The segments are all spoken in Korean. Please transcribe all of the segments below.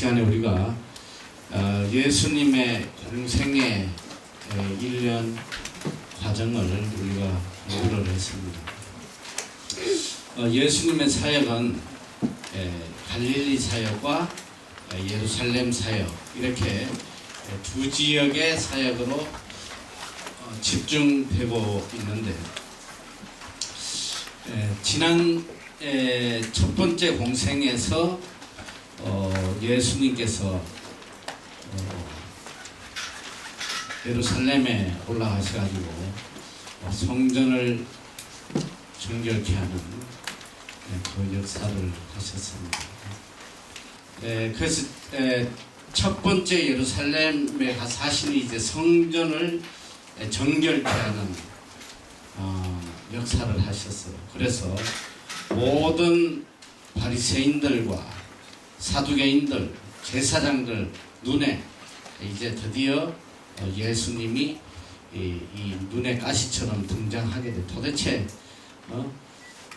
시간에 우리가 예수님의 공생의 1년 과정을 우리가 공부를 했습니다. 예수님의 사역은 갈릴리 사역과 예루살렘 사역 이렇게 두 지역의 사역으로 집중되고 있는데 지난 첫 번째 공생에서 예수님께서 예루살렘에 올라가셔가지고 성전을 정결케 하는 그 역사를 하셨습니다. 그래서 첫 번째 예루살렘에 가서 하시는 이제 성전을 정결케 하는 역사를 하셨어요. 그래서 모든 바리새인들과 사두개인들, 제사장들 눈에 이제 드디어 예수님이 이 눈의 가시처럼 등장하게 돼. 도대체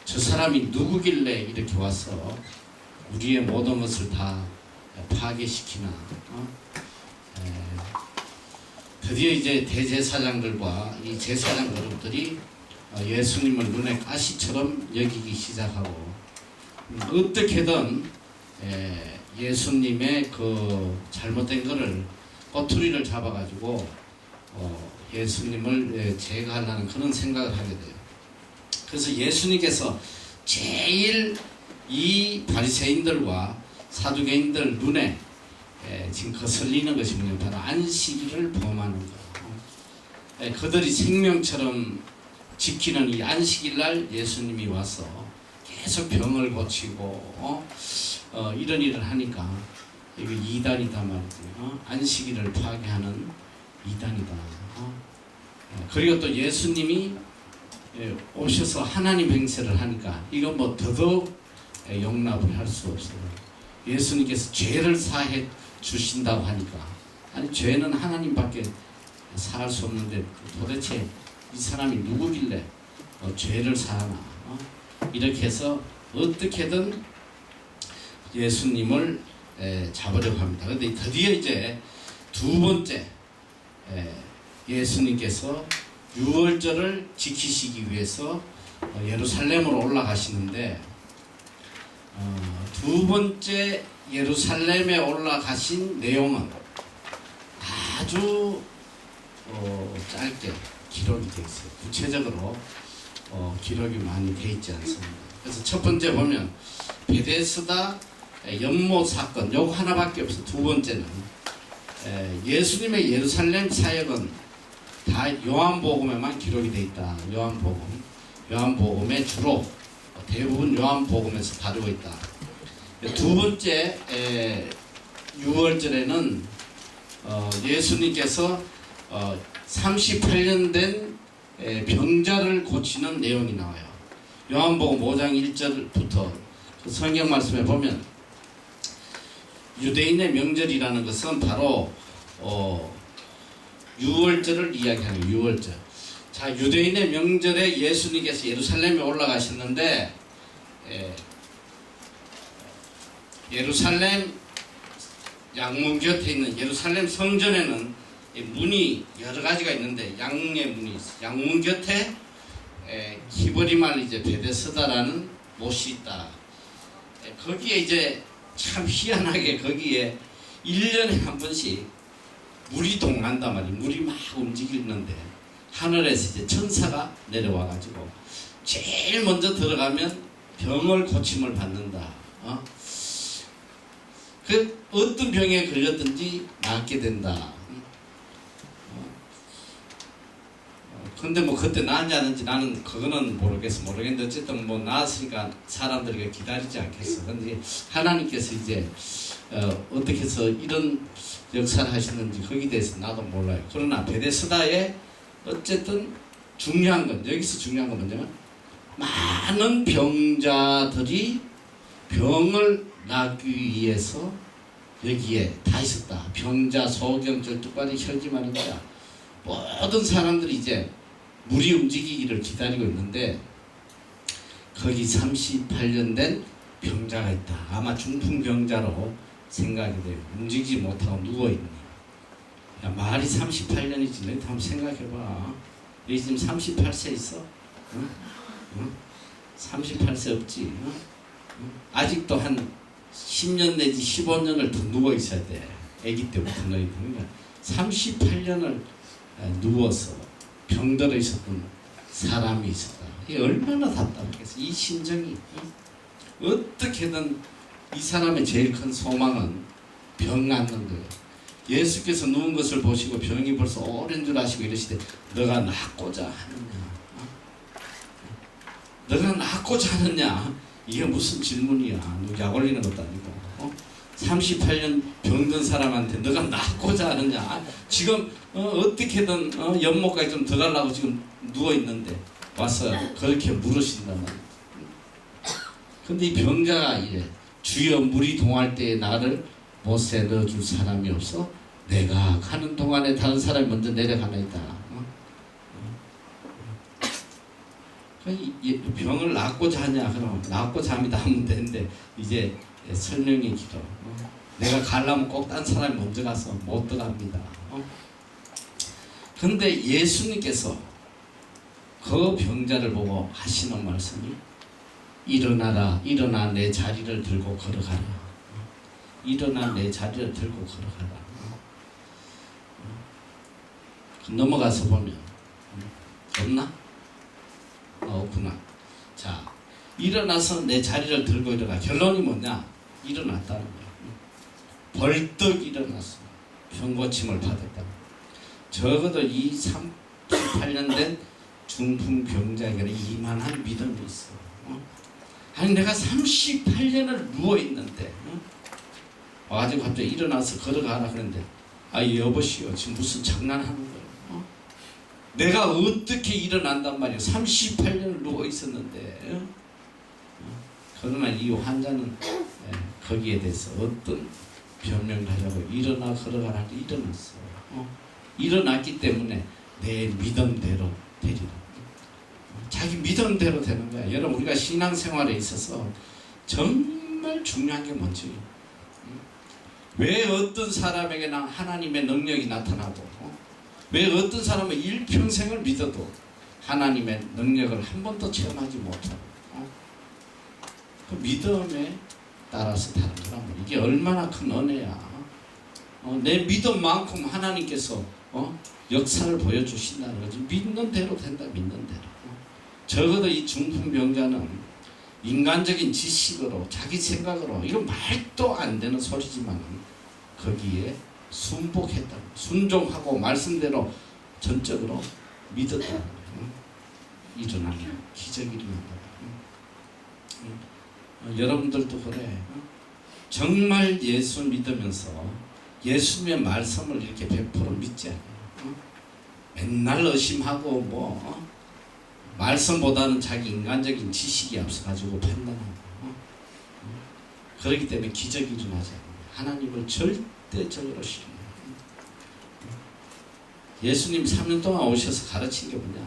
저 사람이 누구길래 이렇게 와서 우리의 모든 것을 다 파괴시키나? 드디어 이제 대제사장들과 이 제사장 그룹들이 예수님을 눈의 가시처럼 여기기 시작하고 어떻게든 예수님의 그 잘못된 것을 꼬투리를 잡아가지고 예수님을 제거하려는 그런 생각을 하게 돼요. 그래서 예수님께서 제일 이 바리새인들과 사두개인들 눈에 지금 거슬리는 것이 뭐냐면 바로 안식일을 범하는 것. 그들이 생명처럼 지키는 이 안식일 날 예수님이 와서 계속 병을 고치고 이런 일을 하니까 이거 이단이다 말이죠. 안식일을 파괴하는 이단이다. 그리고 또 예수님이 오셔서 하나님 행세를 하니까 이건 뭐 더더욱 용납을 할 수 없어요. 예수님께서 죄를 사해 주신다고 하니까 아니 죄는 하나님밖에 사할 수 없는데 도대체 이 사람이 누구길래 죄를 사하나 이렇게 해서 어떻게든 예수님을 잡으려고 합니다. 그런데 드디어 이제 두 번째 예수님께서 유월절을 지키시기 위해서 예루살렘으로 올라가시는데 두 번째 예루살렘에 올라가신 내용은 아주 짧게 기록이 되어 있어요. 구체적으로 기록이 많이 되어 있지 않습니다. 그래서 첫 번째 보면 베데스다 연못 사건 요거 하나밖에 없어요. 두 번째는 예수님의 예루살렘 사역은 다 요한복음에만 기록이 되어 있다. 요한복음에 주로 대부분 요한복음에서 다루고 있다. 두 번째 유월절에는 예수님께서 38년 된 병자를 고치는 내용이 나와요. 요한복음 5장 1절부터 그 성경 말씀에 보면 유대인의 명절이라는 것은 바로 유월절을 이야기하는 유월절. 자, 유대인의 명절에 예수님께서 예루살렘에 올라가셨는데 예루살렘 양문 곁에 있는 예루살렘 성전에는 문이 여러 가지가 있는데 양의 문이 있어요. 양문 곁에 히브리말 이제 베데스다라는 못이 있다. 거기에 이제 참 희한하게 거기에 1년에 한 번씩 물이 동난단 말이에요. 물이 막 움직이는데 하늘에서 이제 천사가 내려와 가지고 제일 먼저 들어가면 병을 고침을 받는다. 그 어떤 병에 걸렸든지 낫게 된다. 근데 뭐 그때 나았지 않은지 나는 그거는 모르겠는데 어쨌든 뭐 나았으니까 사람들이 기다리지 않겠어. 근데 하나님께서 이제 어떻게 해서 이런 역사를 하시는지 거기에 대해서 나도 몰라요. 그러나 베데스다에 어쨌든 중요한 건 여기서 중요한 건 뭐냐면 많은 병자들이 병을 낫기 위해서 여기에 다 있었다. 병자, 소경, 절뚝발이, 혈기마른 자 모든 사람들이 이제 물이 움직이기를 기다리고 있는데 거기 38년 된 병자가 있다. 아마 중풍병자로 생각이 돼요. 움직이지 못하고 누워있니. 야, 말이 38년이지. 너희 한번 생각해봐. 너희 지금 38세 있어? 응? 응? 38세 없지? 응? 응? 아직도 한 10년 내지 15년을 더 누워있어야 돼. 아기 때부터 너희들. 그러니까 38년을 누워서 병들어 있었던 사람이 있었다. 이게 얼마나 답답하겠어. 이 심정이. 응? 어떻게든 이 사람의 제일 큰 소망은 병 낫는 거예요. 예수께서 누운 것을 보시고 병이 벌써 오랜 줄 아시고 이러시되 너가 낫고자 하느냐? 너가 낫고자 하느냐? 이게 무슨 질문이야. 너 약 올리는 것도 아니고. 38년 병든 사람한테 너가 낫고자 하느냐? 지금 어떻게든 연못까지 좀 더 가려고 지금 누워있는데 와서 그렇게 물으신단 말이야. 근데 이 병자가 이래 주여 물이 동할 때에 나를 못에 넣어줄 사람이 없어 내가 가는 동안에 다른 사람이 먼저 내려가나이다. 병을 낫고자 하냐? 그럼 낫고자 합니다 하면 되는데 이제 설명이 길어. 내가 가려면 꼭 딴 사람이 먼저 가서 못 들어갑니다. 근데 예수님께서 그 병자를 보고 하시는 말씀이 일어나라, 일어나 내 자리를 들고 걸어가라. 일어나 내 자리를 들고 걸어가라. 넘어가서 보면 없나? 없구나. 자, 일어나서 내 자리를 들고 일어나. 결론이 뭐냐? 일어났다는 거야. 벌떡 일어났어. 병고침을 받았다. 적어도 이 38년 된 중풍병자에게는 이만한 믿음이 있어. 아니 내가 38년을 누워있는데 와가지고 갑자기 일어나서 걸어가라 그랬는데 아 여보시오 지금 무슨 장난하는 거예요? 내가 어떻게 일어난단 말이에요. 38년을 누워있었는데 그러나 이 환자는 거기에 대해서 어떤 변명을 하려고 일어나 걸어가라 하는데 일어났어. 일어났기 때문에 내 믿음대로 되리라. 자기 믿음대로 되는 거야. 여러분 우리가 신앙생활에 있어서 정말 중요한 게 뭔지 왜 어떤 사람에게나 하나님의 능력이 나타나고 왜 어떤 사람은 일평생을 믿어도 하나님의 능력을 한 번도 체험하지 못하고 그 믿음에 따라서 다른 거란 이게 얼마나 큰 은혜야. 내 믿음만큼 하나님께서 역사를 보여주신다는 거지. 믿는 대로 된다. 믿는 대로. 적어도 이 중풍병자는 인간적인 지식으로 자기 생각으로 이거 말도 안 되는 소리지만 거기에 순복했다. 순종하고 말씀대로 전적으로 믿었다. 일어나면 기적이 일어난다. 여러분들도 그래. 정말 예수 믿으면서 예수님의 말씀을 이렇게 100% 믿지 않아요. 맨날 의심하고 뭐 말씀보다는 자기 인간적인 지식이 앞서가지고 판단하고 그렇기 때문에 기적이 일어나지 않아요. 하나님을 절대적으로 신뢰해요. 예수님 3년 동안 오셔서 가르친 게 뭐냐?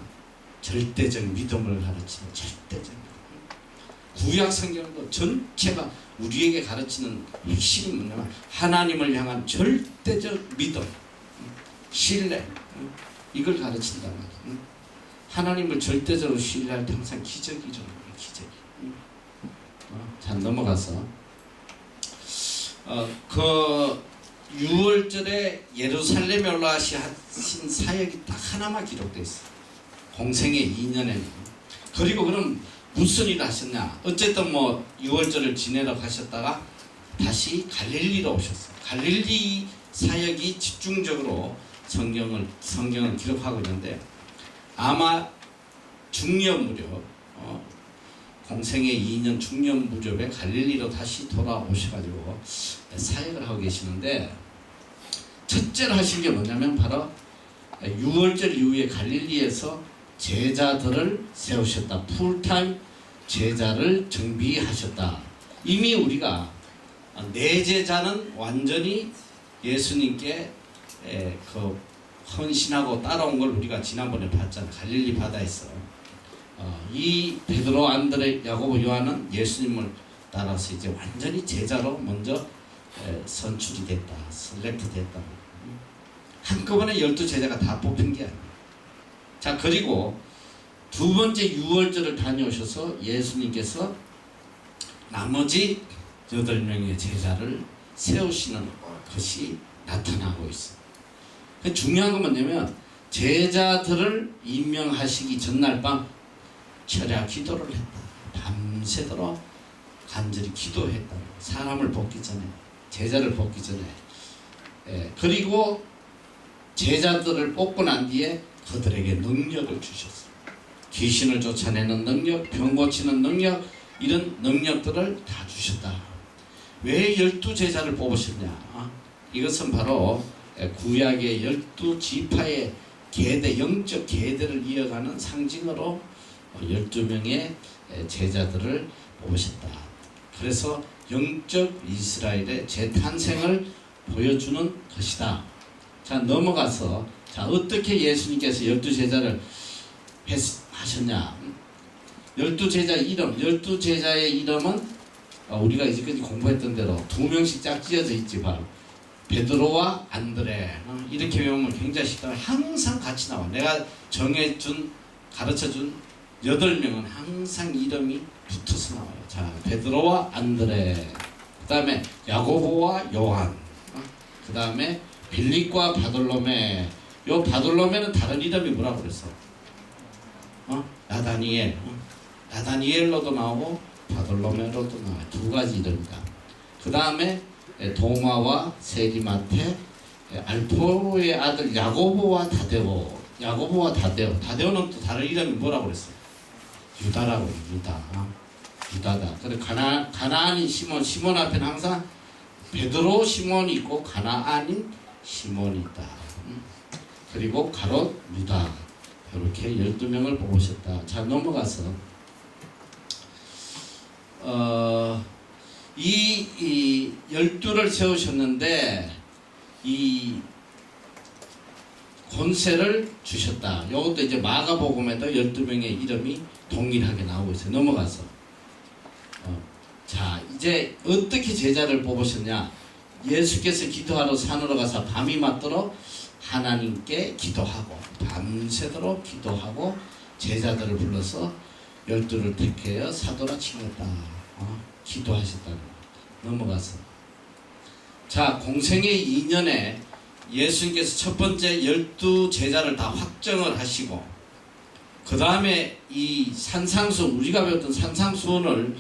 절대적 믿음을 가르치는 절대적 믿음. 구약 성경도 전체가 우리에게 가르치는 핵심이 뭐냐면 하나님을 향한 절대적 믿음, 신뢰 이걸 가르친단 말이에요. 하나님을 절대적으로 신뢰할 때 항상 기적이 일어나요. 기적이. 자 넘어가서 그 6월절에 예루살렘에 올라가신 사역이 딱 하나만 기록되어 있어요. 공생의 2년에는. 그리고 그럼 무슨 일을 하셨냐? 어쨌든 뭐 6월절을 지내러 가셨다가 다시 갈릴리로 오셨어요. 갈릴리 사역이 집중적으로 성경을 기록하고 있는데 아마 중년 무렵 공생의 2년 중년 무렵에 갈릴리로 다시 돌아오셔가지고 사역을 하고 계시는데 첫째로 하신 게 뭐냐면 바로 6월절 이후에 갈릴리에서 제자들을 세우셨다. 풀타임 제자를 정비하셨다. 이미 우리가 내 제자는 완전히 예수님께 그 헌신하고 따라온 걸 우리가 지난번에 봤잖아. 갈릴리 바다에서 이 베드로, 안드레, 야고보, 요한은 예수님을 따라서 이제 완전히 제자로 먼저 선출이 됐다, 셀렉트 됐다. 한꺼번에 12제자가 다 뽑힌 게 아니에요. 자, 그리고 두 번째 유월절을 다녀오셔서 예수님께서 나머지 8명의 제자를 세우시는 것이 나타나고 있어요. 중요한 건 뭐냐면 제자들을 임명하시기 전날 밤 철야 기도를 했다. 밤새도록 간절히 기도했다. 사람을 뽑기 전에, 제자를 뽑기 전에. 그리고 제자들을 뽑고 난 뒤에 그들에게 능력을 주셨어요. 귀신을 쫓아내는 능력, 병 고치는 능력, 이런 능력들을 다 주셨다. 왜 12제자를 뽑으셨냐? 이것은 바로 구약의 12지파의 계대, 영적 계대를 이어가는 상징으로 12명의 제자들을 뽑으셨다. 그래서 영적 이스라엘의 재탄생을 보여주는 것이다. 자, 넘어가서 자, 어떻게 예수님께서 12제자를 하셨냐? 12제자 이름, 12제자의 이름은 우리가 이제까지 공부했던 대로 2명씩 짝 지어져 있지. 바로 베드로와 안드레, 이렇게 외우면 굉장히 쉽다. 항상 같이 나와. 내가 정해준, 가르쳐준 8명은 항상 이름이 붙어서 나와요. 자, 베드로와 안드레, 그 다음에 야고보와 요한, 그 다음에 빌립과 바돌로메. 요 바돌로메는 다른 이름이 뭐라고 그랬어? 나다니엘. 나다니엘로도 나오고 바돌로메로도 나와요. 2가지 이름이다. 그 다음에 도마와 세리마테, 알포의 아들 야고보와 다데오. 야고보와 다데오. 다데오는 또 다른 이름이 뭐라고 그랬어? 유다라고. 유다다. 그래, 가나안인 시몬. 시몬 앞에는 항상 베드로 시몬이 있고 가나안인 시몬이 있다. 그리고 가롯 유다. 이렇게 12명을 뽑으셨다. 자, 넘어가서 이 12를 세우셨는데 이 권세를 주셨다. 이것도 이제 마가복음에도 12명의 이름이 동일하게 나오고 있어요. 넘어가서 자, 이제 어떻게 제자를 뽑으셨냐? 예수께서 기도하러 산으로 가서 밤이 맞도록 하나님께 기도하고 밤새도록 기도하고 제자들을 불러서 12를 택하여 사도라 칭했다. 기도하셨다는 거. 넘어가서 자, 공생의 2년에 예수님께서 첫 번째 12제자를 다 확정을 하시고 그 다음에 이 산상수훈, 우리가 배웠던 산상수훈을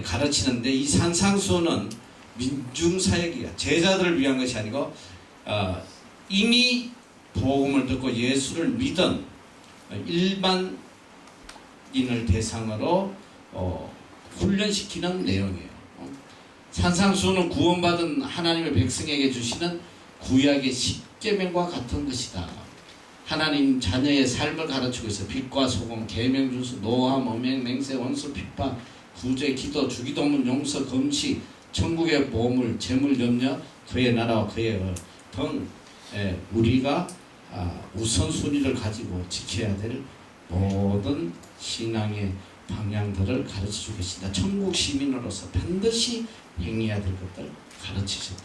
가르치는데 이 산상수훈은 민중사역이야. 제자들을 위한 것이 아니고 이미 복음을 듣고 예수를 믿은 일반인을 대상으로 훈련시키는 내용이에요. 산상수훈은 구원받은 하나님의 백성에게 주시는 구약의 십계명과 같은 것이다. 하나님 자녀의 삶을 가르치고 있어. 빛과 소금, 계명 준수, 노함, 음행, 맹세, 원수, 핍박, 구제, 기도, 주기도문, 용서, 금식, 천국의 보물, 재물, 염려, 그의 나라와 그의 등 우리가 우선순위를 가지고 지켜야 될 모든 신앙의 방향들을 가르쳐주고 계신다. 천국 시민으로서 반드시 행해야 될 것들 가르치셨다.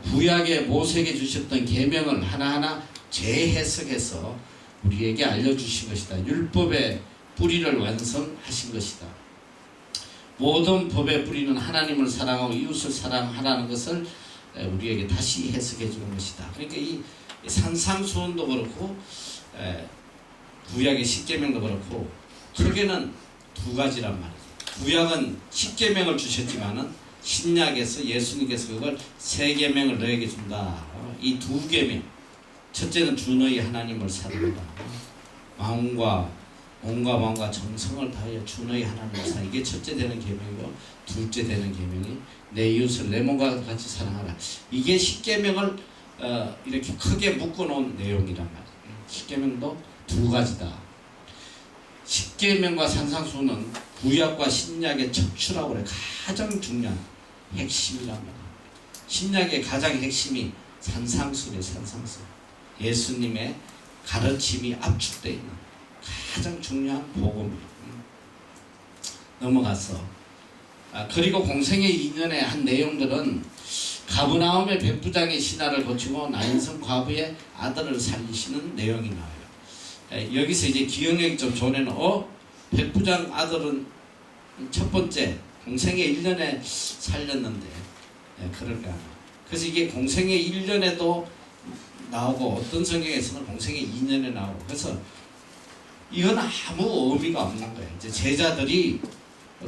구약의 모세에게 주셨던 계명을 하나하나 재해석해서 우리에게 알려주신 것이다. 율법의 뿌리를 완성하신 것이다. 모든 법의 뿌리는 하나님을 사랑하고 이웃을 사랑하라는 것을 우리에게 다시 해석해 주는 것이다. 그러니까 이 산상수훈도 그렇고 구약의 십계명도 그렇고 크게는 2가지란 말이에요. 구약은 십계명을 주셨지만은 신약에서 예수님께서 그걸 3계명을 너에게 준다. 이 2계명, 첫째는 주 너희 하나님을 사랑하라. 마음과 온과 마음과 정성을 다하여 주 너희 하나님을 사랑하라. 이게 첫째 되는 계명이고 둘째 되는 계명이 내 이웃을 내 몸과 같이 사랑하라. 이게 십계명을 이렇게 크게 묶어놓은 내용이란 말이에요. 십계명도 2가지다. 십계명과 산상수훈은 구약과 신약의 척추라고 그래. 가장 중요한 핵심이란 말이에요. 신약의 가장 핵심이 산상수훈이에요. 산상수훈. 예수님의 가르침이 압축되어 있는 가장 중요한 복음. 넘어가서 그리고 공생의 2년의 한 내용들은 가브나움의 백부장의 신하를 고치고 나인성 과부의 아들을 살리시는 내용이 나와요. 여기서 이제 기억력이 좀 좋네는 백부장 아들은 첫 번째 공생의 1년에 살렸는데 그럴까. 그래서 이게 공생의 1년에도 나오고 어떤 성경에서는 공생의 2년에 나오고 그래서 이건 아무 의미가 없는 거예요. 이제 제자들이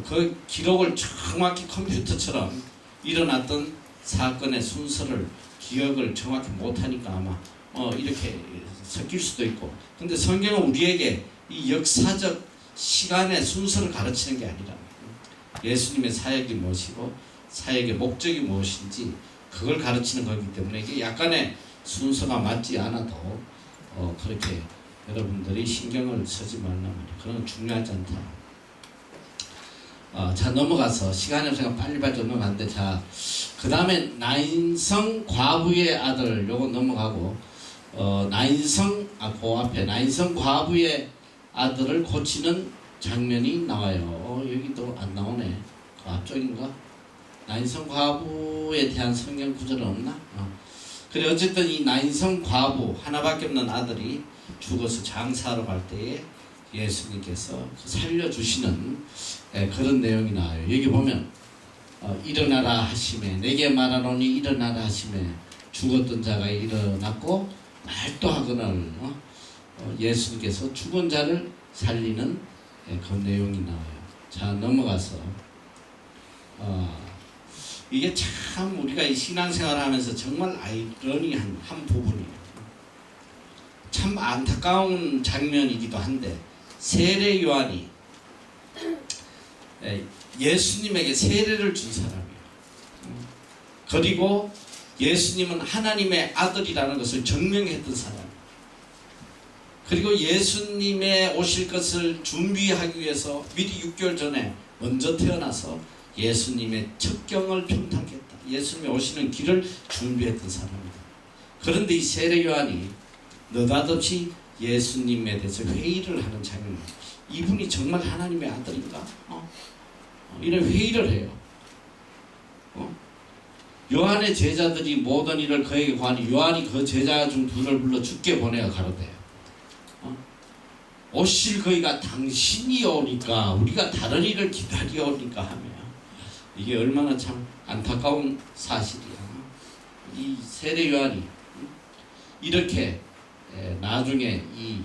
그 기록을 정확히 컴퓨터처럼 일어났던 사건의 순서를 기억을 정확히 못하니까 아마 이렇게 섞일 수도 있고 근데 성경은 우리에게 이 역사적 시간의 순서를 가르치는 게 아니라 예수님의 사역이 무엇이고 사역의 목적이 무엇인지 그걸 가르치는 거기 때문에 이게 약간의 순서가 맞지 않아도 그렇게 여러분들이 신경을 쓰지 말란 말이에요. 그런 건 중요하지 않다. 자 넘어가서 시간이 없으니까 빨리빨리 넘어가는데 그 다음에 나인성 과부의 아들 요거 넘어가고 나인성 그 앞에 나인성 과부의 아들을 고치는 장면이 나와요. 여기도 안 나오네. 그 앞쪽인가? 나인성 과부에 대한 성경 구절은 없나? 그래 어쨌든 이 나인성 과부 하나밖에 없는 아들이 죽어서 장사하러 갈 때에 예수님께서 살려주시는 그런 내용이 나와요. 여기 보면 일어나라 하시매 내게 말하노니 일어나라 하시매 죽었던 자가 일어났고 말도하거늘 예수님께서 죽은 자를 살리는 그 내용이 나와요. 자 넘어가서 이게 참 우리가 이 신앙생활을 하면서 정말 아이러니한 한 부분이에요. 참 안타까운 장면이기도 한데 세례 요한이 예수님에게 세례를 준 사람이에요. 그리고 예수님은 하나님의 아들이라는 것을 증명했던 사람이에요. 그리고 예수님의 오실 것을 준비하기 위해서 미리 6개월 전에 먼저 태어나서 예수님의 첩경을 평탄했다. 예수님이 오시는 길을 준비했던 사람이다. 그런데 이 세례 요한이 느닷없이 예수님에 대해서 회의를 하는 장면입니다. 이분이 정말 하나님의 아들인가? 이런 회의를 해요. 요한의 제자들이 모든 일을 그에게 구하니 요한이 그 제자 중 둘을 불러 주께 보내어 가로되 오실 그이가 당신이 오니까 우리가 다른 일을 기다려오니까 하며 이게 얼마나 참 안타까운 사실이야. 이 세례 요한이 이렇게 나중에 이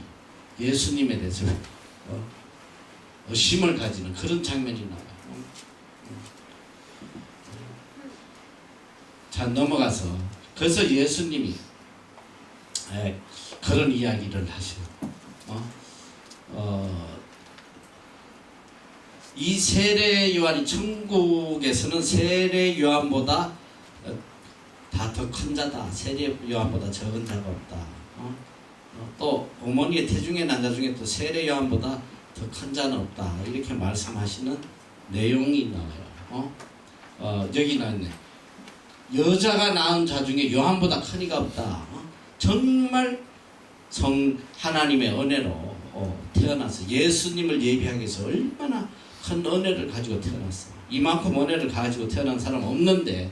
예수님에 대해서 의심을 가지는 그런 장면이 나와요. 자 넘어가서 그래서 예수님이 그런 이야기를 하셔요. 이 세례 요한이 천국에서는 세례 요한보다 다 더 큰 자다. 세례 요한보다 적은 자가 없다. 또 어머니의 태중의 난자 중에 또 세례 요한보다 더 큰 자는 없다. 이렇게 말씀하시는 내용이 나와요. 여기 나왔네. 여자가 낳은 자 중에 요한보다 큰 이가 없다. 정말 하나님의 은혜로 태어나서 예수님을 예비하기 위해서 얼마나 큰 은혜를 가지고 태어났어. 이만큼 은혜를 가지고 태어난 사람 없는데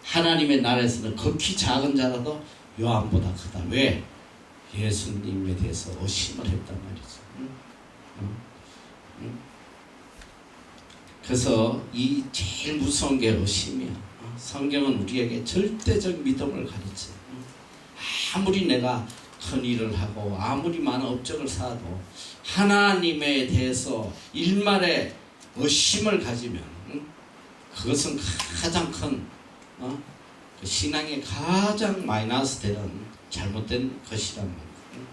하나님의 나라에서는 극히 작은 자라도 요한보다 크다. 왜? 예수님에 대해서 의심을 했단 말이죠. 그래서 이 제일 무서운 게 의심이야. 성경은 우리에게 절대적 믿음을 가르쳐요. 아무리 내가 큰 일을 하고 아무리 많은 업적을 쌓아도 하나님에 대해서 일말의 의심을 가지면 그것은 가장 큰 그 신앙에 가장 마이너스 되는 잘못된 것이란 말이에요.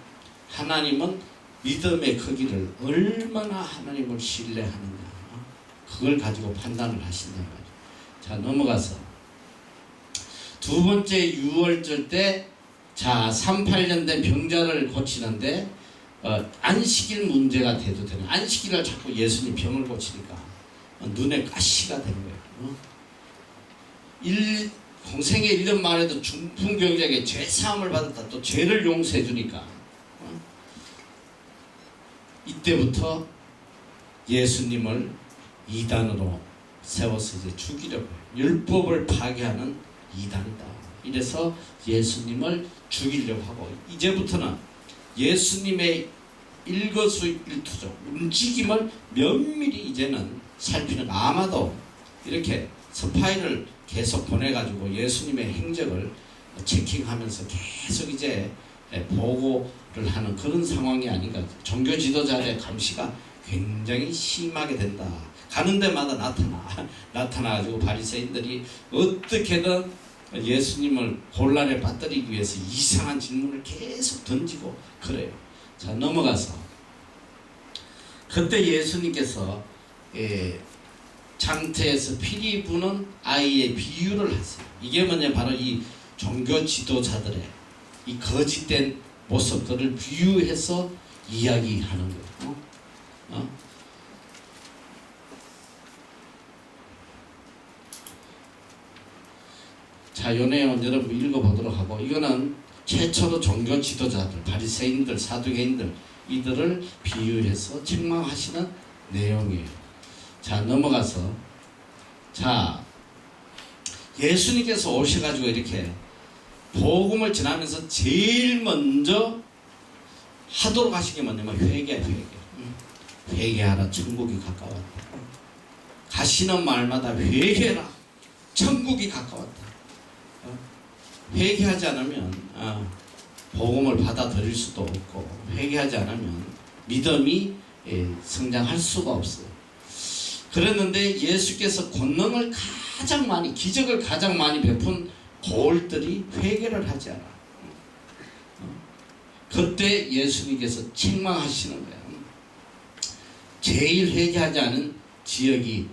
하나님은 믿음의 크기를 얼마나 하나님을 신뢰하느냐 그걸 가지고 판단을 하신단 말이에요. 자 넘어가서 두 번째 유월절 때 38년 된 병자를 고치는데 안식일 문제가 돼도 되는 안식일을 자꾸 예수님 병을 고치니까 눈에 가시가 되는 거예요. 공생의 1년 만에도 중풍병자에게 죄사함을 받았다. 또 죄를 용서해 주니까 이때부터 예수님을 이단으로 세워서 이제 죽이려고 해요. 율법을 파괴하는 이단이다. 이래서 예수님을 죽이려고 하고, 이제부터는 예수님의 일거수일투족 움직임을 면밀히 이제는 살피는, 아마도 이렇게 스파이를 계속 보내가지고 예수님의 행적을 체킹하면서 계속 이제 보고를 하는 그런 상황이 아닌가. 종교 지도자의 감시가 굉장히 심하게 된다. 가는 데마다 나타나가지고 바리새인들이 어떻게든 예수님을 혼란에 빠뜨리기 위해서 이상한 질문을 계속 던지고 그래요. 자, 넘어가서 그때 예수님께서 장태에서 피리 부는 아이의 비유를 하세요. 이게 뭐냐, 바로 이 종교 지도자들의 이 거짓된 모습들을 비유해서 이야기하는 거예요. 자, 요 내용 여러분 읽어보도록 하고, 이거는 최초로 종교 지도자들, 바리새인들, 사두개인들, 이들을 비유해서 책망하시는 내용이에요. 자, 넘어가서, 자, 예수님께서 오셔가지고 이렇게 복음을 전하면서 제일 먼저 하도록 하신 게 뭐냐면 회개. 회개하라, 천국이 가까웠다. 가시는 말마다 회개라, 천국이 가까웠다. 회개하지 않으면 복음을 받아들일 수도 없고, 회개하지 않으면 믿음이 성장할 수가 없어요. 그랬는데 예수께서 권능을 가장 많이, 기적을 가장 많이 베푼 고을들이 회개를 하지 않아. 그때 예수님께서 책망하시는 거예요. 제일 회개하지 않은 지역이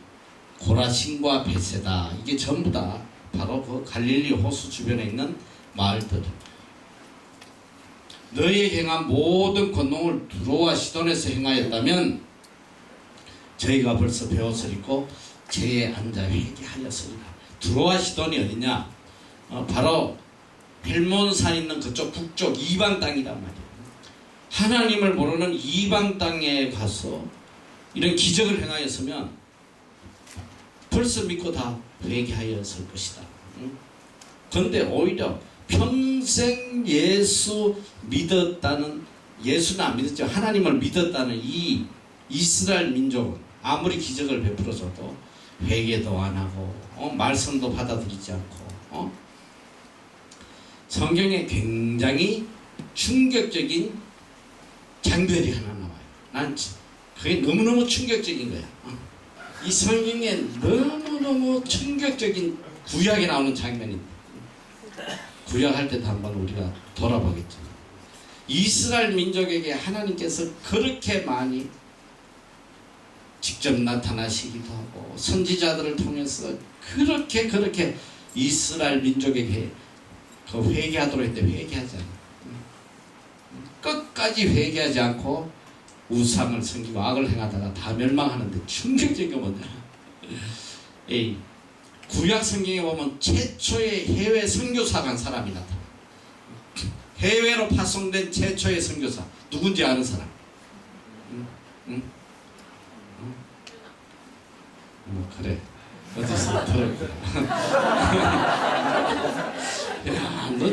고라신과 베세다. 이게 전부 다 바로 그 갈릴리 호수 주변에 있는 마을들. 너희의 행한 모든 권능을 두로와 시돈에서 행하였다면 저희가 벌써 배웠으리고 죄에 앉아 회개하였으리라. 두로와 시돈이 어디냐? 바로 헬몬산 있는 그쪽 북쪽 이방 땅이란 말이에요. 하나님을 모르는 이방 땅에 가서 이런 기적을 행하였으면 벌써 믿고 다 회개하였을 것이다. 그런데 오히려 평생 예수 믿었다는, 예수는 안 믿었죠. 하나님을 믿었다는 이 이스라엘 민족은 아무리 기적을 베풀어줘도 회개도 안 하고 말씀도 받아들이지 않고 성경에 굉장히 충격적인 장면이 하나 나와요. 난 그게 너무너무 충격적인 거야. 이 성경에 너무너무 충격적인 구약에 나오는 장면인데, 구약할 때도 한번 우리가 돌아보겠죠. 이스라엘 민족에게 하나님께서 그렇게 많이 직접 나타나시기도 하고 선지자들을 통해서 그렇게 이스라엘 민족에게 그 회개하도록 했는데 회개하지 않아. 끝까지 회개하지 않고 우상을 섬기고 악을 행하다가 다 멸망하는데, 충격적인 게 뭐냐, 이 구약 성경에 보면 최초의 해외 선교사 간 사람이 나타나. 해외로 파송된 최초의 선교사 누군지 아는 사람? 그래, 어디서 들었구나. 야, 너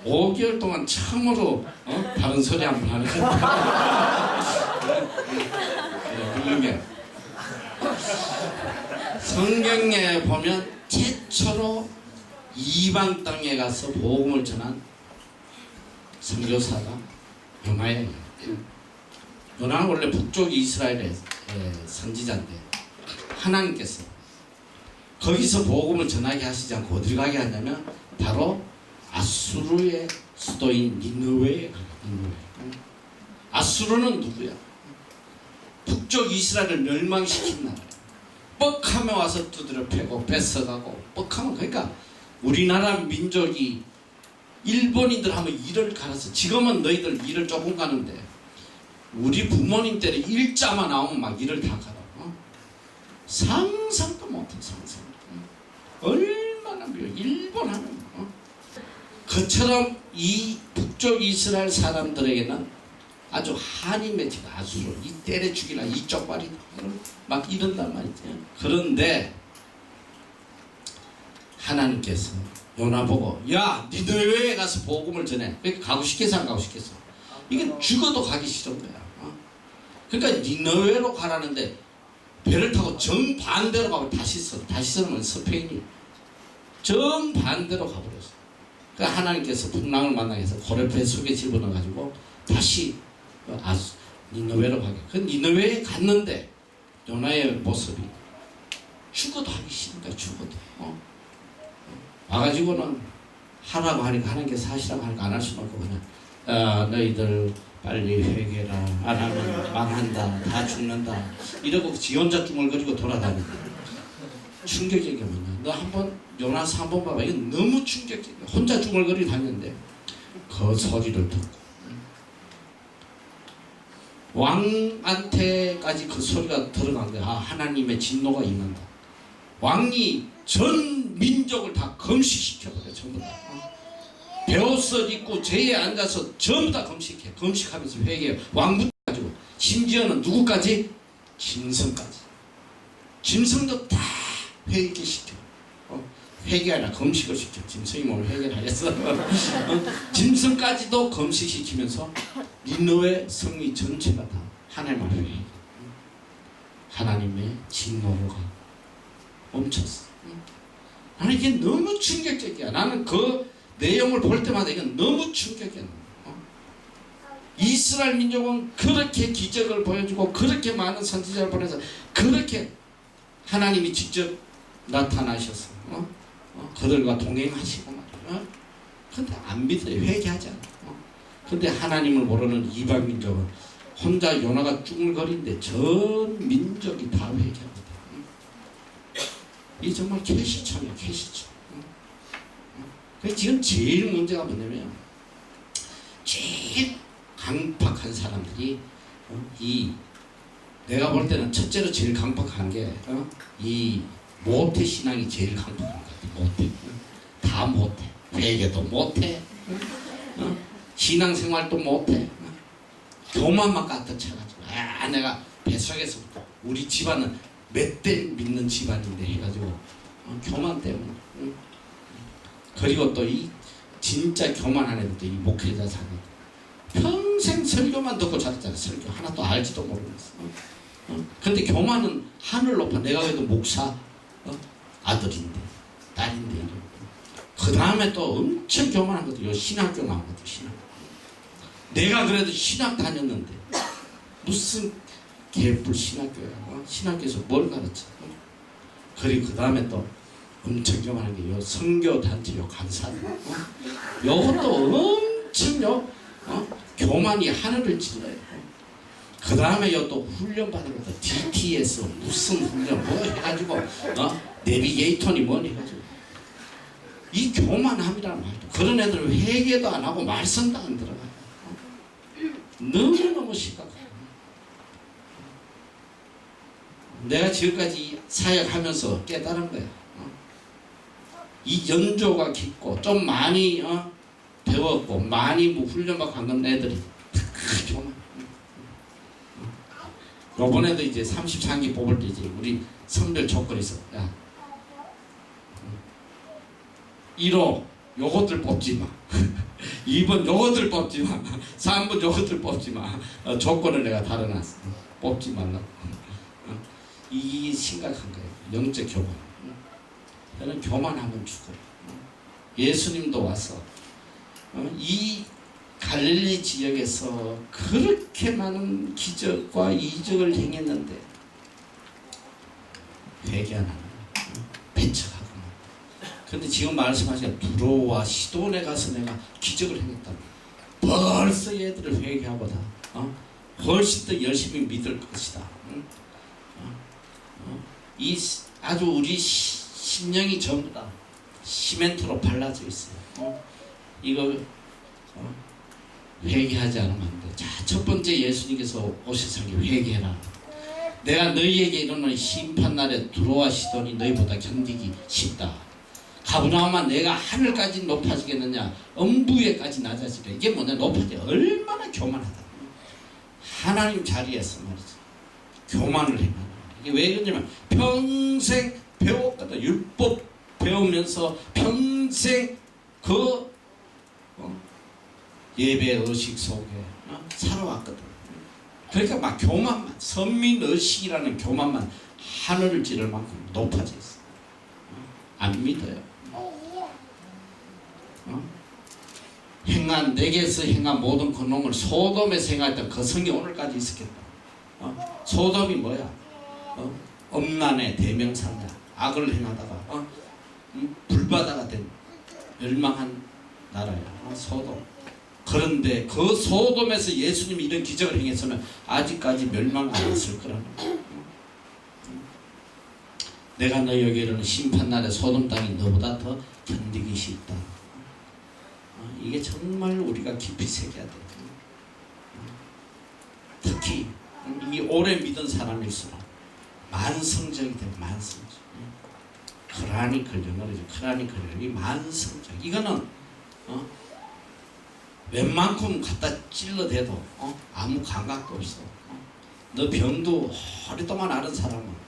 5개월 동안 처음으로 다른 소리 한번 하는 거야. 그러게. 성경에 보면 최초로 이방 땅에 가서 복음을 전한 선교사가 요나예요. 요나는 원래 북쪽 이스라엘의 선지자인데 하나님께서 거기서 복음을 전하게 하시지 않고 어디를 가게 하냐면 바로 아수르의 수도인 니느웨에 가요. 아수르는 누구야? 북쪽 이스라엘을 멸망시킨 나라. 뻑하면 와서 두드려 패고 뺏어가고, 뻑하면, 그러니까 우리나라 민족이 일본인들 하면 이를 갈아서, 지금은 너희들 이를 조금 가는데 우리 부모님 때는 일자만 나오면 막 이를 다 갈아. 상상도 못해. 상상. 얼마나 미워. 일본 하면 그처럼 이 북쪽 이스라엘 사람들에게는 아주 한이 맺히다. 아수르 이 때려 죽이라, 이 쪽발이 막 이런단 말이죠. 그런데 하나님께서 요나 보고 야 니느웨에 가서 복음을 전해. 그러니까 가고 싶겠어 안 가고 싶겠어? 이게 죽어도 가기 싫은 거야. 그러니까 니느웨로 가라는데 배를 타고 정반대로 가고 다시서는 스페인이 정반대로 가버렸어. 그러니까 하나님께서 풍랑을 만나게 해서 고레배 속에 집어넣어가지고 다시 니느웨로 가게. 그 니느웨에 갔는데 요나의 모습이 죽어도 하기 싫으니까 죽어도 와가지고는 하라고 하니까 하나님께서 하시라고 하니까 안 할 수는 없고 그냥 너희들 빨리 회개라 안 하면 망한다 다 죽는다 이러고 지 혼자 중얼거리고 돌아다닌다. 충격적인 게 뭐냐, 너 한번 요나서 한번 봐봐. 이건 너무 충격적이야. 혼자 중얼거리고 다녔는데 그 소리를 듣고 왕한테까지 그 소리가 들어간 거야. 하나님의 진노가 임한다. 왕이 전 민족을 다 금식시켜버려. 전부 다 베옷을 입고 제에 앉아서 전부 다 금식해. 금식하면서 회개해. 왕부터 가지고 심지어는 누구까지? 짐승까지. 짐승도 다 회개시켜. 회개 아니라 금식을 시켜. 짐승이 뭘 회개를 하겠어. 짐승까지도 금식시키면서 니느웨 성리 전체가 다 하나님 앞에 하나님의 진노가 멈췄어. 나는 이게 너무 충격적이야. 나는 그 내용을 볼 때마다 이건 너무 충격이야. 이스라엘 민족은 그렇게 기적을 보여주고 그렇게 많은 선지자를 보내서 그렇게 하나님이 직접 나타나셔서 그들과 동행하시고 말이야. 근데 안 믿어요. 회개하지 않아. 근데 하나님을 모르는 이방 민족은 혼자 요나가 쭈글거리는데 전 민족이 다 회개하거든. 이 정말 캐시청이야, 캐시청. 지금 제일 문제가 뭐냐면 제일 강팍한 사람들이 내가 볼 때는 첫째로 제일 강팍한 게 이 모태 신앙이 제일 강팍한 것 같아. 모태. 다 못해. 회개도 못해. 신앙생활도 못해. 교만만 갖다 쳐가지고 내가 뱃속에서부터 우리 집안은 몇 대 믿는 집안인데 해가지고 교만 때문에. 그리고 또 이 진짜 교만한 애들도 이 목회자 사는 평생 설교만 듣고 자랐잖아. 설교 하나도 알지도 모르면서. 근데 교만은 하늘 높아. 내가 그래도 목사 아들인데 딸인데. 그 다음에 또 엄청 교만한 것도 요 신학교 나온 것도 신학. 내가 그래도 신학 다녔는데 무슨 개뿔 신학교야. 신학교에서 뭘 가르쳐. 그리고 그 다음에 또 엄청 교만한 게 요 선교단체 요 강사. 요것도 엄청 교만이 하늘을 찔러요. 그 다음에 요 또 훈련 받은 것도 DTS 무슨 훈련 뭐 해가지고 내비게이터니 뭐니 해가지고 이 교만함이라는 말도 그런 애들 회개도 안 하고 말씀도 안 들어가요. 너무너무 심각해요. 내가 지금까지 사역하면서 깨달은 거야. 이 연조가 깊고 좀 많이 배웠고 많이 뭐 훈련받고 한 건 애들이 교만. 요번에도 이제 33기 뽑을 때 이제 우리 선별 조건이 있어. 야, 1호 요것들 뽑지 마. 2번 요것들 뽑지 마. 3번 요것들 뽑지 마. 조건을 내가 달아놨어. 뽑지 말라고. 이게 심각한 거예요. 영적 교만. 저는 교만하면 죽어요. 예수님도 와서 이 갈릴리 지역에서 그렇게 많은 기적과 이적을 행했는데 회개 안 하는 거예요. 배척하고. 근데 지금 말씀하시는 두로와 시돈에 가서 내가 기적을 행했다. 벌써 얘들을 회개하고 다 훨씬 더 열심히 믿을 것이다. 이 아주 우리 심령이 전부 다 시멘트로 발라져 있어요. 이거 회개하지 않으면 안 돼. 자, 첫 번째 예수님께서 오셔서 회개해라. 내가 너희에게 이르노니 심판날에 두로와 시돈이 너희보다 견디기 쉽다. 가브나움만 내가 하늘까지 높아지겠느냐 엄부에까지 낮아지래. 이게 뭐냐, 높아져. 얼마나 교만하다. 하나님 자리에서 말이지 교만을 행하는. 이게 왜 그러냐면 평생 배웠거든. 율법 배우면서 평생 그 예배 의식 속에 살아왔거든. 그러니까 막 교만만, 선민 의식이라는 교만만 하늘을 찌를 만큼 높아져 있어. 안 믿어요. 행한 내게서 행한 모든 근홍을 소돔에서 행했던 그 성이 오늘까지 있었겠다. 소돔이 뭐야? 엄난의 대명사냐. 악을 행하다가 불바다가 된 멸망한 나라야. 소돔. 그런데 그 소돔에서 예수님이 이런 기적을 행했으면 아직까지 멸망 안 했을 거라는 거야. 내가 너희에게는 심판날에 소돔 땅이 너보다 더 견디기 쉽다. 이게 정말 우리가 깊이 새겨야 돼. 특히 이 오래 믿은 사람일수록 만성적이 되고 만성적. 크라니컬 영어로죠. 크라니컬 이 만성적. 이거는 웬만큼 갖다 찔러대도 아무 감각도 없어. 너 병도 오랫동안 앓은 사람은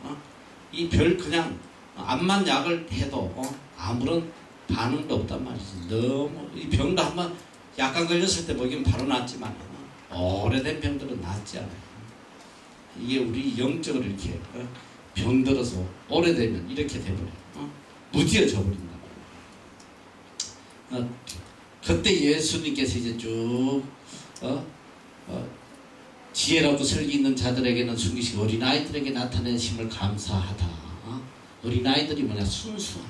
이 별 그냥 암만 약을 해도 아무런 반응도 없단 말이지. 너무 이 병도 한번 약간 걸렸을 때 먹이면 바로 낫지만 오래된 병들은 낫지 않아요. 이게 우리 영적으로 이렇게 병들어서 오래되면 이렇게 돼버려. 무디어져 버린다. 그때 예수님께서 이제 쭉 지혜롭고 설기 있는 자들에게는 숨기시고 어린아이들에게 나타내심을 감사하다. 어린아이들이 뭐냐? 순수한.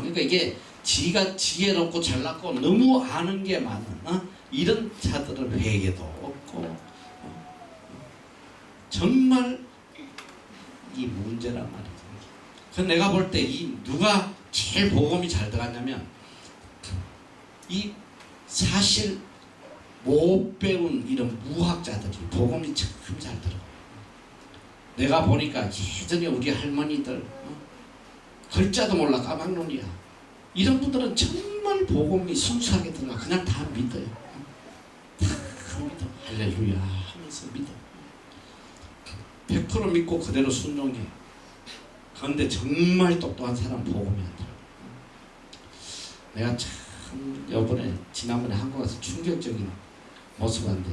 그러니까 이게 지가 지혜롭고 잘났고 너무 아는 게 많은 이런 자들은 회개도 없고 정말 이 문제란 말이죠. 그래서 내가 볼 때 이 누가 제일 복음이 잘 들어갔냐면 이 사실 못 배운 이런 무학자들이 복음이 참 잘 들어. 내가 보니까 예전에 우리 할머니들 글자도 몰라 까막눈이야. 이런 분들은 정말 복음이 순수하게 들어가. 그냥 다 믿어요. 다 믿어. 할렐루야 하면서 믿어. 100% 믿고 그대로 순종해. 그런데 정말 똑똑한 사람 복음이 안 들어. 내가 참 지난번에 한국 가서 충격적인 모습 한데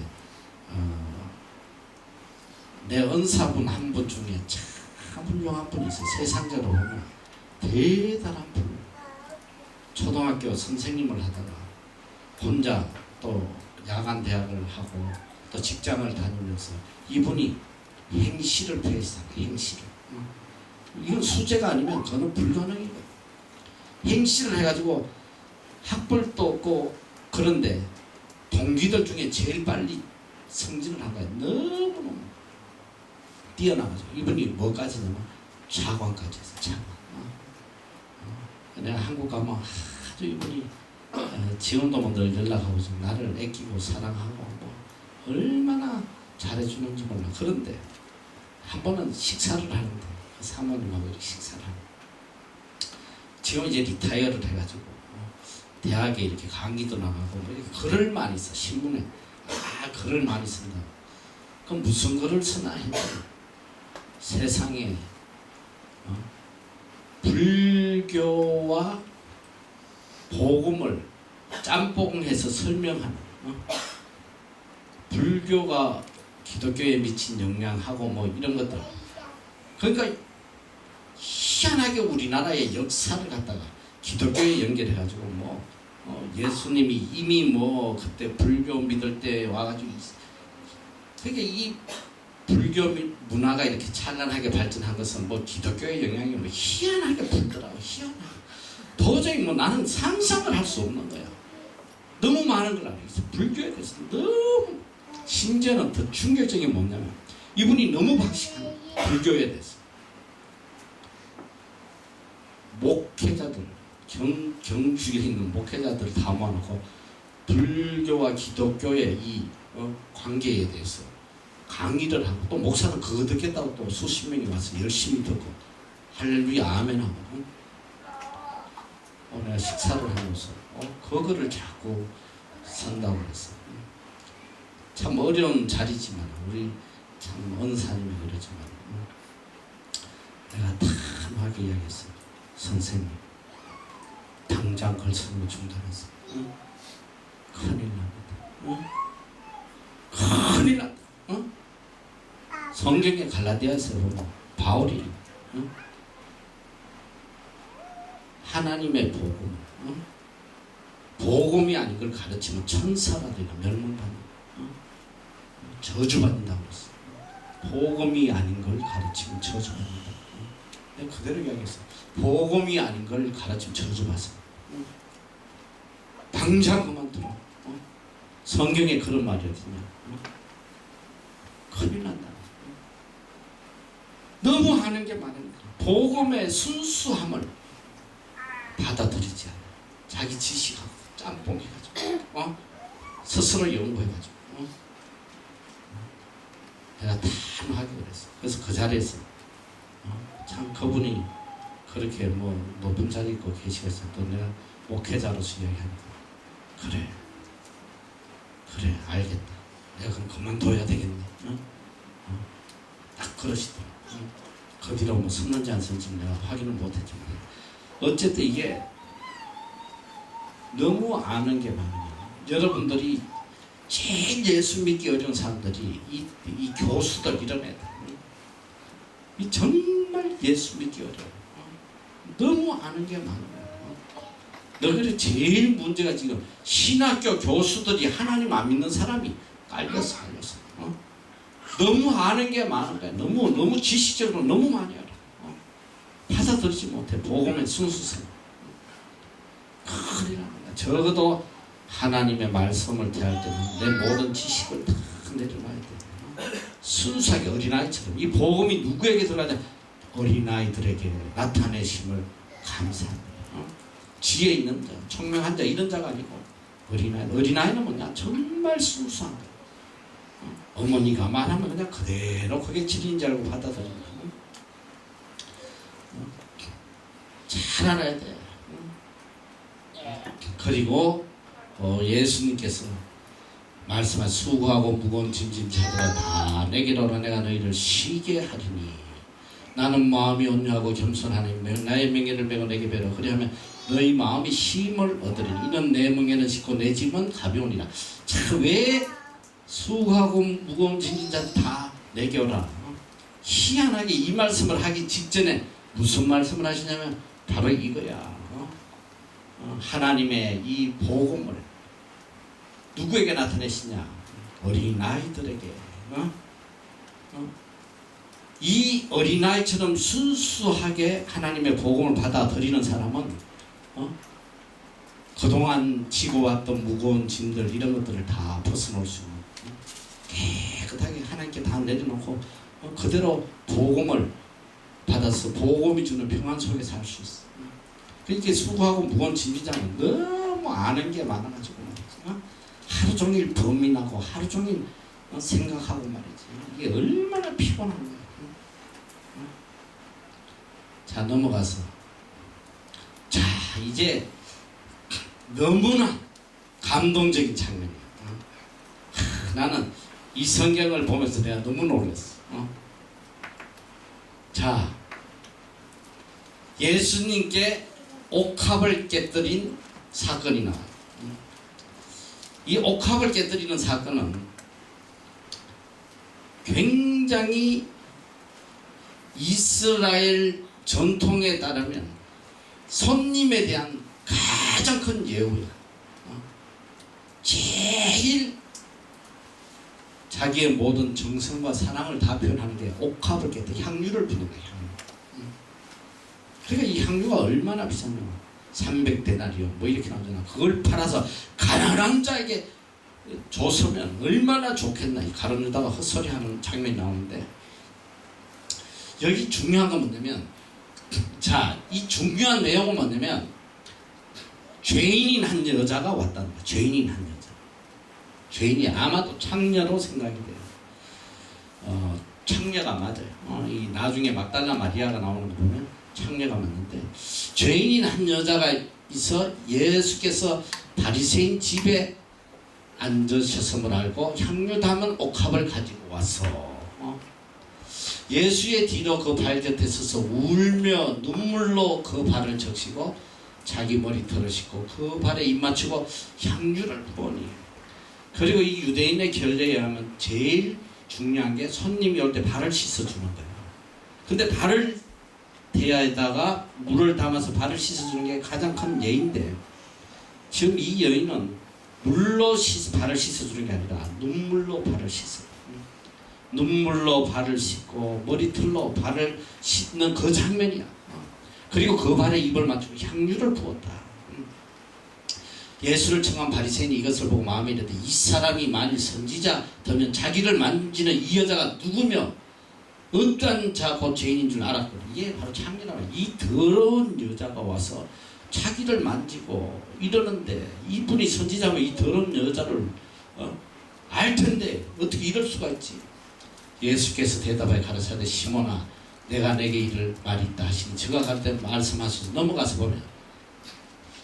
내 은사분 한 분 중에 참 훌륭한 분이 있어요. 세상적으로 보면 대단한 분. 초등학교 선생님을 하다가 혼자 또 야간 대학을 하고 또 직장을 다니면서 이분이 행시를 폐했어요. 행시를. 이건 수제가 아니면 그건 불가능이거든. 행시를 해가지고 학벌도 없고 그런데 동기들 중에 제일 빨리 승진을 한 거야. 너무너무 뛰어나가지고 이분이 뭐까지냐면 차관까지 했어. 차관. 내가 한국 가면 아주 이분이 지금도 뭐 늘 연락하고 좀 나를 아끼고 사랑하고 뭐 얼마나 잘해주는지 몰라. 그런데 한 번은 식사를 하는데 사모님하고 이렇게 식사를 하고 지금 이제 리타이어를 해가지고 대학에 이렇게 강의도 나가고 뭐 이렇게 글을 많이 써. 신문에 글을 많이 쓴다. 그럼 무슨 글을 쓰나 했더니 세상에 불교와 복음을 짬뽕해서 설명하는 불교가 기독교에 미친 영향하고 뭐 이런 것들. 그러니까 희한하게 우리나라의 역사를 갖다가 기독교에 연결해가지고 뭐 예수님이 이미 뭐 그때 불교 믿을 때 와가지고 그러니까 이 불교 문화가 이렇게 찬란하게 발전한 것은 뭐 기독교의 영향이 뭐 희한하게 불더라고. 희한하게 도저히 뭐 나는 상상을 할 수 없는 거야. 너무 많은 걸 알고 있어. 불교에 대해서 너무. 심지어는 더 충격적인 게 뭐냐면 이분이 너무 박식하는 불교에 대해서 목회자들 경주에 있는 목회자들 다 모아놓고 불교와 기독교의 이 관계에 대해서 강의를 하고 또 목사는 그거 듣겠다고 또 수십 명이 와서 열심히 듣고 할렐루야 아멘 하고 내가 식사를 하면서 그거를 자꾸 산다고 그랬어. 참 어려운 자리지만 우리 참 은사님이 그러지만 내가 담하게 이야기했어요. 선생님 당장 걸스름을 중단했어. 응? 큰일 납니다. 응? 큰일 났다. 응? 성경에 갈라디아서 보면 바울이 응? 하나님의 복음, 응? 복음이 아닌 걸 가르치면 천사가 되고 멸망받는, 응? 저주받는다고 그랬어. 복음이 아닌 걸 가르치면 저주받는다. 응? 내가 그대로 이야기했어. 복음이 아닌 걸 가르치면 저주받아. 응? 당장 그만두라. 응? 성경에 그런 말이 어디냐? 응? 큰일 난다. 응? 너무 하는 게 많으니까 복음의 순수함을 받아들이지 않아. 자기 지식하고 짬뽕해가지고 스스로 연구해가지고 내가 단호하게 그랬어. 그래서 그 자리에서 참 그분이 그렇게 뭐 높은 자리 있고 계시겠어. 또 내가 목회자로서 이야기하니까 그래 알겠다. 내가 그럼 그만둬야 되겠네. 딱 그러시더라고. 그 뒤로 뭐 섰는지 안 섰는지 내가 확인을 못했지만 어쨌든 이게 너무 아는 게 많아요. 여러분들이 제일 예수 믿기 어려운 사람들이 이 교수들 이런 애들 이 정말 예수 믿기 어려워. 너무 아는 게 많아요. 너희들이 제일 문제가 지금 신학교 교수들이 하나님 안 믿는 사람이 깔렸어. 너무 아는 게 많은 거야. 너무 지식적으로 너무 많이 알아. 받아들이지 못해. 복음의 순수성. 큰일 납니다. 적어도 하나님의 말씀을 대할 때는 내 모든 지식을 다 내려놔야 돼. 순수하게 어린아이처럼. 이 복음이 누구에게 들어가냐? 어린아이들에게 나타내심을 감사합니다. 지혜 있는 자, 총명한 자 이런 자가 아니고 어린아이. 어린아이는 뭐냐? 정말 순수한 거야. 어머니가 말하면 그냥 그대로 그게 진리인 줄 알고 받아들인다. 잘 알아야 돼. 그리고 예수님께서 말씀한 수고하고 무거운 짐진 자들아 다 내게로 오라 내가 너희를 쉬게 하리니 나는 마음이 온유하고 겸손하니 나의 명예를 메고 내게 배라 그리하면 너희 마음이 쉼을 얻으리니 이는 내 멍에는 쉽고 내 짐은 가벼우니라. 자, 왜 수고하고 무거운 짐진 자들 다 내게 오라. 희한하게 이 말씀을 하기 직전에 무슨 말씀을 하시냐면 바로 이거야. 하나님의 이 복음을 누구에게 나타내시냐? 어린아이들에게. 이 어린아이처럼 순수하게 하나님의 복음을 받아들이는 사람은 그동안 지고 왔던 무거운 짐들 이런 것들을 다 벗어놓을 수 있는 깨끗하게 하나님께 다 내려놓고 그대로 복음을 받아서 복음이 주는 평안 속에 살 수 있어. 그렇게 수고하고 무거운 짐이잖아. 너무 아는 게 많아가지고 말이지. 하루 종일 범인하고 하루 종일 생각하고 말이지. 이게 얼마나 피곤한 거야. 자, 넘어가서 자 이제 너무나 감동적인 장면이야. 나는 이 성경을 보면서 내가 너무 놀랐어. 자, 예수님께 옥합을 깨뜨린 사건이 나와요. 이 옥합을 깨뜨리는 사건은 굉장히 이스라엘 전통에 따르면 손님에 대한 가장 큰 예우야. 제일 자기의 모든 정성과 사랑을 다 표현하는 게 옥합을 깨뜨려 향유를 피는 거야. 향유. 그러니까 이 향유가 얼마나 비싸냐. 300데나리온 뭐 이렇게 나오잖아. 그걸 팔아서 가난한 자에게 줬으면 얼마나 좋겠나. 이 가론유다가 헛소리하는 장면이 나오는데 여기 중요한 건 뭐냐면 자, 이 중요한 내용은 뭐냐면 죄인인 한 여자가 왔다는 거야. 죄인인 한 여자. 죄인이 아마도 창녀로 생각이 돼요. 창녀가 맞아요. 이 나중에 막달라 마리아가 나오는 거 보면 창녀가 맞는데 죄인인 한 여자가 있어 예수께서 바리새인 집에 앉으셨음을 알고 향유 담은 옥합을 가지고 와서 예수의 뒤로 그 발 곁에 서서 울며 눈물로 그 발을 적시고 자기 머리털을 씻고 그 발에 입 맞추고 향유를 부으니. 그리고 이 유대인의 결례에 의하면 제일 중요한 게 손님이 올 때 발을 씻어주는 거예요. 근데 발을 대야에다가 물을 담아서 발을 씻어주는 게 가장 큰 예인데, 지금 이 여인은 물로 발을 씻어주는 게 아니라 눈물로 발을 씻어요. 눈물로 발을 씻고 머리털로 발을 씻는 그 장면이야. 그리고 그 발에 입을 맞추고 향유를 부었다. 예수를 청한 바리새인이 이것을 보고 마음에 이르되 이 사람이 만일 선지자 되면 자기를 만지는 이 여자가 누구며 어떤 자 곧 죄인인 줄 알았거든. 이게 바로 참견하라. 이 더러운 여자가 와서 자기를 만지고 이러는데, 이분이 선지자면 이 더러운 여자를 알 텐데 어떻게 이럴 수가 있지? 예수께서 대답하여 가르치되 시몬아, 내가 내게 이를 말이 있다 하시니 저가 갈 때 말씀하셔서 넘어가서 보면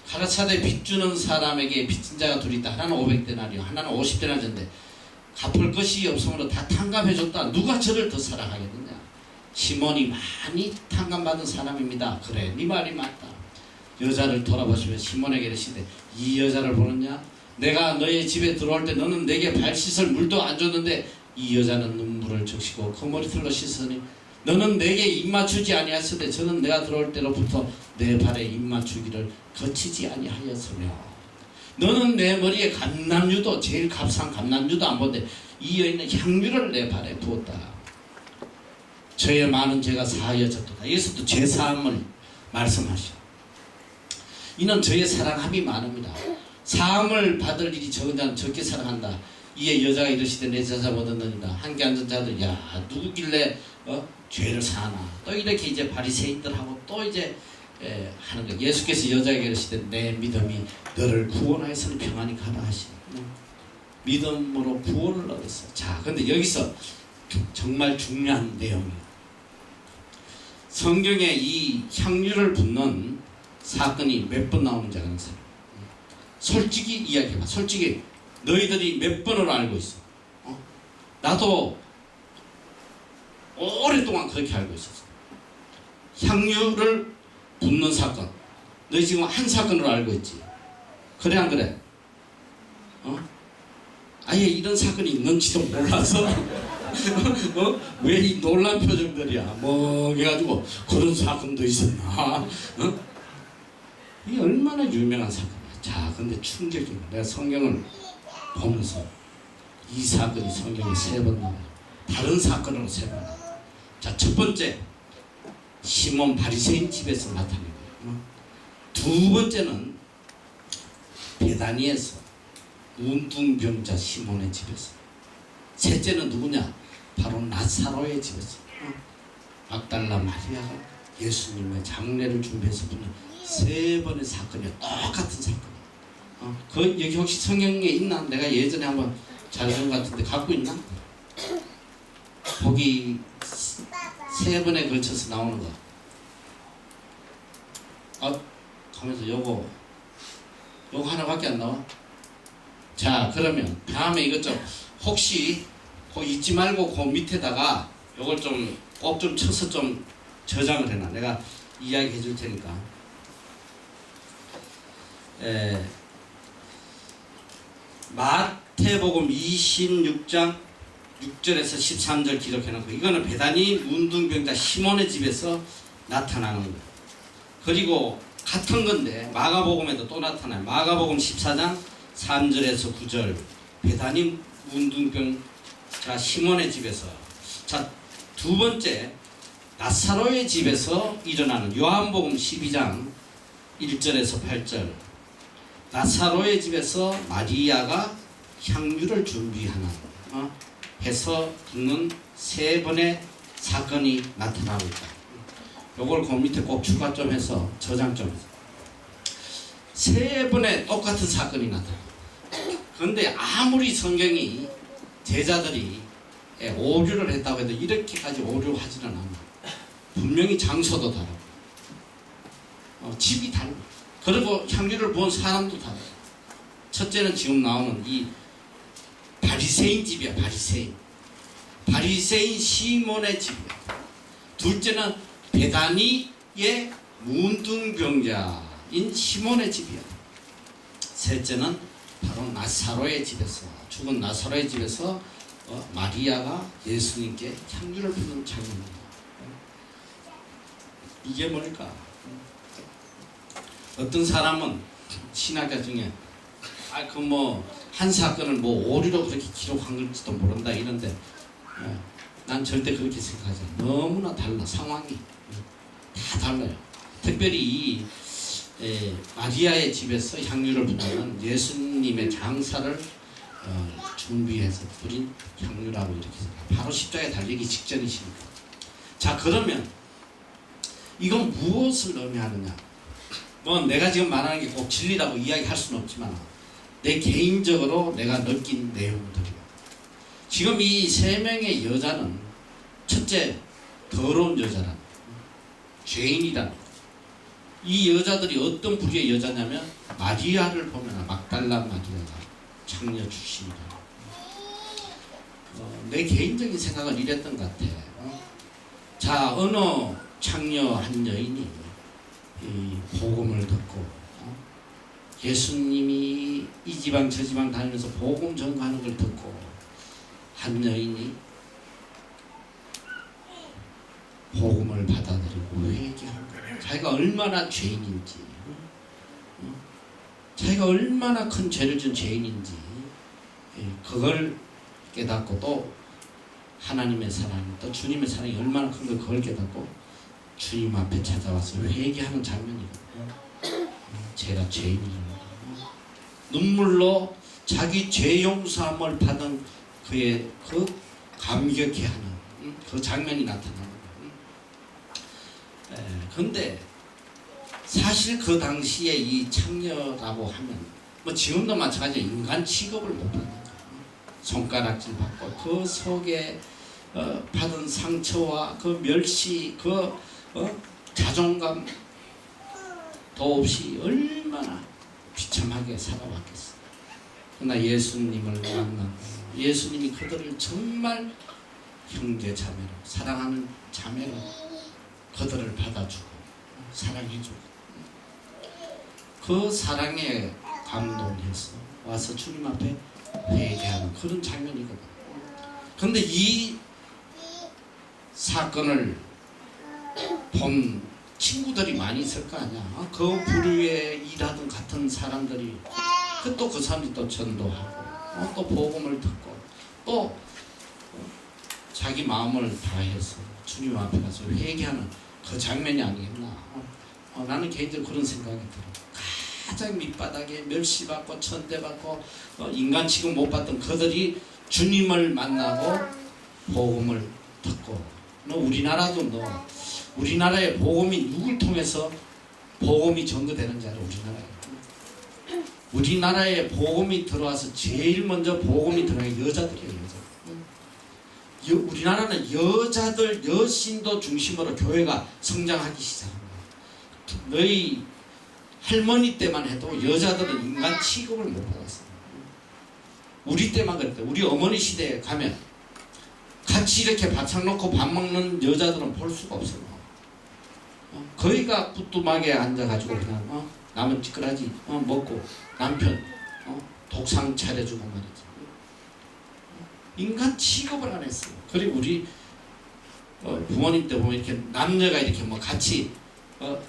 가르치되 빚주는 사람에게 빚진 자가 둘이 있다. 하나는 500데나리오, 하나는 50데나리오인데 갚을 것이 없으므로 다 탕감해줬다. 누가 저를 더 사랑하겠느냐? 시몬이 많이 탕감받은 사람입니다. 그래, 네 말이 맞다. 여자를 돌아보시며 시몬에게 이르시되 이 여자를 보느냐? 내가 너의 집에 들어올 때 너는 내게 발 씻을 물도 안 줬는데 이 여자는 눈물을 적시고 그 머리털로 씻으니 너는 내게 입 맞추지 아니하였으되 저는 내가 들어올 때로부터 내 발에 입 맞추기를 거치지 아니하였으며 너는 내 머리에 감람유도, 제일 값싼 감람유도 안 본데 이 여인은 향유를 내 발에 부었다. 저의 많은 죄가 사하여졌도다. 여기서도 죄 사함을 말씀하시오. 이는 저의 사랑함이 많습니다. 사함을 받을 일이 적은 자는 적게 사랑한다. 이에 여자가 이르시되 내 제사 얻었느니라. 함께 앉은 자들 야 누구길래 죄를 사나. 또 이렇게 이제 바리새인들하고 또 이제 하는 거. 예수께서 여자에게 이르시되 내 믿음이 너를 구원하여서는 평안히 가라 하시니 믿음으로 구원을 얻었어. 자, 근데 여기서 정말 중요한 내용이에요. 성경에 이 향유를 붓는 사건이 몇 번 나오는지 아는 사람. 솔직히 이야기해봐. 솔직히 너희들이 몇 번으로 알고 있어? 나도 오랫동안 그렇게 알고 있었어. 향유를 붓는 사건. 너희 지금 한 사건으로 알고 있지? 그래 안 그래? 아예 이런 사건이 있는지도 몰라서 왜 이 놀란 표정들이야? 해가지고 그런 사건도 있었나? 이게 얼마나 유명한 사건이야. 자, 근데 충격이야. 내가 성경을 보면서 이 사건이 성경에 3번 나와요. 다른 사건으로 3번 나와요. 자, 첫 번째 시몬 바리새인 집에서 나타낸 거예요. 두 번째는 베다니에서 문둥병자 시몬의 집에서. 셋째는 누구냐? 바로 나사로의 집에서. 막달라 마리아가 예수님의 장례를 준비해서 붙는 3번의 사건이야. 똑같은 사건. 여기 혹시 성경에 있나? 내가 예전에 한번 잘본 것 같은데 갖고 있나? 거기 3번에 걸쳐서 나오는 거. 하면서 요거 하나밖에 안 나와? 자, 그러면 다음에 이것 좀 혹시 거기 잊지 말고 그 밑에다가 요걸 좀 꼭 좀 쳐서 좀 저장을 해놔. 내가 이야기 해줄 테니까. 마태복음 26장 6절에서 13절 기록해놓고, 이거는 베다니 문둥병자 시몬의 집에서 나타나는 거예요. 그리고 같은 건데 마가복음에도 또 나타나요. 마가복음 14장 3절에서 9절 베다니 문둥병자 시몬의 집에서. 자, 두 번째 나사로의 집에서 일어나는 요한복음 12장 1절에서 8절 나사로의 집에서 마리아가 향유를 준비하는 해서 붙는 3번의 사건이 나타나고 있다. 요걸 그 밑에 꼭 추가 좀 해서 저장 좀 해서 3번의 똑같은 사건이 나타나. 그런데 아무리 성경이 제자들이 오류를 했다고 해도 이렇게까지 오류하지는 않아. 분명히 장소도 다르고 집이 다르고 그리고 향유를 부은 사람도 다르고. 첫째는 지금 나오는 이 바리새인 집이야. 바리새인 시몬의 집이야. 둘째는 베다니의 문둥병자인 시몬의 집이야. 셋째는 바로 나사로의 집에서, 죽은 나사로의 집에서 마리아가 예수님께 향유를 부는 장면입니다. 이게 뭘까? 어떤 사람은 신학자 중에 그 뭐 한 사건을 뭐 오류로 그렇게 기록한 걸지도 모른다 이런데, 난 절대 그렇게 생각하지 않아요. 너무나 달라. 상황이 다 달라요. 특별히 이 마리아의 집에서 향유를 부는 예수님의 장사를 준비해서 뿌린 향유라고 이렇게 생각해요. 바로 십자가에 달리기 직전이십니다. 자, 그러면 이건 무엇을 의미하느냐? 뭐 내가 지금 말하는 게 꼭 진리라고 이야기할 수는 없지만 내 개인적으로 내가 느낀 내용들이요. 지금 이 세 명의 여자는 첫째, 더러운 여자라, 죄인이다. 이 여자들이 어떤 부류의 여자냐면 마리아를 보면 막달라 마리아가 창녀 출신이다. 내 개인적인 생각은 이랬던 것 같아. 자, 어느 창녀 한 여인이 이 복음을 듣고 예수님이 이 지방 저 지방 다니면서 복음 전가하는 걸 듣고 한 여인이 복음을 받아들이고 회개한 거예요. 자기가 얼마나 죄인인지, 자기가 얼마나 큰 죄를 진 죄인인지 그걸 깨닫고, 또 하나님의 사랑, 또 주님의 사랑이 얼마나 큰 걸 그걸 깨닫고 주님 앞에 찾아와서 회개하는 장면이거든요. 제가 죄인이라는 눈물로 자기 죄 용서함을 받은 그의 그 감격해하는 그 장면이 나타나는 거예요. 그런데 사실 그 당시에 이 창녀라고 하면 뭐 지금도 마찬가지로 인간 취급을 못 받는 거예요. 손가락질 받고 그 속에 받은 상처와 그 멸시, 그 자존감 도 없이 얼마나 비참하게 살아왔겠어. 그러나 예수님을 만나고 예수님이 그들을 정말 형제 자매로, 사랑하는 자매로 그들을 받아주고 사랑해주고 그 사랑에 감동해서 와서 주님 앞에 회개하는 그런 장면이거든. 그런데 이 사건을 본 친구들이 많이 있을 거 아니야. 그 부류에 일하던 같은 사람들이 또 그 사람이 또 전도하고 또 복음을 듣고 또 자기 마음을 다해서 주님 앞에 가서 회개하는 그 장면이 아니겠나. 나는 개인적으로 그런 생각이 들어. 가장 밑바닥에 멸시받고 천대받고 인간 취급 못 받던 그들이 주님을 만나고 복음을 듣고, 우리나라도 우리나라의 복음이 누굴 통해서 복음이 전거되는지 알아? 우리나라에 복음이 들어와서 제일 먼저 복음이 들어간 게 여자들이에요. 여자. 우리나라는 여자들, 여신도 중심으로 교회가 성장하기 시작합니다. 너희 할머니 때만 해도 여자들은 인간 취급을 못 받았어요. 우리 때만 그랬대. 우리 어머니 시대에 가면 같이 이렇게 바짝 놓고 밥 먹는 여자들은 볼 수가 없어요. 거기가 부뚜막에 앉아가지고 그냥 남은 찌끄라지 먹고 남편 독상 차려주고 말이지. 인간 취급을 안 했어요. 그리고 우리 부모님 때 보면 이렇게 남녀가 이렇게 뭐 같이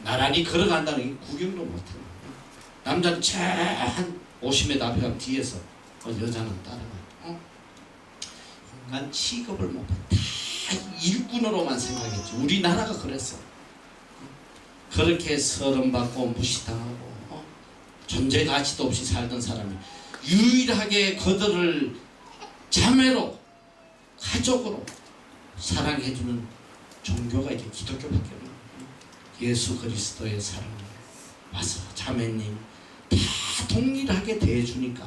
나란히 걸어간다는 게 구경도 못해요. 남자는 한 50m 앞에 가면 뒤에서 여자는 따라가. 인간 취급을 못 받아. 다 일꾼으로만 생각했지. 우리나라가 그랬어. 그렇게 서름받고 무시당하고 존재 가치도 없이 살던 사람이 유일하게 그들을 자매로, 가족으로 사랑해주는 종교가 이제 기독교밖에 없는 예수 그리스도의 사랑 와서 자매님 다 동일하게 대해주니까.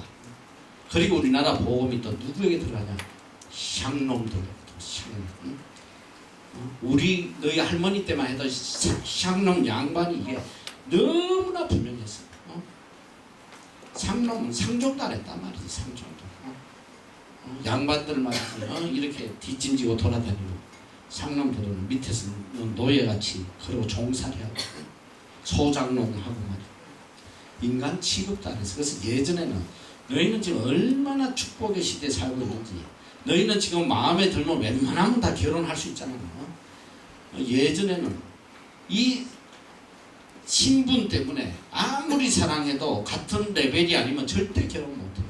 그리고 우리나라 복음이 또 누구에게 들어가냐? 샹놈들. 우리 너희 할머니 때만 해도 샹놈 양반이 이게 너무나 분명했어. 샹놈은 상종도 안 했단 말이지. 상종도. 양반들 말이지. 이렇게 뒷짐지고 돌아다니고 상놈들은 밑에서 노예같이 그리고 종살이하고 소장농하고 말이야. 인간 취급도 안 했어. 그래서 예전에는 너희는 지금 얼마나 축복의 시대에 살고 있는지, 너희는 지금 마음에 들면 웬만하면 다 결혼할 수 있잖아. 예전에는 이 신분 때문에 아무리 사랑해도 같은 레벨이 아니면 절대 결혼 못해요.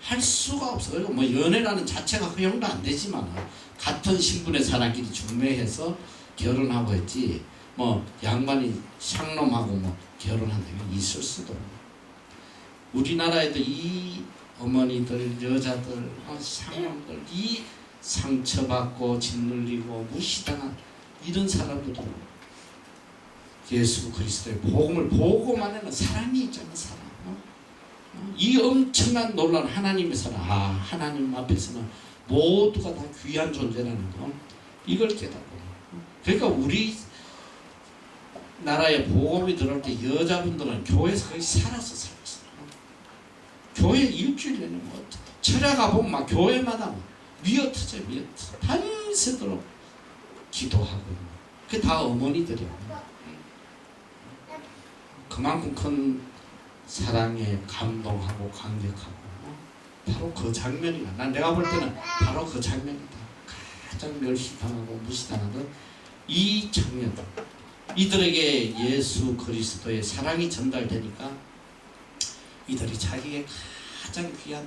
할 수가 없어요. 뭐 연애라는 자체가 허용도 안 되지만 같은 신분의 사람끼리 중매해서 결혼하고 했지, 뭐 양반이 샹놈하고 뭐 결혼한다면 있을 수도 없고. 우리나라에도 이 어머니들, 여자들, 샹놈들, 이 상처받고 짓눌리고 무시당한 이런 사람들도 예수 그리스도의 복음을 보고만 해는 사랑이 있잖아. 사랑. 이 엄청난 놀라운 하나님의 사랑, 하나님 앞에서는 모두가 다 귀한 존재라는 거, 이걸 깨닫고. 그러니까 우리 나라에 복음이 들어올 때 여자분들은 교회에서 거의 살았어. 교회 일주일 내내 뭐 철야 가보면 막 교회마다 미어터져. 밤새도록 기도하고. 그게 다 어머니들이야. 그만큼 큰 사랑에 감동하고 감격하고, 바로 그 장면이야. 내가 볼 때는 바로 그 장면이다. 가장 멸시당하고 무시당하던 이 장면. 이들에게 예수 그리스도의 사랑이 전달되니까 이들이 자기의 가장 귀한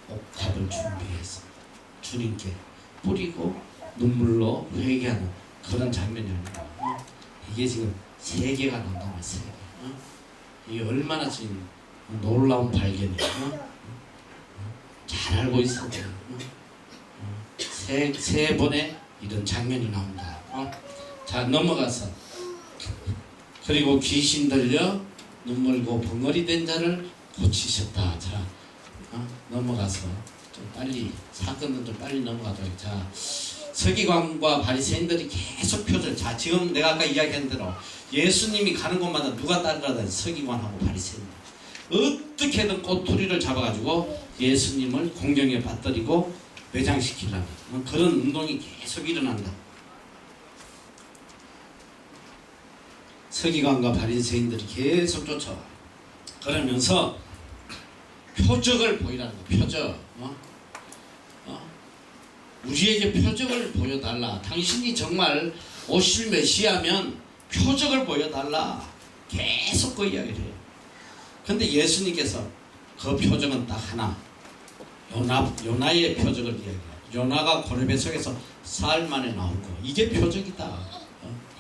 옥합을 준비해서 주님께 뿌리고 눈물로 회개하는 그런 장면이 아니라, 이게 지금 세계가 나온다는 세계. 이게 얼마나 지금 놀라운 발견이에요. 잘 알고 있어. 세 번의 이런 장면이 나온다. 자, 넘어가서, 그리고 귀신 들려 눈물고 벙어리 된 자를 고치셨다. 자, 넘어가서 좀 빨리 사건은 좀 빨리 넘어가도록. 자, 서기관과 바리새인들이 계속 표절. 자, 지금 내가 아까 이야기한 대로 예수님이 가는 곳마다 누가 따라다니? 서기관하고 바리새인들. 어떻게든 꼬투리를 잡아가지고 예수님을 공경에 받들이고 매장시키려는 그런 운동이 계속 일어난다. 서기관과 바리새인들이 계속 쫓아와. 그러면서 표적을 보이라는 거. 표적. 우리에게 표적을 보여달라. 당신이 정말 오실 메시아면 표적을 보여달라. 계속 그 이야기를 해요. 근데 예수님께서 그 표적은 딱 하나. 요나의 표적을 이야기해요. 요나가 고레배 속에서 사흘 만에 나온 거. 이게 표적이다.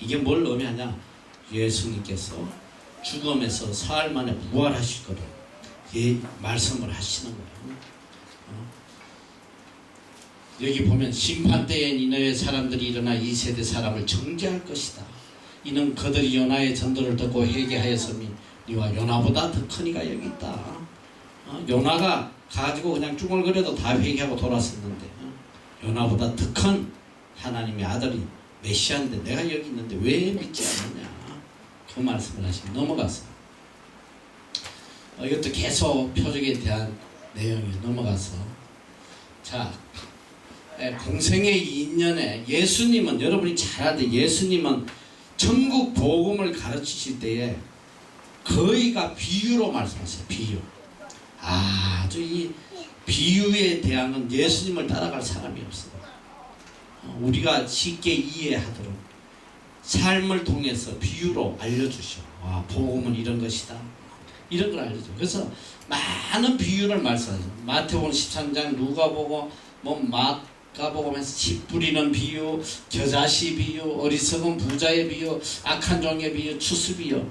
이게 뭘 의미하냐? 예수님께서 죽음에서 사흘 만에 부활하실 거를 말씀을 하시는 거예요. 여기 보면 심판대에 니느웨 사람들이 일어나 이 세대 사람을 정죄할 것이다. 이는 그들이 요나의 전도를 듣고 회개하였으니 니와 요나보다 더 크니가 여기 있다. 요나가 가지고 그냥 쭈글거려도 다 회개하고 돌았었는데, 요나보다 더 큰 하나님의 아들이 메시아인데 내가 여기 있는데 왜 믿지 않느냐. 그 말씀을 하시면 넘어가서, 이것도 계속 표적에 대한 내용이 넘어가서, 자, 공생의 2년에 예수님은, 여러분이 잘 아는데 예수님은 천국 복음을 가르치실 때에 거의가 비유로 말씀하세요. 비유. 아주 이 비유에 대한 예수님을 따라갈 사람이 없어요. 우리가 쉽게 이해하도록 삶을 통해서 비유로 알려주셔. 복음은 이런 것이다. 이런 걸 알려줘. 그래서 많은 비유를 말씀하죠. 마태복음 13장, 누가복음, 마가복음에서 씨 뿌리는 비유, 겨자씨 비유, 어리석은 부자의 비유, 악한 종의 비유, 추수 비유,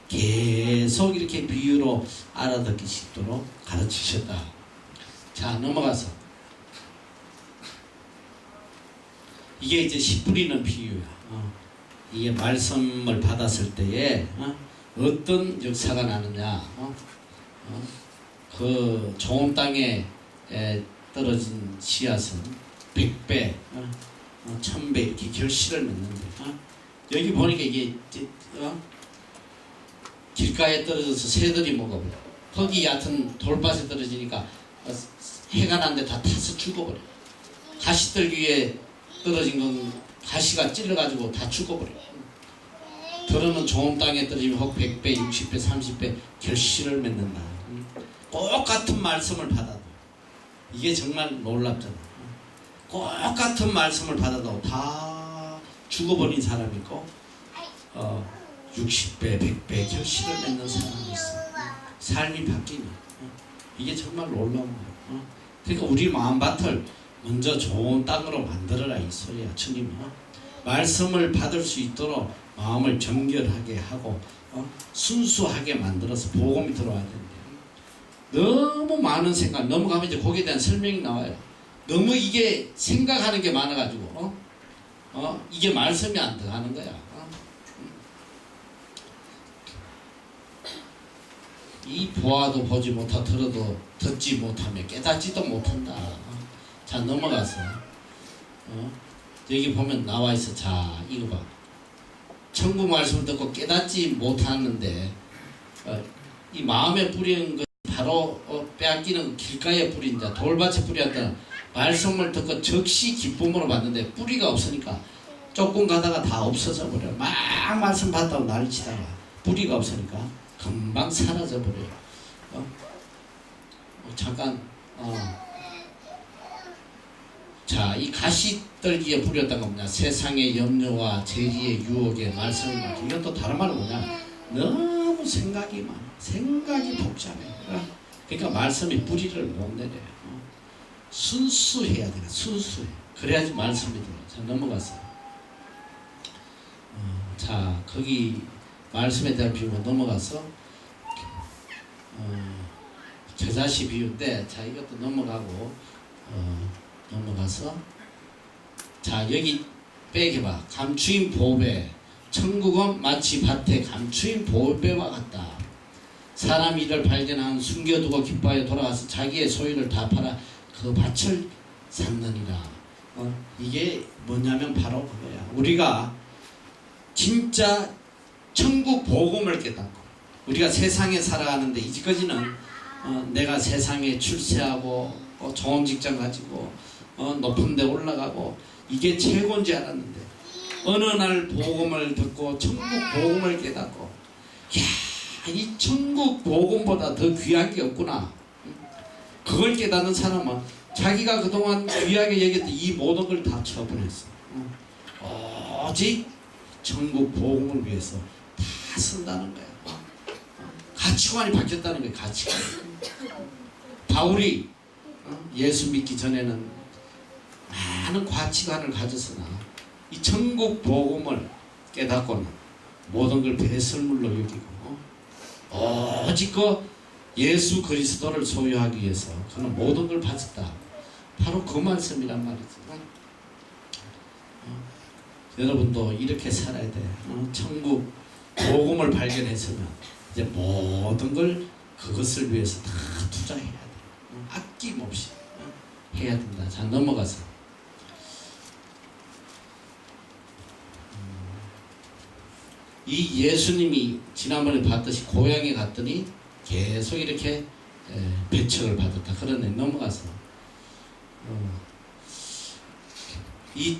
계속 이렇게 비유로 알아듣기 쉽도록 가르치셨다. 자, 넘어가서, 이게 이제 씨 뿌리는 비유야. 이게 말씀을 받았을 때에 어떤 역사가 나느냐. 그 좋은 땅에 떨어진 씨앗은 100배, 1000배 이렇게 결실을 맺는데, 여기 보니까 이게 길가에 떨어져서 새들이 먹어버려. 거기 얕은 돌밭에 떨어지니까 해가 난데 다 타서 죽어버려. 가시떨기 위에 떨어진 건 가시가 찔러가지고 다 죽어버려. 들으면 좋은 땅에 떨어지면 혹 100배, 60배, 30배 결실을 맺는다. 똑같은 말씀을 받아도 이게 정말 놀랍잖아. 똑같은 말씀을 받아도 다 죽어버린 사람이 있고 60배, 100배 결실을 맺는 사람이 있어. 삶이 바뀌니 이게 정말 놀라운 거야. 그러니까 우리 마음밭을 먼저 좋은 땅으로 만들어라 이 소리야. 주님이 말씀을 받을 수 있도록 마음을 정결하게 하고 순수하게 만들어서 복음이 들어와야 된대. 너무 많은 생각 넘어가면 이제 거기에 대한 설명이 나와요. 너무 이게 생각하는 게 많아가지고 이게 말씀이 안 들어가는 거야. 이 보아도 보지 못하 들어도 듣지 못하며 깨닫지도 못한다. 자 넘어가서 여기 보면 나와 있어. 자 이거 봐. 천국 말씀을 듣고 깨닫지 못하는데 이 마음에 뿌리는 것 바로 빼앗기는 길가에 뿌린 자 돌밭에 뿌렸던 말씀을 듣고 즉시 기쁨으로 받는데 뿌리가 없으니까 조금 가다가 다 없어져 버려. 막 말씀 받다고 난리치다가 뿌리가 없으니까 금방 사라져 버려요. 잠깐 자, 이 가시떨기에 뿌렸던 건 뭐냐? 세상의 염려와 재리의 유혹의 말씀을 막 이건 또 다른 말은 뭐냐? 너무 생각이 많아. 생각이 복잡해. 그러니까 말씀이 뿌리를 못 내려요. 순수해야 되나? 순수해. 그래야지 말씀이 들어. 자, 넘어갔어요. 자, 거기 말씀에 대한 비유가 넘어가서 겨자씨 비유인데, 자, 이것도 넘어가고 넘어가서 자 여기 빼기봐. 감추인 보배. 천국은 마치 밭에 감추인 보배와 같다. 사람이 이를 발견한 숨겨두고 기뻐하여 돌아가서 자기의 소유를 다 팔아 그 밭을 샀느니라. 이게 뭐냐면 바로 그거야. 우리가 진짜 천국 복음을 깨닫고 우리가 세상에 살아가는데 이제까지는 내가 세상에 출세하고 좋은 직장 가지고 높은 데 올라가고 이게 최고인 줄 알았는데 어느 날 복음을 듣고 천국 복음을 깨닫고 야, 이 천국 복음보다 더 귀한 게 없구나. 그걸 깨닫는 사람은 자기가 그동안 귀하게 여겼던 이 모든 걸 다 쳐버렸어. 오직 천국 복음을 위해서 다 쓴다는 거야. 가치관이 바뀌었다는 거야. 가치관. 바울이 예수 믿기 전에는 많은 가치관을 가졌으나 이 천국 복음을 깨닫고는 모든 걸 배설물로 여기고 오직 그 예수 그리스도를 소유하기 위해서 그는 모든 걸 바쳤다. 바로 그 말씀이란 말이지. 여러분도 이렇게 살아야 돼. 천국 복음을 발견했으면 이제 모든 걸 그것을 위해서 다 투자해야 돼. 아낌없이 해야 된다. 자 넘어가서 이 예수님이 지난번에 봤듯이 고향에 갔더니 계속 이렇게 배척을 받았다. 그러네. 넘어가서 이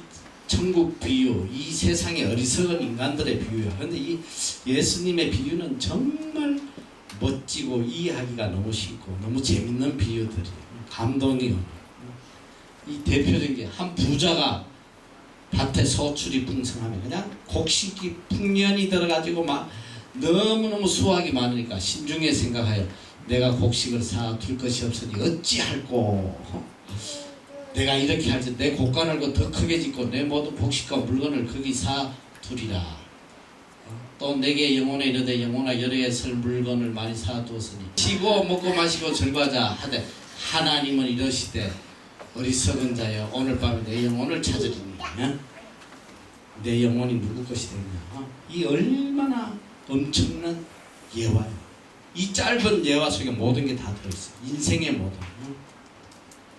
천국 비유, 이 세상의 어리석은 인간들의 비유야. 그런데 이 예수님의 비유는 정말 멋지고 이해하기가 너무 쉽고 너무 재밌는 비유들이 감동이. 이 대표적인 게 한 부자가 밭에 소출이 풍성하면 그냥 곡식이 풍년이 들어가지고 막 너무너무 수확이 많으니까 신중에 생각하여 내가 곡식을 사둘 것이 없으니 어찌할꼬. 내가 이렇게 할지 내 곡간을 더 크게 짓고 내 모든 곡식과 물건을 거기 사두리라. 또 내게 영혼에 이르되 영혼아 여러 해 쓸 물건을 많이 사두었으니 쉬고 먹고 마시고 즐거워하자 하되 하나님은 이러시되 어리석은 자여 오늘 밤에 내 영혼을 찾으리니 내 영혼이 누구 것이 되느냐. 이 얼마나 엄청난 예화예요. 이 짧은 예화 속에 모든 게 다 들어있어. 인생의 모든.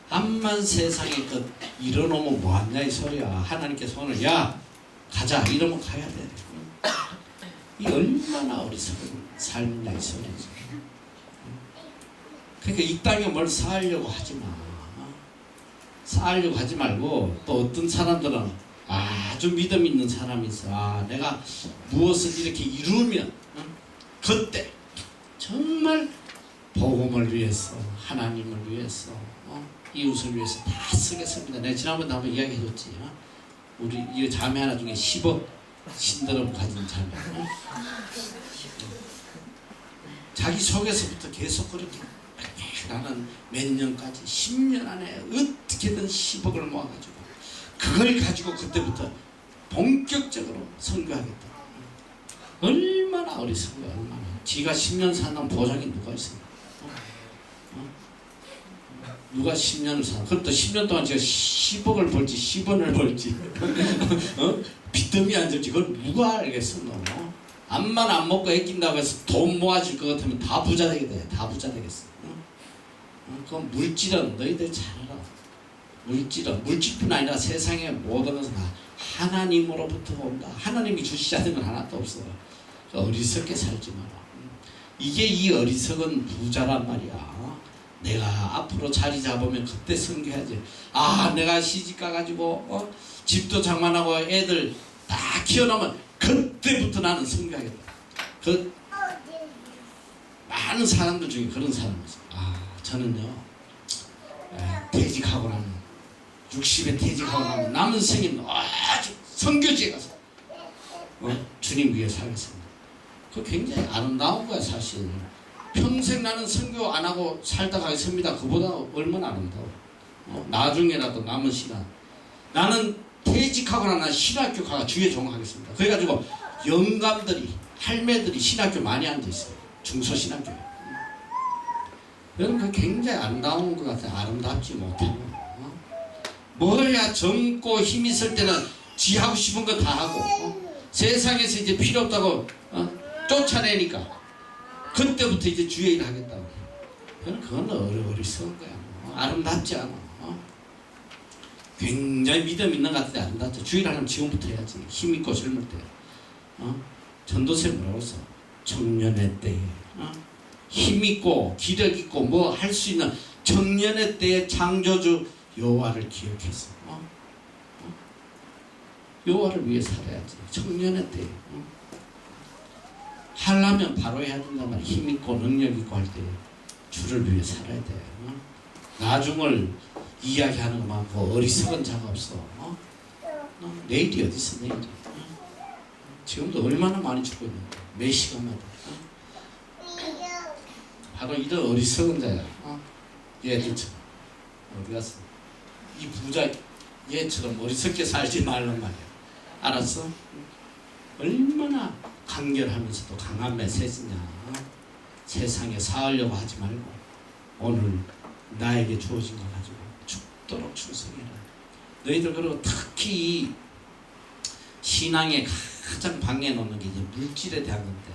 암만 세상에 그 이뤄놓으면 뭐하냐 이 소리야. 하나님께 손을 야 가자 이러면 가야 돼. 이 얼마나 어리석은 삶이냐 이 소리야. 그러니까 이 땅에 뭘 쌓으려고 하지 마. 쌓으려고 하지 말고 또 어떤 사람들은 아주 믿음 있는 사람이 있어. 아, 내가 무엇을 이렇게 이루면 그때 정말 복음을 위해서, 하나님을 위해서, 이웃을 위해서 다 쓰겠습니다. 내가 지난번에 한번 이야기해줬지. 우리 이 자매 하나 중에 10억 신드롬 가진 자매. 자기 속에서부터 계속 그렇게 나는 몇 년까지 10년 안에 어떻게든 10억을 모아가지고 그걸 가지고 그때부터 본격적으로 선교하겠다. 얼마나 어리석은 거야. 얼마나. 지가 10년 사는 보장이 누가 있어? 누가 10년을 사? 그것도 10년 동안 제가 10억을 벌지 10원을 벌지 빚더미 안 질지 그걸 누가 알겠어. 너 암만 안 먹고 애낀다고 해서 돈 모아질 것 같으면 다 부자 되게 돼. 다 부자 되겠어. 그건 물질은 너희들 잘 알아. 물질뿐 아니라 세상의 모든 것은 다 하나님으로부터 온다. 하나님이 주시지 않는 건 하나도 없어. 어리석게 살지 마라. 이게 이 어리석은 부자란 말이야. 내가 앞으로 자리 잡으면 그때 선교해야지. 아, 내가 시집 가가지고 집도 장만하고 애들 딱 키워놓으면 그때부터 나는 선교하겠다. 그 많은 사람들 중에 그런 사람이 있어요. 아, 저는요 퇴직하고 나면 60에 퇴직하고 나면 남은 생인 아주 선교지에 가서 주님 위해 살겠습니다. 그 굉장히 아름다운 거야 사실. 평생 나는 선교 안 하고 살다 가겠습니다. 그보다 얼마나 아름다워. 나중에라도 남은 시간 나는 퇴직하고 나면 신학교 가서 주의 종하겠습니다. 그래가지고 영감들이 할매들이 신학교 많이 앉아있어요. 중소신학교에. 여러분 그 굉장히 아름다운 것 같아요. 아름답지 못하고 뭐야 젊고 힘 있을 때는 지 하고 싶은 거 다 하고 세상에서 이제 필요 없다고 쫓아내니까 그때부터 이제 주의 일 하겠다고. 그건 어리석은 거야. 아름답지 않아. 굉장히 믿음 있는 것 같은데 아름답죠. 주의 일 하려면 지금부터 해야지. 힘 있고 젊을 때. 전도서에 뭐라고 써? 청년의 때에 힘 있고 기력 있고 뭐 할 수 있는 청년의 때에 창조주 여호와를 기억해서 여호와를 위해 살아야지. 청년의 때에 하려면 바로 해야 된단 말이야. 힘 있고 능력 있고 할 때 주를 위해 살아야 돼. 나중을 이야기하는 것만고 어리석은 자가 없어. 내일이 어디 있어 내일이. 지금도 얼마나 많이 죽고 있는데 몇 시간마다. 바로 이런 어리석은 자야. 얘들처럼 어디 갔어? 이 부자 얘처럼 어리석게 살지 말란 말이야. 알았어? 얼마나 간결하면서도 강한 메시지냐. 세상에 사으려고 하지 말고 오늘 나에게 주어진 거 가지고 죽도록 충성해라. 너희들 그리고 특히 신앙의 가장 방해 놓는 게 이제 물질에 대한 건데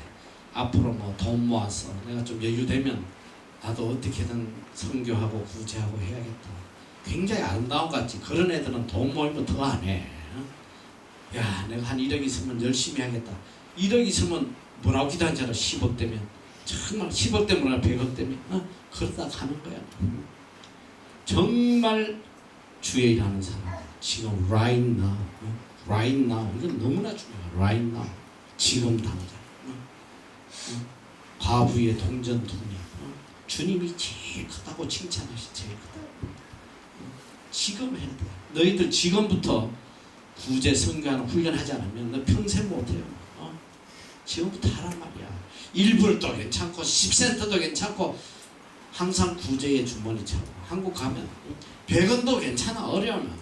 앞으로 뭐 돈 모아서 내가 좀 여유되면 나도 어떻게든 선교하고 구제하고 해야겠다. 굉장히 아름다운 것 같지. 그런 애들은 돈 모이면 더 안 해. 야, 내가 한 1억 있으면 열심히 하겠다. 1억 있으면 뭐라고 기도하는 줄 알아? 10억 되면. 정말 10억 되면 100억 되면 그러다 가는 거야. 정말 주의 일하는 사람 지금 right now, right now 이건 너무나 중요해. right now 지금 당장 과부의 동전 돈이 주님이 제일 크다고 칭찬하시. 제일 크다. 지금 해야 돼. 너희들 지금부터 구제 선교하는 훈련하지 않으면 너 평생 못해요. 지금부터 하란 말이야. 1불도 괜찮고 10센트도 괜찮고 항상 구제의 주머니 차고 한국 가면 100원도 괜찮아. 어려우면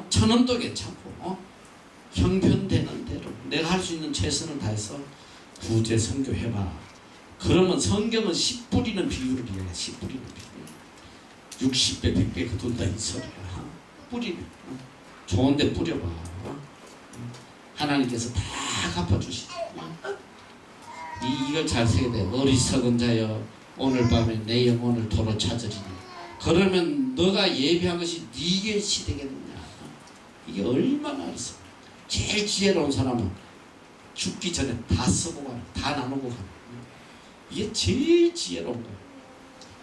1000원도 괜찮고 형편되는 대로 내가 할 수 있는 최선을 다해서 구제 선교해봐. 그러면 성경은 10뿌리는 비유를 이야기해. 10뿌리는 비유. 60배 100배 거둔다 이 소리야. 뿌리는 좋은데 뿌려봐. 하나님께서 다 갚아주시지. 이걸 잘 세게 돼. 어리석은 자여 오늘 밤에 내 영혼을 도로 찾으리니. 그러면 너가 예비한 것이 네 것이 되겠느냐. 이게 얼마나 어리석어. 제일 지혜로운 사람은 죽기 전에 다 쓰고 가는, 다 나누고 가는. 이게 제일 지혜로운 거야.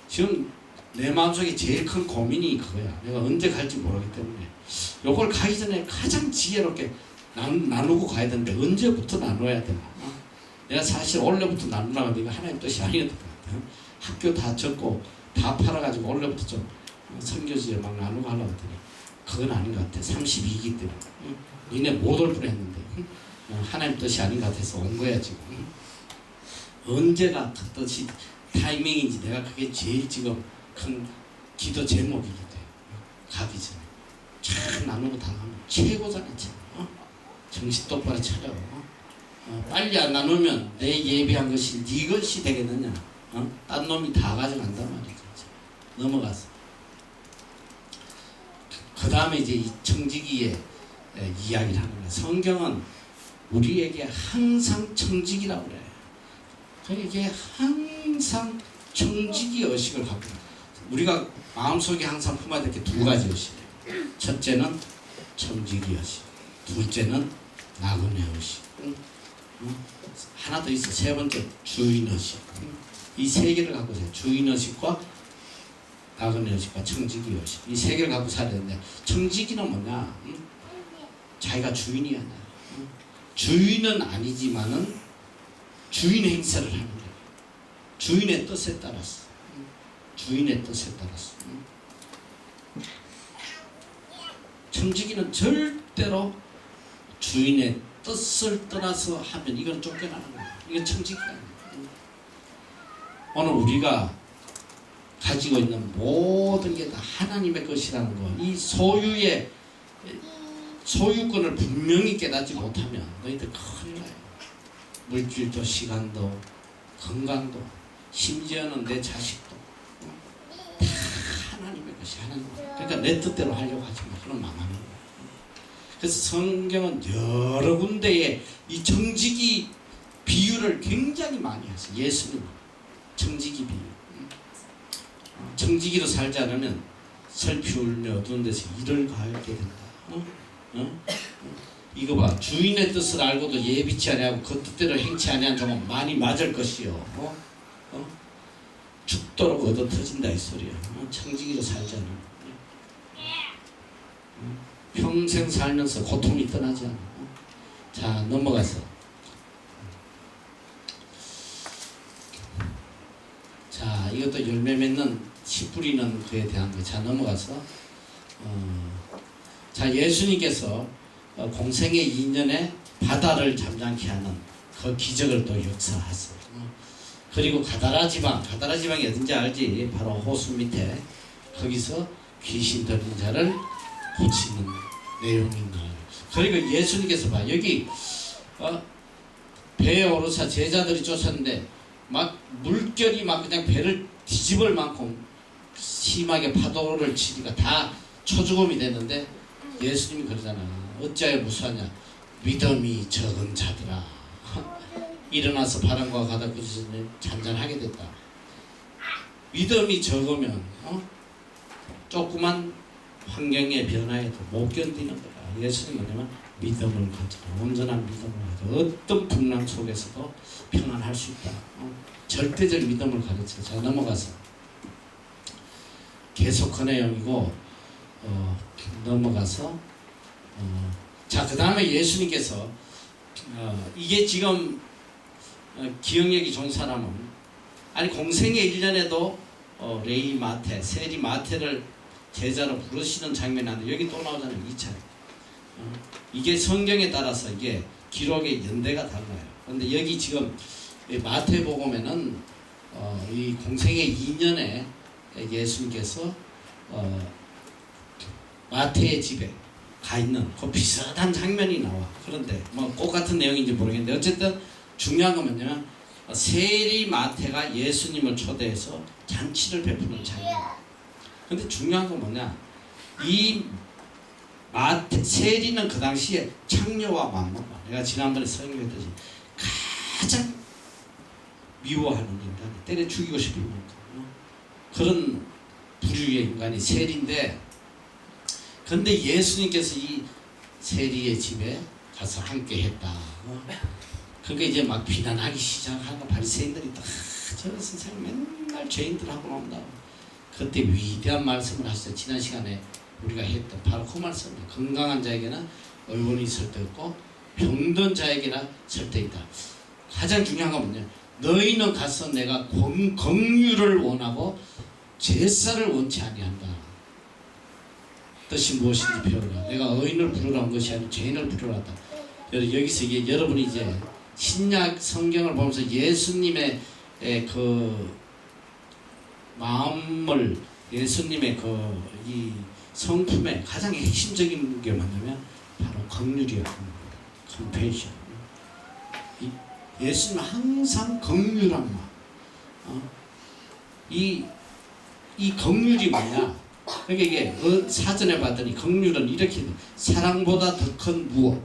지금 내 마음속에 제일 큰 고민이 그거야. 내가 언제 갈지 모르기 때문에 요걸 가기 전에 가장 지혜롭게 나누고 가야 되는데 언제부터 나눠야 되나? 내가 사실 원래부터 나누라고 하니까 하나님 뜻이 아니었던 것 같아요. 학교 다 적고 다 팔아가지고 원래부터 좀 선교지에 막 나누고 하려고 했더니 그건 아닌 것 같아. 32기 때문에 니네 못 올 뻔했는데 하나님 뜻이 아닌 것 같아서 온 거야 지금. 언제가 그 뜻이 타이밍인지 내가 그게 제일 지금 큰 기도 제목이기 때문에 가기 전에 잘 나누고 다 가면 최고잖아. 정신 똑바로 차려. 빨리 안 나누면 내 예비한 것이 네 것이 되겠느냐. 딴 놈이 다 가져간단 말이야. 넘어가서 그 다음에 이제 이 청지기의 이야기를 하는 거야. 성경은 우리에게 항상 청지기라고 그래. 그에게 항상 청지기 의식을 갖고 우리가 마음속에 항상 품어야 될 게 두 가지 의식이에요. 첫째는 청지기 의식, 둘째는 나그네 의식. 하나 더 있어. 세 번째 주인 의식. 이 세 개를 갖고 있어요. 주인 의식과 나그네 의식과 청지기 의식. 이 세 개를 갖고 살아야 되는데 청지기는 뭐냐? 자기가 주인이 아니야. 주인은 아니지만은 주인 행세를 하는 거야. 주인의 뜻에 따라서. 주인의 뜻에 따라서. 청지기는 절대로 주인의 뜻을 떠나서 하면 이건 쫓겨나는 거야. 이건 청지기가 아니야. 오늘 우리가 가지고 있는 모든 게 다 하나님의 것이라는 거. 이 소유의 소유권을 분명히 깨닫지 못하면 너희들 큰일 나요. 물질도 시간도 건강도 심지어는 내 자식도 다 하나님의 것이 하나님. 그러니까 내 뜻대로 하려고 하지 마. 그럼 망하는 거야. 그래서 성경은 여러 군데에 이 청지기 비유를 굉장히 많이 하세요. 예수님 청지기 비유. 청지기로 살지 않으면 슬피 울며 어두운 데서 이를 가하게 된다. 이거 봐. 주인의 뜻을 알고도 예비치 아니하고 그 뜻대로 행치 아니한 종은 많이 맞을 것이요. 죽도록 얻어 터진다 이 소리야. 청지기로 살지 않으면 평생 살면서 고통이 떠나지 않아. 자, 넘어가서 자, 이것도 열매 맺는 씨 뿌리는 그에 대한 거. 자, 넘어가서 자, 예수님께서 공생의 2년에 바다를 잠잠케 하는 그 기적을 또 역사하세요. 그리고 가다라 지방이 어딘지 알지? 바로 호수 밑에 거기서 귀신 들린 자를 고치는 내용인가. 그리고 예수님께서 봐, 여기 배에 오르사 제자들이 쫓았는데 막 물결이 막 그냥 배를 뒤집을 만큼 심하게 파도를 치니까 다 초죽음이 됐는데 예수님이 그러잖아. 어찌하여 무수하냐? 믿음이 적은 자들아. 일어나서 바람과 가다 부딪히니 잔잔하게 됐다. 믿음이 적으면 조그만 환경의 변화에도 못 견디는 거야. 예수님 뭐냐면 믿음을 가져. 온전한 믿음을 가져. 어떤 풍랑 속에서도 평안할 수 있다. 절대적 믿음을 가르쳐. 자, 넘어가서 계속 그 내용이고 넘어가서 자, 그 다음에 예수님께서 이게 지금 기억력이 좋은 사람은 아니 공생의 1년에도 레이 마테, 세리 마테를 제자로 부르시는 장면이 나는데 여기 또 나오잖아요. 2차례. 이게 성경에 따라서 이게 기록의 연대가 달라요. 그런데 여기 지금 마태복음에는 이 공생의 2년에 예수님께서 마태의 집에 가 있는 그 비슷한 장면이 나와. 그런데 뭐 꼭 같은 내용인지 모르겠는데 어쨌든 중요한 건 뭐냐면 세리 마태가 예수님을 초대해서 잔치를 베푸는 장면. 근데 중요한 건 뭐냐? 이 마태 세리는 그 당시에 창녀와 만모가 내가 지난번에 설명했듯이 가장 미워하는 인간, 때려 죽이고 싶은 인간, 그런 부류의 인간이 세리인데, 근데 예수님께서 이 세리의 집에 가서 함께 했다. 그러니까 이제 막 비난하기 시작하고 바리새인들이 저 선생님 맨날 죄인들하고 논다. 그때 위대한 말씀을 하셨어요. 지난 시간에 우리가 했던 바로 그 말씀이에요. 건강한 자에게는 의원이 설득없고 병든 자에게나 설득이다. 가장 중요한 건 뭐냐? 너희는 가서 내가 긍휼을 원하고 제사를 원치 아니한다. 뜻이 무엇인지 배우라. 내가 의인을 부르라는 것이 아니라 죄인을 부르라다. 여기서 이게 여러분이 이제 신약 성경을 보면서 예수님의 그 마음을, 예수님의 그 이 성품의 가장 핵심적인 게 뭐냐면 바로 긍휼이야. 컴패션. 예수님은 항상 긍휼한 마음. 이 긍휼이 뭐냐? 그러니까 이게 사전에 봤더니 긍휼은 이렇게 사랑보다 더 큰 무엇.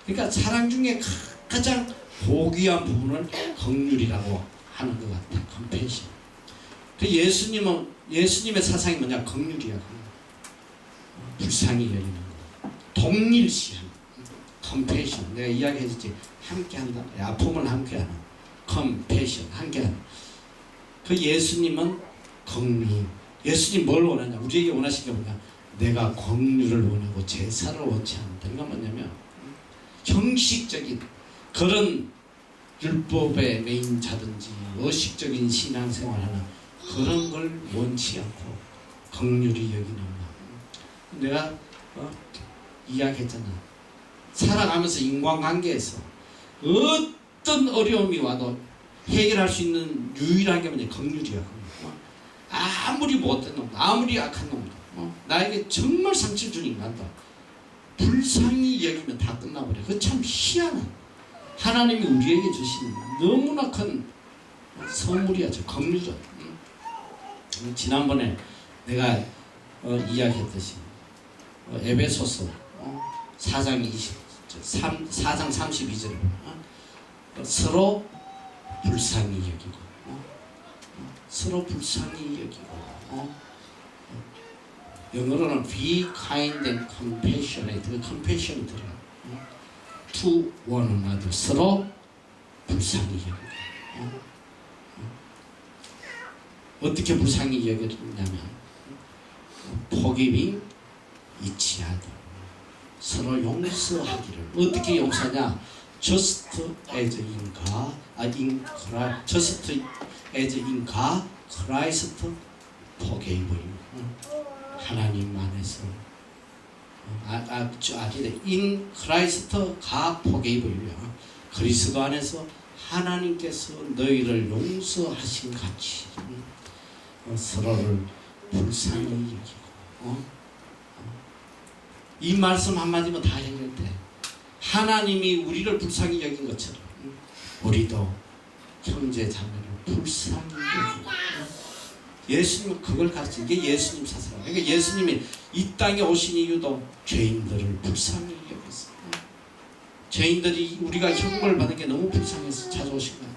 그러니까 사랑 중에 가장 고귀한 부분을 긍휼이라고 하는 것 같아. 컴패션. 그 예수님의 사상이 뭐냐? 긍휼이야. 불쌍히 여기는 거. 동일시하는 컴패션. 내가 이야기했지. 함께한다. 아픔을 함께하는 컴패션. 함께하는. 그 예수님은 긍휼. 예수님 뭘 원하냐? 우리에게 원하시는 게 뭐냐? 내가 긍휼을 원하고 제사를 원치 않는다. 이건 뭐냐면 형식적인 그런 율법의 매인자든지 의식적인 신앙생활하는 그런 걸 원치 않고 긍휼히 여기는 마음. 내가 이야기했잖아. 살아가면서 인간관계에서 어떤 어려움이 와도 해결할 수 있는 유일한 게 뭐냐? 긍휼이야. 아무리 못된 놈, 아무리 악한 놈도 나에게 정말 상처를 준 인간도 불쌍히 여기면 다 끝나버려. 그거 참 희한한 하나님이 우리에게 주신 너무나 큰 선물이야. 저 긍휼은. 지난번에 내가 이야기했듯이 에베소서 4장 32절에 서로 불쌍히 여기고 서로 불쌍히 여기고 영어로는 be kind and compassionate. 그 compassion이 들어요. to one another. 서로 불쌍히 여기고 어떻게 불쌍히 여겼냐면 forgiving each other. 서로 용서하기를. 어떻게 용서하냐? just as in God, just as in God, Christ forgave you. 하나님 안에서 in Christ God forgave you. 그리스도 안에서 하나님께서 너희를 용서하신 같이 서로를 불쌍히 여기고 이 말씀 한마디면 다 해결돼. 하나님이 우리를 불쌍히 여긴 것처럼 우리도 형제 자매를 불쌍히 여기고 예수님은 그걸 가르쳐. 이게 예수님 사상. 그러니까 예수님이 이 땅에 오신 이유도 죄인들을 불쌍히 여겼어요. 죄인들이 우리가 형벌 받는 게 너무 불쌍해서 찾아오신 거예요.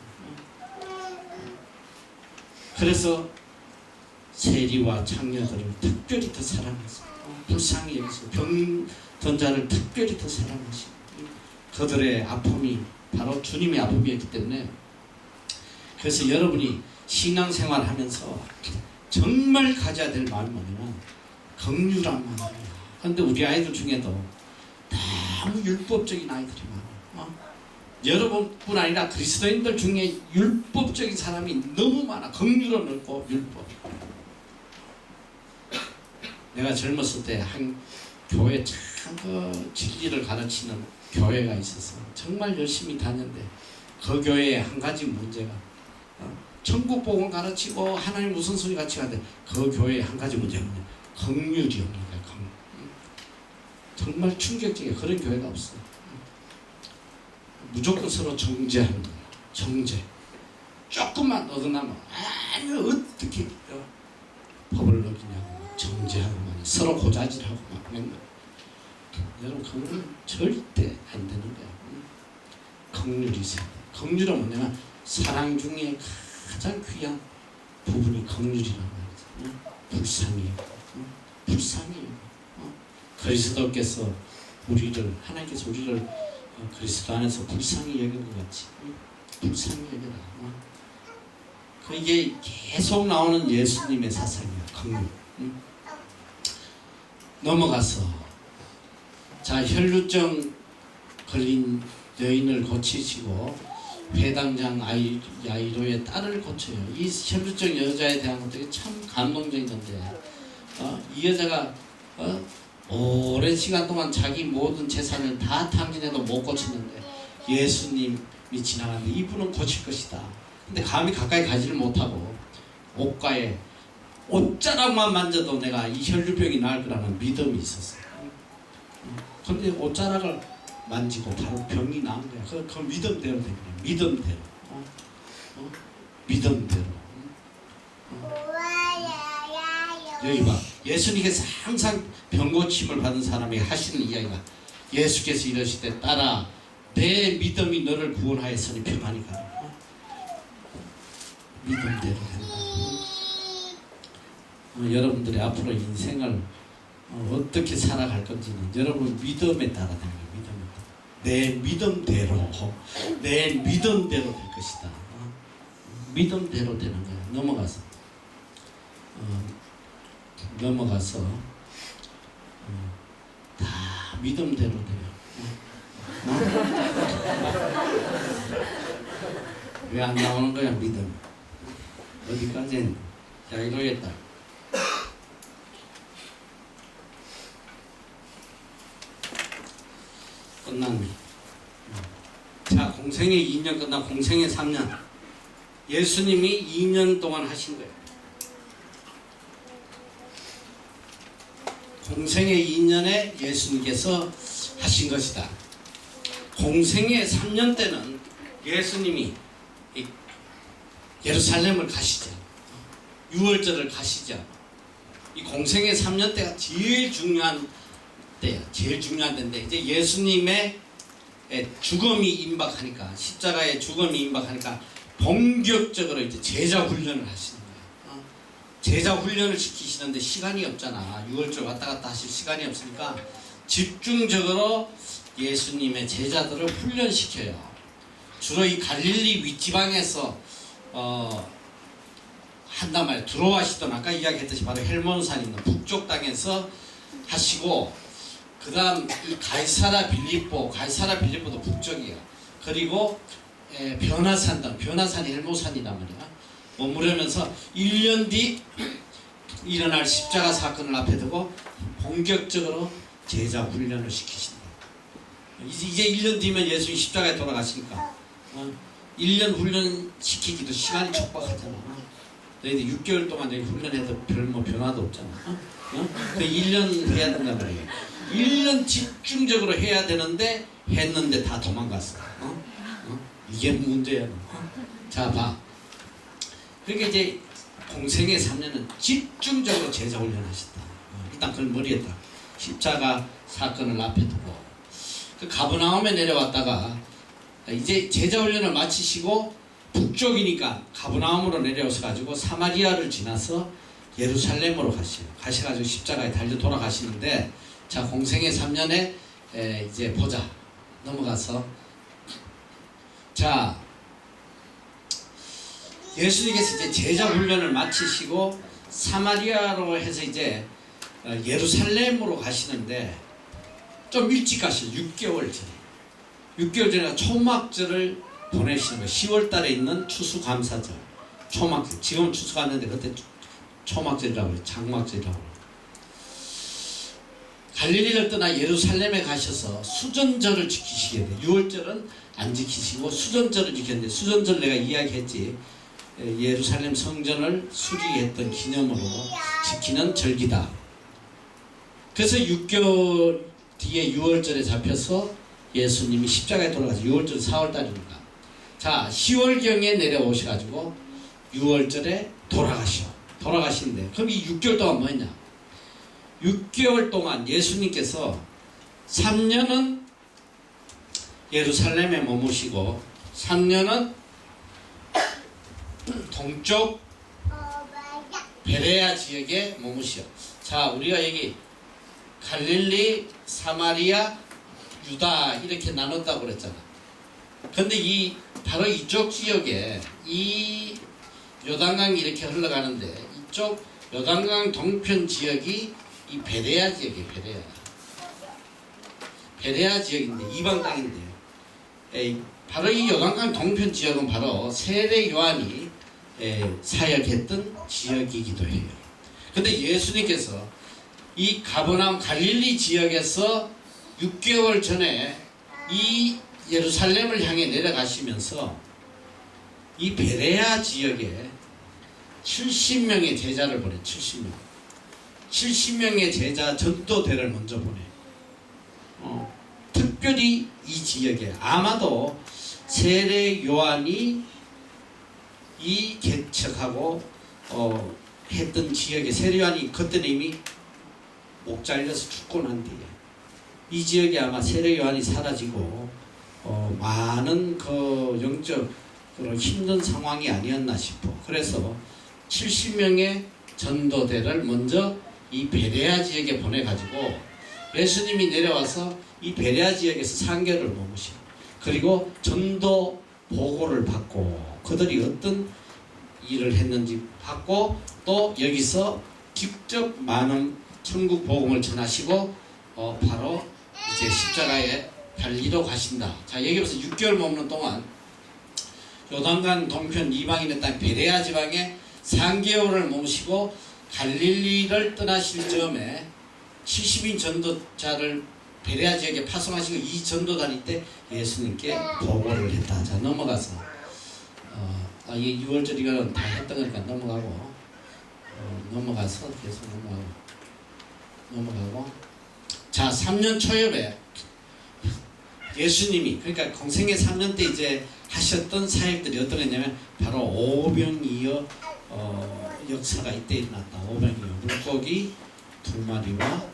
그래서 세리와 창녀들을 특별히 더 사랑했어요. 불쌍히 여기서 병든 자를 특별히 더 사랑하시고 그들의 아픔이 바로 주님의 아픔이었기 때문에 그래서 여러분이 신앙생활 하면서 정말 가져야 될 마음이 뭐냐면 긍휼한 마음이야. 그런데 우리 아이들 중에도 너무 율법적인 아이들이 많아. 여러분뿐 아니라 그리스도인들 중에 율법적인 사람이 너무 많아. 긍휼은 없고 율법. 내가 젊었을 때 한 교회 참 그 진리를 가르치는 교회가 있어서 정말 열심히 다녔는데 그 교회에 한 가지 문제가 천국 복음 가르치고 하나님 무슨 소리 같이 하는데 그 교회에 한 가지 문제가 뭐냐? 긍휼이 없는 거야. 정말 충격적이야. 그런 교회가 없어. 무조건 서로 정죄하는 거야. 정죄. 조금만 어긋나면 아니 어떻게 법을 어기냐고 정죄하고 서로 고자질하고 막 맨날. 여러분 그건 절대 안 되는 거야. 긍휼이 있어야 돼. 긍휼은 뭐냐면 사랑 중에 가장 귀한 부분이 긍휼이라는 말이죠. 불쌍히 불쌍히 그리스도께서 우리를 하나님께서 우리를 그리스도 안에서 불쌍히 여긴 것 같이 불쌍히 여겨라. 그게 계속 나오는 예수님의 사상이야. 강림. 넘어가서 자 혈루증 걸린 여인을 고치시고 회당장 야이로의 딸을 고쳐요. 이 혈루증 여자에 대한 것들이 참 감동적인 건데 이 여자가 오랜 시간 동안 자기 모든 재산을 다 탕진해도 못 고치는데 예수님이 지나가는데 이분은 고칠 것이다. 근데 감히 가까이 가지를 못하고 옷가에 옷자락만 만져도 내가 이 혈류병이 나을 거라는 믿음이 있었어요. 그런데 옷자락을 만지고 바로 병이 나은 거야. 그 믿음대로 된 거야. 믿음대로. 믿음대로. 여기 봐. 예수님께서 항상 병고침을 받은 사람에게 하시는 이야기가 예수께서 이러시되 딸아 내 믿음이 너를 구원하였으니 평안히 가라. 믿음대로 된다. 여러분들이 앞으로 인생을 어떻게 살아갈 건지는 여러분 믿음에 따라 되는 거예요. 내 믿음대로 될 것이다. 믿음대로 되는 거야. 넘어가서 다 믿음대로 돼요. 왜 안 나오는 거야 믿음? 어디까지는 자 이러겠다. 끝났네. 자 공생의 2년 끝나 공생의 3년 예수님이 2년 동안 하신 거예요. 공생의 2년에 예수님께서 하신 것이다. 공생의 3년 때는 예수님이 예루살렘을 가시죠. 유월절을 가시죠. 이 공생의 3년 때가 제일 중요한 때야. 제일 중요한 때인데 이제 예수님의 죽음이 임박하니까 십자가의 죽음이 임박하니까 본격적으로 이제 제자 훈련을 하시는 거예요. 제자 훈련을 시키시는데 시간이 없잖아. 6월절 왔다 갔다 하실 시간이 없으니까 집중적으로 예수님의 제자들을 훈련시켜요. 주로 이 갈릴리 윗지방에서 한단 말이에요. 들어와시던 아까 이야기했듯이 바로 헬몬산 있는 북쪽 땅에서 하시고 그 다음 이 가이사라 빌립보도 북쪽이에요. 그리고 변화산이 헬몬산이란 말이야. 머무르면서 1년 뒤 일어날 십자가 사건을 앞에 두고 본격적으로 제자 훈련을 시키신다. 이제 1년 뒤면 예수님이 십자가에 돌아가시니까 1년 훈련 시키기도 시간이 촉박하잖아. 너희들 6개월 동안 여기 훈련해도 별 변화도 없잖아. 그 1년 해야 된단 말이에요. 1년 집중적으로 해야 되는데 했는데 다 도망갔어. 이게 문제야. 자 봐. 그러니까 이제 공생의 3년은 집중적으로 제자 훈련하셨다. 일단 그걸 머리에 딱 십자가 사건을 앞에 두고 그 가버나움에 내려왔다가 이제 제자 훈련을 마치시고 북쪽이니까 가버나움으로 내려오셔 가지고 사마리아를 지나서 예루살렘으로 가셔가지고 십자가에 달려 돌아가시는데 자 공생의 3년에 이제 보자. 넘어가서 자 예수님께서 이제 제자 훈련을 마치시고 사마리아로 해서 이제 예루살렘으로 가시는데 좀 일찍 가시죠. 6개월 전에. 6개월 전에 초막절을 보내시는 거예요. 10월 달에 있는 추수감사절. 초막절. 지금은 추수가 안 되는데 그때 초막절이라고 그래요. 장막절이라고 그래요. 갈릴리를 떠나 예루살렘에 가셔서 수전절을 지키시게 돼요. 6월절은 안 지키시고 수전절을 지켰는데 수전절 내가 이야기했지. 예루살렘 성전을 수리했던 기념으로 지키는 절기다. 그래서 6개월 뒤에 6월절에 잡혀서 예수님이 십자가에 돌아가서 6월절 4월달이니까 자 10월경에 내려오셔가지고 6월절에 돌아가시는데 그럼 이 6개월 동안 뭐 했냐? 6개월 동안 예수님께서 3년은 예루살렘에 머무시고 3년은 동쪽 베레아 지역에 머무시오. 자 우리가 여기 갈릴리, 사마리아, 유다 이렇게 나눴다고 그랬잖아. 근데 바로 이쪽 지역에 이 요단강이 이렇게 흘러가는데 이쪽 요단강 동편 지역이 이 베레아 지역이에요. 베레아 지역인데 이방 땅인데요. 바로 이 요단강 동편 지역은 바로 세례 요한이 사역했던 지역이기도 해요. 근데 예수님께서 이 가버나움 갈릴리 지역에서 6개월 전에 이 예루살렘을 향해 내려가시면서 이 베레아 지역에 70명의 제자를 보내. 70명의 제자 전도대를 먼저 보내. 특별히 이 지역에 아마도 세례 요한이 이 개척하고 했던 지역에 세례 요한이 그때는 이미 목 잘려서 죽고 난 뒤에 이 지역에 아마 세례 요한이 사라지고 많은 그 영적 그런 힘든 상황이 아니었나 싶어. 그래서 70명의 전도대를 먼저 이 베레아 지역에 보내가지고 예수님이 내려와서 이 베레아 지역에서 3개월을 머무시고 그리고 전도 보고를 받고 그들이 어떤 일을 했는지 받고 또 여기서 직접 많은 천국 복음을 전하시고 바로 이제 십자가에 달리러 가신다. 자, 여기 보면서 6개월 머무는 동안 요단강 동편 이방인의 땅 베레아 지방에 3개월을 머무시고 갈릴리를 떠나실 즈음에 70인 전도자를 베레아 지역에 파송하시고 이 전도 다닐 때 예수님께 보고를 했다. 자, 넘어가서 이게 6월절이가 다 했던 거니까 넘어가고 넘어가서 계속 넘어가고 자, 3년 초엽에 예수님이 그러니까 공생의 3년 때 이제 하셨던 사역들이 어떤 거냐면 바로 오병이어 역사가 이때 일어났다. 오병이어 물고기 2마리와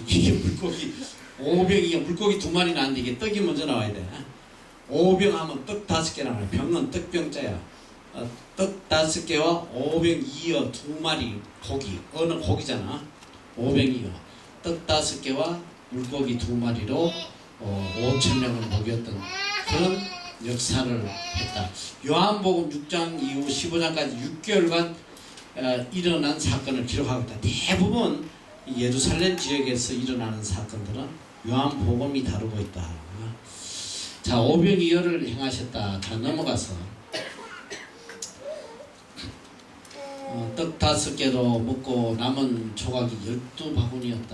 이게 물고기 오병이어 물고기 2마리 나왔는데 이게 떡이 먼저 나와야 돼. 오병하면 떡 5개 나와요. 병은 떡병자야. 떡 5개와 오병이어 2마리 고기 어느 고기잖아. 오병이어 떡 5개와 물고기 2마리로 5,000명을 먹였던 그런 역사를 했다. 요한복음 6장 이후 15장까지 6개월간 일어난 사건을 기록하고 있다. 대부분 예루살렘 지역에서 일어나는 사건들은 요한복음이 다루고 있다. 자, 오병이어를 행하셨다. 자, 넘어가서 떡 5개로 먹고 남은 조각이 12바구니였다.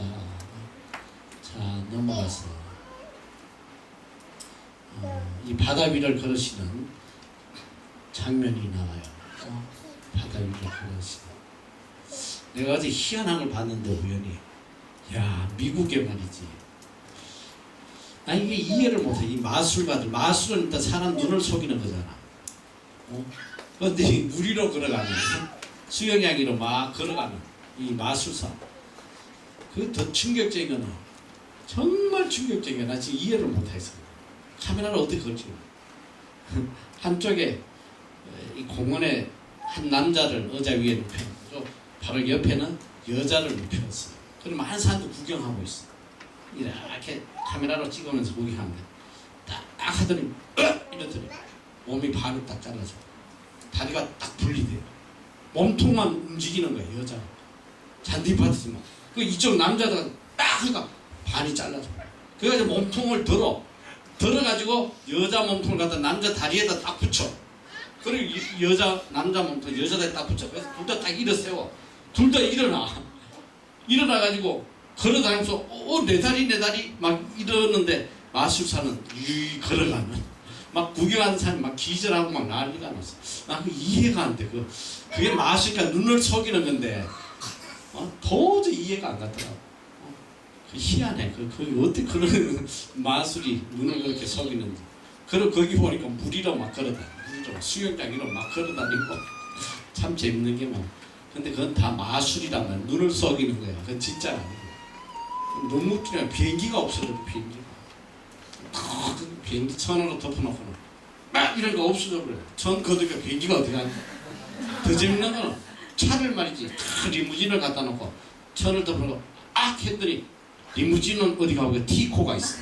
자, 넘어가서 이 바다 위를 걸으시는 장면이 나와요. 바다 위를 걸으시는. 내가 어제 희한한 걸 봤는데 우연히 미국에 말이지. 나 이게 이해를 못해. 이 마술가들. 마술은 일단 사람 눈을 속이는 거잖아. 그런데 물 위로 걸어가는 수영장으로 막 걸어가는 이 마술사. 그 더 충격적인 거는 정말 충격적이야. 나 지금 이해를 못해서. 카메라를 어떻게 걸지? 한쪽에 이 공원에 한 남자를 의자 위에 눕혀놓고 바로 옆에는 여자를 눕혔어. 그럼 많은 사람들 구경하고 있어. 이렇게 카메라로 찍으면서 구경하는데 딱 하더니 이러더니 몸이 반을 딱 잘라져. 다리가 딱 분리돼요. 몸통만 움직이는 거예요. 여자 잔디밭이지만 그 이쪽 남자가 딱 하니까 반이 잘라져. 그래서 몸통을 들어가지고 여자 몸통을 갖다 남자 다리에다 딱 붙여. 그리고 남자 몸통 여자 다리에 딱 붙여. 그래서 둘 다 딱 일어 세워. 둘 다 일어나가지고 걸어다니면서 내 다리 막 이러는데 마술사는 걸어가는 막 구경하는 사람이 막 기절하고 막 난리가 났어. 나 그 이해가 안 돼. 그게 마술가 눈을 속이는 건데 도저히 이해가 안 가더라고. 희한해. 어떻게 그런 마술이 눈을 그렇게 속이는지. 그리고 거기 보니까 물이로 막 걸어다니고 수영장이로 막 걸어다니고 참 재밌는 게 많아. 근데 그건 다 마술이란 말이야. 눈을 속이는 거야. 그건 진짜 아니고. 너무 웃기네. 비행기가 없어져. 비행기 천으로 덮어놓고는 막 이런 거 없어져 버려. 천 거두니까 비행기가 어디 가냐. 더 재밌는 거는 차를 말이지. 리무진을 갖다 놓고 천을 덮어놓고 했더니 리무진은 어디 가고 티코가 있어.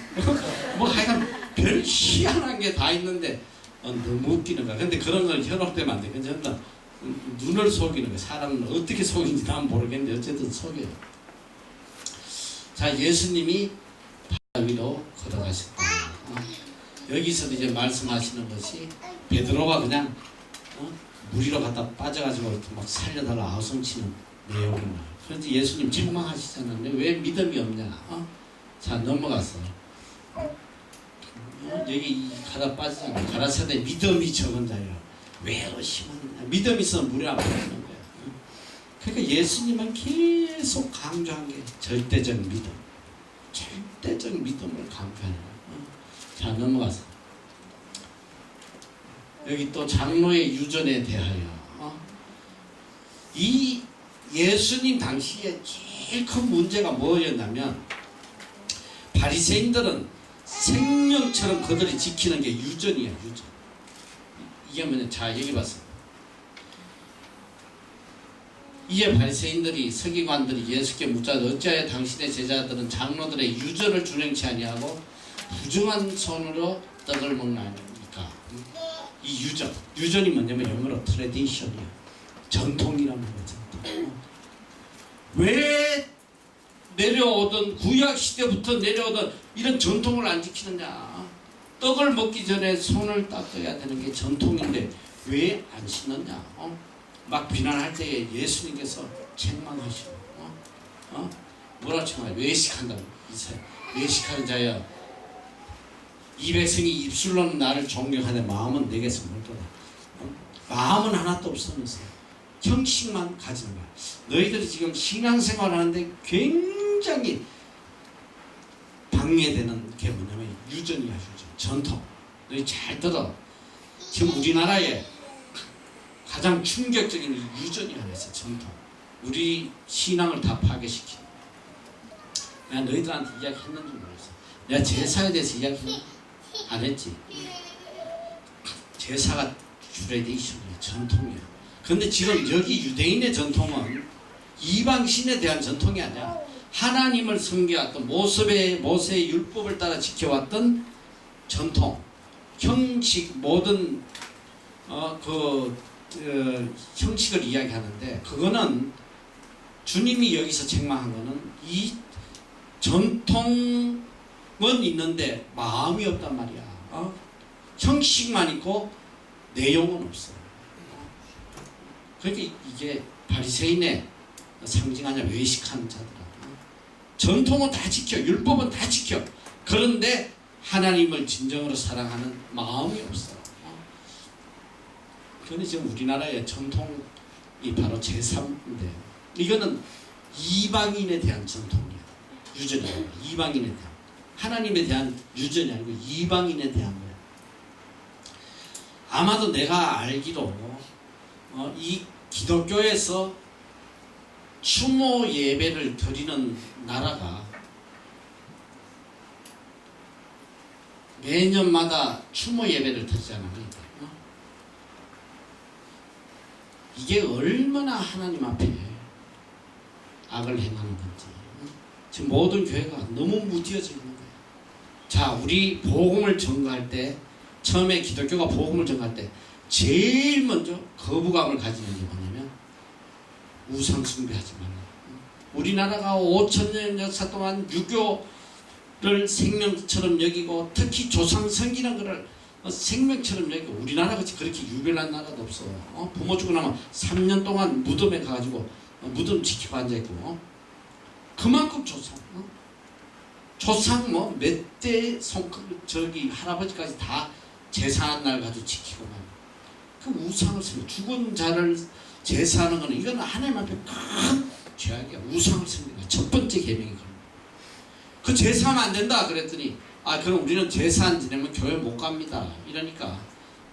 뭐 하여간 별 희한한 게 다 있는데 너무 웃기는 거야. 근데 그런 걸 현혹되면 안 돼. 그냥 전부 다 눈을 속이는 거야. 사람은 어떻게 속이는지 난 모르겠는데 어쨌든 속여요. 자, 예수님이 바다 위로 걸어가셨다. 여기서 이제 말씀하시는 것이 베드로가 그냥 물 위로 갖다 빠져가지고 막 살려달라 아우성치는 내용이나. 그런지 예수님 책망하시잖아요. 왜 믿음이 없냐? 자, 넘어가서 여기 가다 빠지잖아. 가라사대 믿음이 적은 자요. 왜 의심하느냐? 믿음이 있으면 물에 안 빠지는 거야. 그러니까 예수님은 계속 강조한 게 절대적 믿음. 절대적 믿음을 강조하는 거야. 자, 넘어가서 여기 또 장로의 유전에 대하여 이 예수님 당시에 제일 큰 문제가 뭐였냐면 바리새인들은 생명처럼 그들이 지키는 게 유전이야. 유전. 이게 뭐냐? 자, 여기 봤어. 이에 바리새인들이 서기관들이 예수께 묻자 어찌하여 당신의 제자들은 장로들의 유전을 준행치 아니하고 부정한 손으로 떡을 먹나니까. 이 유전이 뭐냐면 영어로 트레디션이야. 전통이라는 거야. 전통. 왜 내려오던 구약 시대부터 내려오던 이런 전통을 안 지키느냐? 떡을 먹기 전에 손을 닦아야 되는 게 전통인데 왜 안 씻느냐? 막 비난할 때에 예수님께서 책망하시고 뭐라 책망해? 외식한다고. 외식하는 자여 이 백성이 입술로는 나를 존경하되 마음은 내게서 멀더라. 마음은 하나도 없으면서 형식만 가지는 거야. 너희들이 지금 신앙생활 하는데 굉장히 방해되는 게 뭐냐면 유전이야. 유전. 전통. 너희 잘 들어. 지금 우리나라에 가장 충격적인 유전이 하나 있어. 전통. 우리 신앙을 다 파괴시키는. 내가 너희들한테 이야기했는지 모르겠어. 내가 제사에 대해서 이야기했나? 안 했지. 제사가 트레디션이야. 전통이야. 근데 지금 여기 유대인의 전통은 이방신에 대한 전통이 아니야. 하나님을 섬겨왔던 모세의 율법을 따라 지켜왔던 전통, 형식, 모든 형식을 이야기하는데 그거는 주님이 여기서 책망한 거는 이 전통은 있는데 마음이 없단 말이야. 형식만 있고 내용은 없어. 그러니까 이게 바리새인의 상징하냐 외식하는 자들아. 전통은 다 지켜, 율법은 다 지켜. 그런데 하나님을 진정으로 사랑하는 마음이 없어. 그런데 지금 우리나라의 전통이 바로 제사인데 이거는 이방인에 대한 전통이야. 유전이야. 이방인에 대한. 하나님에 대한 유전이 아니고 이방인에 대한 거야. 아마도 내가 알기로 이 기독교에서 추모 예배를 드리는 나라가 매년마다 추모 예배를 드리잖아. 이게 얼마나 하나님 앞에 악을 행하는 건지. 지금 모든 교회가 너무 무뎌져 있는 거예요. 자, 우리 복음을 전가할 때, 처음에 기독교가 복음을 전가할 때 제일 먼저 거부감을 가지는 게 뭐냐면 우상 숭배하지 말라. 우리나라가 5,000년 역사 동안 유교를 생명처럼 여기고 특히 조상 섬기는 것을 생명처럼 여기고 우리나라 같이 그렇게 유별난 나라도 없어. 부모 죽고 나면 3년 동안 무덤에 가가지고 무덤 지키고 앉아있고 그만큼 조상 뭐 몇 대 저기 할아버지까지 다 제사하는 날 가지고 지키고 그 우상을 섬겨 죽은 자를 제사하는 거는 이거는 하나님 앞에 큰 죄악이야. 우상을 섬기는 첫 번째 계명이 그런 거야. 그 제사하면 안 된다 그랬더니 그럼 우리는 제사 안 지내면 교회 못 갑니다. 이러니까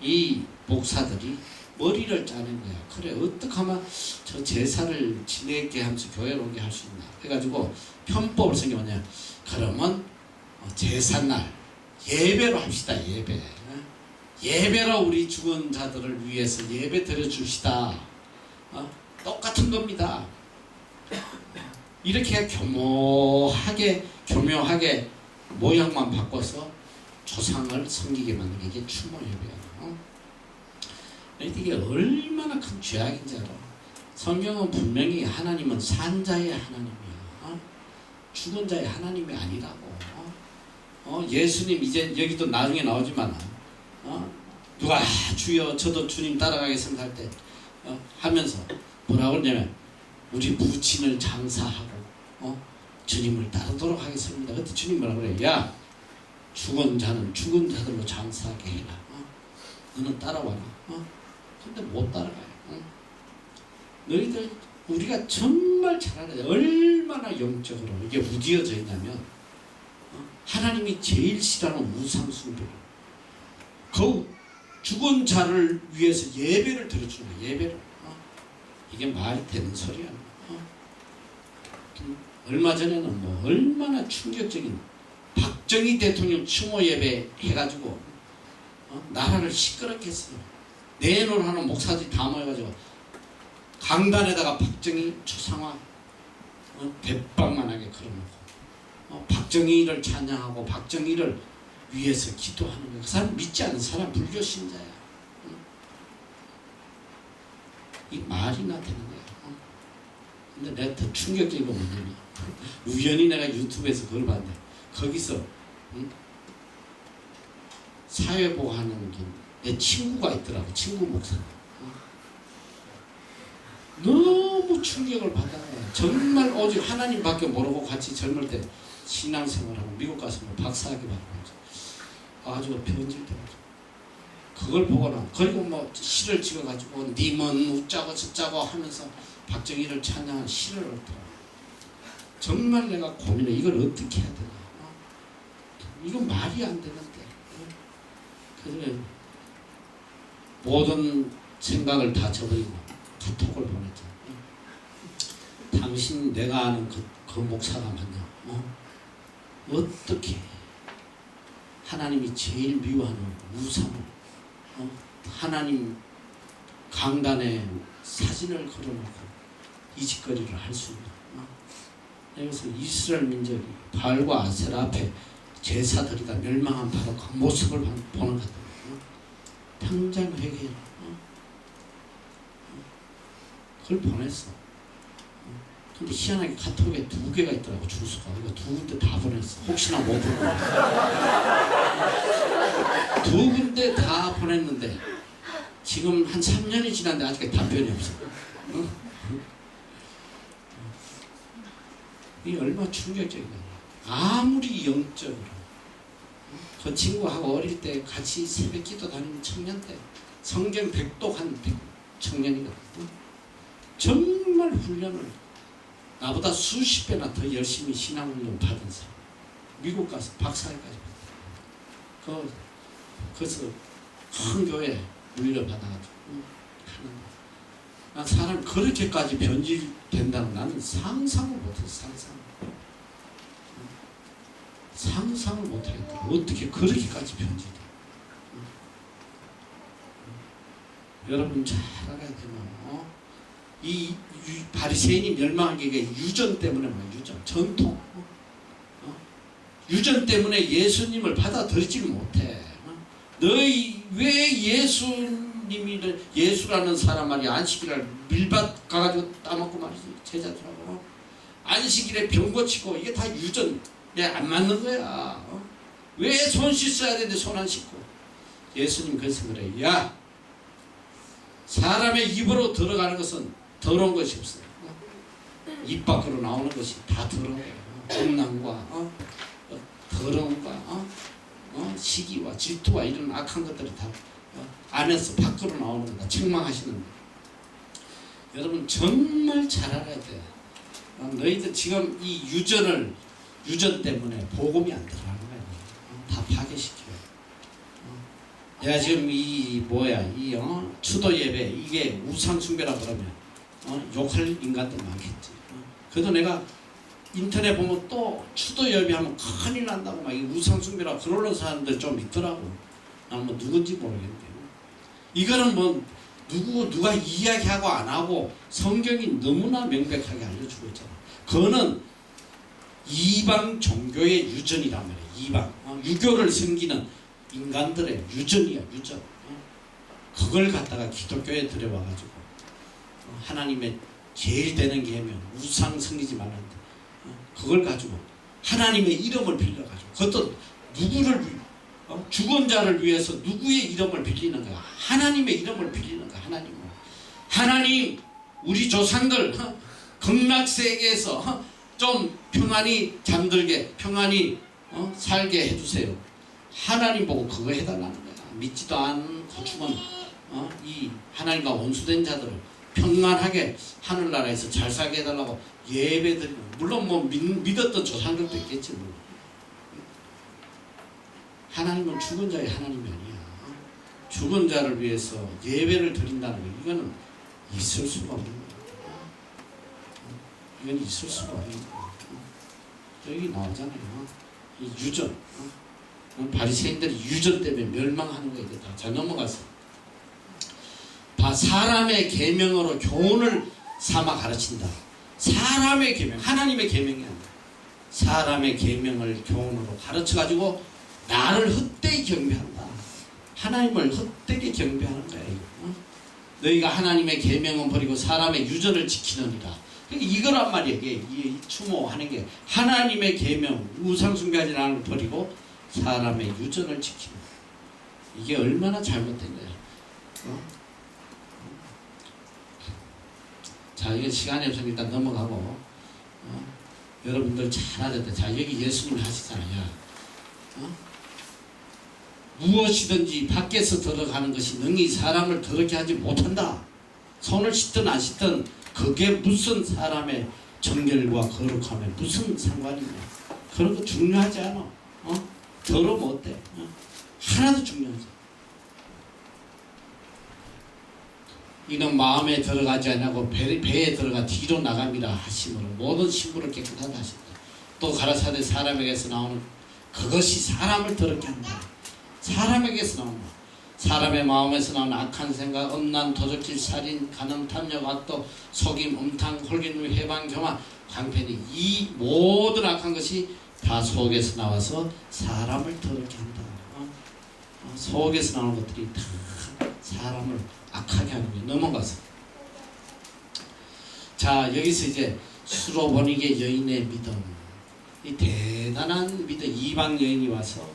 이 목사들이 머리를 짜는 거야. 그래 어떻게 하면 저 제사를 지내게 하면서 교회로 오게 할 수 있나 해가지고 편법을 생겨봤냐. 그러면 제사날 예배로 합시다. 예배로 우리 죽은 자들을 위해서 예배 드려줍시다. 똑같은 겁니다. 이렇게 교묘하게 모양만 바꿔서 조상을 섬기게 만든 게 이게 추모 예배야. 이게 얼마나 큰 죄악인지 알아. 성경은 분명히 하나님은 산자의 하나님이야. 죽은 자의 하나님이 아니라고. 예수님 이제 여기도 나중에 나오지만 누가 주여 저도 주님 따라가겠습니다 할 때 하면서 뭐라고 그러냐면 우리 부친을 장사하고 주님을 따르도록 하겠습니다. 그때 주님 뭐라고 그래? 야 죽은 자는 죽은 자들로 장사하게 해라. 너는 따라와라. 근데 못 따라가요. 너희들 우리가 정말 잘 알아야 돼. 얼마나 영적으로 이게 무디어져 있냐면 하나님이 제일 싫어하는 우상숭배를 그 죽은 자를 위해서 예배를 드려주는 거야. 예배를. 이게 말이 되는 소리야. 얼마 전에는 뭐 얼마나 충격적인 박정희 대통령 추모 예배 해가지고 나라를 시끄럽게 했어요. 내노라는 목사들이 다 모여가지고 강단에다가 박정희 초상화 대빵만하게 걸어놓고 박정희를 찬양하고 박정희를 위해서 기도하는 거야. 그 사람 믿지 않는 사람 불교 신자야. 이 말이나 되는 거야. 근데 내가 더 충격적인 건 뭐냐면 우연히 내가 유튜브에서 그걸 봤는데 거기서 사회보호 하는 내 친구가 있더라고. 친구 목사. 너무 충격을 받아요. 정말 오직 하나님밖에 모르고 같이 젊을 때 신앙생활하고 미국 가서 뭐 박사학위 받고 아주 변질돼가지고 그걸 보고는 그리고 뭐 시를 찍어가지고 님은 웃자고 저짜고 하면서 박정희를 찬양한 시를 얻더라고. 정말 내가 고민해. 이걸 어떻게 해야 되나. 이건 말이 안 되는데. 그래서 모든 생각을 다 접어버리고 카톡을 보냈죠. 당신 내가 아는 그 목사가 맞냐. 어떻게 하나님이 제일 미워하는 우상을 하나님 강단에 사진을 걸어놓고 이 짓거리를 할 수 있나. 그래서 이스라엘 민족이 바알과 아세라 앞에 제사드리다 멸망한 바로 그 모습을 보는 것 같아요. 당장 회개해라. 그걸 보냈어. 근데 희한하게 카톡에 2개가 있더라고. 주소가. 이거 2군데 다 보냈어. 혹시나 못 보고 2군데 다 보냈는데 지금 한 3년이 지났는데 아직까지 답변이 없어. 이게 얼마나 충격적이냐. 아무리 영적으로 그 친구하고 어릴 때 같이 새벽 기도 다니는 청년 때 성경 백독한 청년이거든. 정말 훈련을 나보다 수십 배나 더 열심히 신앙훈련 받은 사람. 미국 가서 박사학위까지 받았다. 그래서 큰 교회 훈련 받아가지고 하는. 난 사람 그렇게까지 변질된다는 나는 상상을 못했어. 상상을 못하겠다. 어떻게 그렇게까지 변질돼. 여러분 잘 알아야 되나. 이 바리새인이 멸망한 게 유전 때문에 뭐야. 유전. 전통. 유전 때문에 예수님을 받아들이지를 못해. 너희 왜 예수라는 사람 말이 안식일을 밀밭 가가지고 따먹고 말이지. 제자들하고 안식일에 병 고치고 이게 다 유전. 안 맞는 거야. 왜 손 씻어야 되는데 손 안 씻고. 예수님 그래서 그래. 야 사람의 입으로 들어가는 것은 더러운 것이 없어. 입 밖으로 나오는 것이 다 더러워요. 음란과 더러움과 시기와 질투와 이런 악한 것들이 다 안에서 밖으로 나오는 거다. 책망하시는 거야. 여러분 정말 잘 알아야 돼. 너희들 지금 이 유전 때문에 복음이 안 들어가는 거야. 다 파괴시켜요. 내가 지금 추도 예배 이게 우상 숭배라 그러면 욕할 인간들 많겠지. 그래도 내가 인터넷 보면 또 추도 예배하면 큰일 난다고 막 우상 숭배라 그러는 사람들 좀 있더라고. 난 뭐 누군지 모르겠는데. 이거는 뭐 누가 이야기하고 안 하고 성경이 너무나 명백하게 알려주고 있잖아. 그거는 이방 종교의 유전이란 말이야. 이방. 유교를 섬기는 인간들의 유전이야, 유전. 그걸 갖다가 기독교에 들여와가지고 하나님의 제일 되는 계명 우상 섬기지 말라는데 그걸 가지고 하나님의 이름을 빌려가지고 그것도 누구를 죽은 자를 위해서 누구의 이름을 빌리는 거야? 하나님의 이름을 빌리는 거야. 하나님 우리 조상들 극락세계에서 좀 평안히 잠들게 평안히 살게 해주세요. 하나님 보고 그거 해달라는 거야. 믿지도 않고 죽은 이 하나님과 원수된 자들을 평안하게 하늘나라에서 잘 살게 해달라고 예배드리고 물론 뭐 믿었던 조상들도 있겠지 물론. 하나님은 죽은 자의 하나님이 아니야. 죽은 자를 위해서 예배를 드린다는 거 이거는 있을 수가 없는 거야. 이건 있을 수가 없는 거야. 여기 나오잖아요. 이 유전. 바리새인들이 유전 때문에 멸망하는 거야. 이거 다. 자 넘어가서. 사람의 계명으로 교훈을 삼아 가르친다. 사람의 계명, 하나님의 계명이 아니야. 사람의 계명을 교훈으로 가르쳐가지고 나를 헛되이 경배한다. 하나님을 헛되게 경배하는 거야. 너희가 하나님의 계명은 버리고 사람의 유전을 지키느니라. 이거란 말이야. 이 추모하는 게 하나님의 계명, 우상숭배하지 않는 걸 버리고 사람의 유전을 지키는 거야. 이게 얼마나 잘못된 거야. 자, 이게 시간이 없으니까 일단 넘어가고 여러분들 잘 알아야 돼. 자, 여기 예수님이 하시잖아요. 무엇이든지 밖에서 들어가는 것이 능히 사람을 더럽게 하지 못한다. 손을 씻든 안 씻든 그게 무슨 사람의 정결과 거룩함에 무슨 상관이냐. 그런 거 중요하지 않아. 더러우면 어때? 하나도 중요하지. 이는 마음에 들어가지 않냐고 배에 들어가 뒤로 나감이라 하심으로 모든 신부를 깨끗하다 하신다. 또 가라사대 사람에게서 나오는 그것이 사람을 더럽게 한다. 사람에게서 나온다. 사람의 마음에서 나오는 악한 생각, 음란, 도적질, 살인, 간음, 탐욕, 악도, 속임, 음탕, 홀기누, 해방, 교만, 강편이 이 모든 악한 것이 다 속에서 나와서 사람을 더럽게 한다. 속에서 나오는 것들이 다 사람을 악하게 하는 거예요. 넘어가서 자 여기서 이제 수로보니게 여인의 믿음 이 대단한 믿음 이방 여인이 와서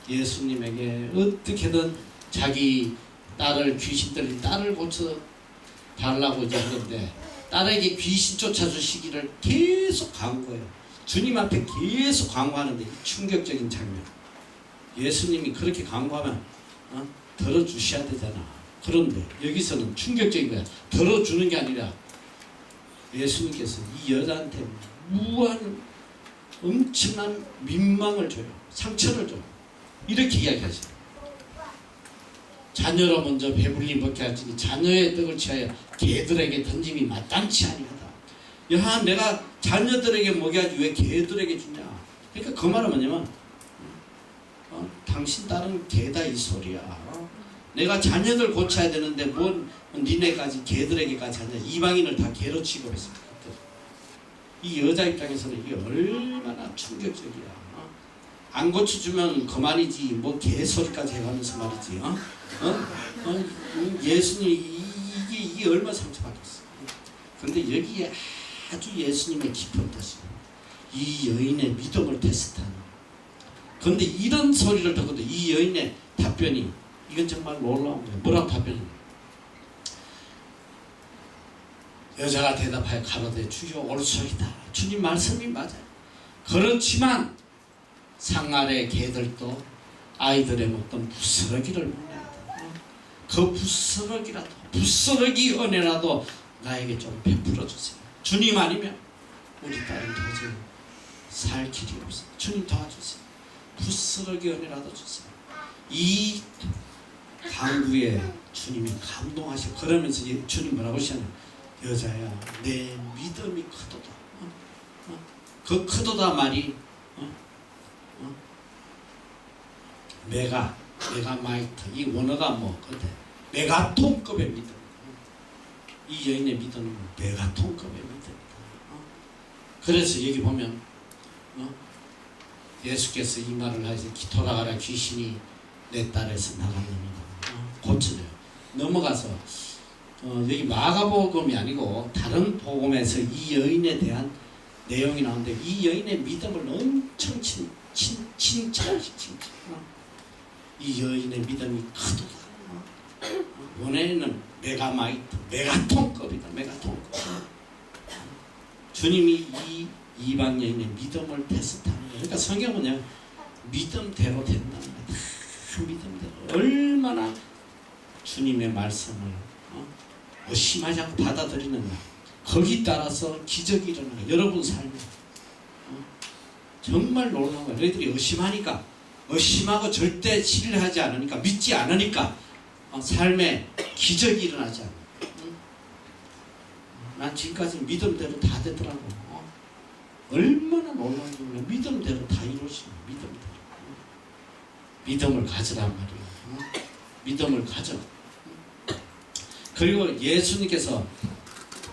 예수님에게 어떻게든 자기 딸을 귀신 들린 딸을 고쳐 달라고 이제 하는데 딸에게 귀신 쫓아주시기를 계속 강구해요. 주님 앞에 계속 강구하는데 충격적인 장면. 예수님이 그렇게 강구하면 들어주셔야 되잖아. 그런데 여기서는 충격적인 거야. 들어주는 게 아니라 예수님께서 이 여자한테 무한 엄청난 민망을 줘요. 상처를 줘요. 이렇게 이야기하죠. 자녀로 먼저 배불리 먹게 할지니 자녀의 떡을 취하여 개들에게 던짐이 마땅치 아니하다. 야 내가 자녀들에게 먹여야지 왜 개들에게 주냐. 그러니까 그 말은 뭐냐면 당신 딸은 개다 이 소리야. 내가 자녀들 고쳐야 되는데 뭔 니네까지 개들에게까지 하냐. 이방인을 다 개로 취급했습니다. 이 여자 입장에서는 이게 얼마나 충격적이야. 안 고쳐주면 그만이지 뭐 개소리까지 해가면서 말이지. 예수님 이게 얼마나 상처받았어. 근데 여기에 아주 예수님의 깊은 뜻이 이 여인의 믿음을 테스트하는. 그런데 이런 소리를 듣고도 이 여인의 답변이 이건 정말 놀라운 거예요. 뭐라고 답변해요? 여자가 대답하여 가로되 주여 옳소이다. 주님 말씀이 맞아요. 그렇지만 상아래 개들도 아이들의 먹던 부스러기를 먹는다. 그 부스러기 은혜라도 나에게 좀 베풀어 주세요. 주님 아니면 우리 딸은 도저히 살 길이 없어요. 주님 도와주세요. 부스러기 은혜라도 주세요. 이 강구에 주님이 감동하시고 그러면서 주님 뭐라고 하시냐면 여자야 내 믿음이 크도다. 그 크도다 말이 메가마이트 이 원어가 뭐 근데 메가톤급의 믿음. 이 여인의 믿음은 메가톤급의 믿음이다. 그래서 여기 보면 예수께서 이 말을 하셔서 돌아가라 귀신이 내 딸에서 나갔느니라. 고쳐져요. 넘어가서 여기 마가복음이 아니고 다른 복음에서 이 여인에 대한 내용이 나오는데 이 여인의 믿음을 엄청 칭찬하시 칭찬. 이 여인의 믿음이 크도다. 원래는 메가톤급이다. 메가톤급. 주님이 이 이방 여인의 믿음을 테스트하는 거예요. 그러니까 성경은요 믿음대로 된다는 거예요. 다 믿음대로. 얼마나 주님의 말씀을 의심하지 않고 받아들이느냐. 거기 따라서 기적이 일어나요. 여러분 삶에 정말 놀라운 거예요. 너희들이 의심하니까, 의심하고 절대 신뢰하지 않으니까, 믿지 않으니까 삶에 기적이 일어나지 않아요. 난 지금까지 믿음대로 다 되더라고. 얼마나 놀라운 거냐. 믿음대로 다 이루어지는 믿음대로. 믿음을 가지란 말이에요. 믿음을 가져. 그리고 예수님께서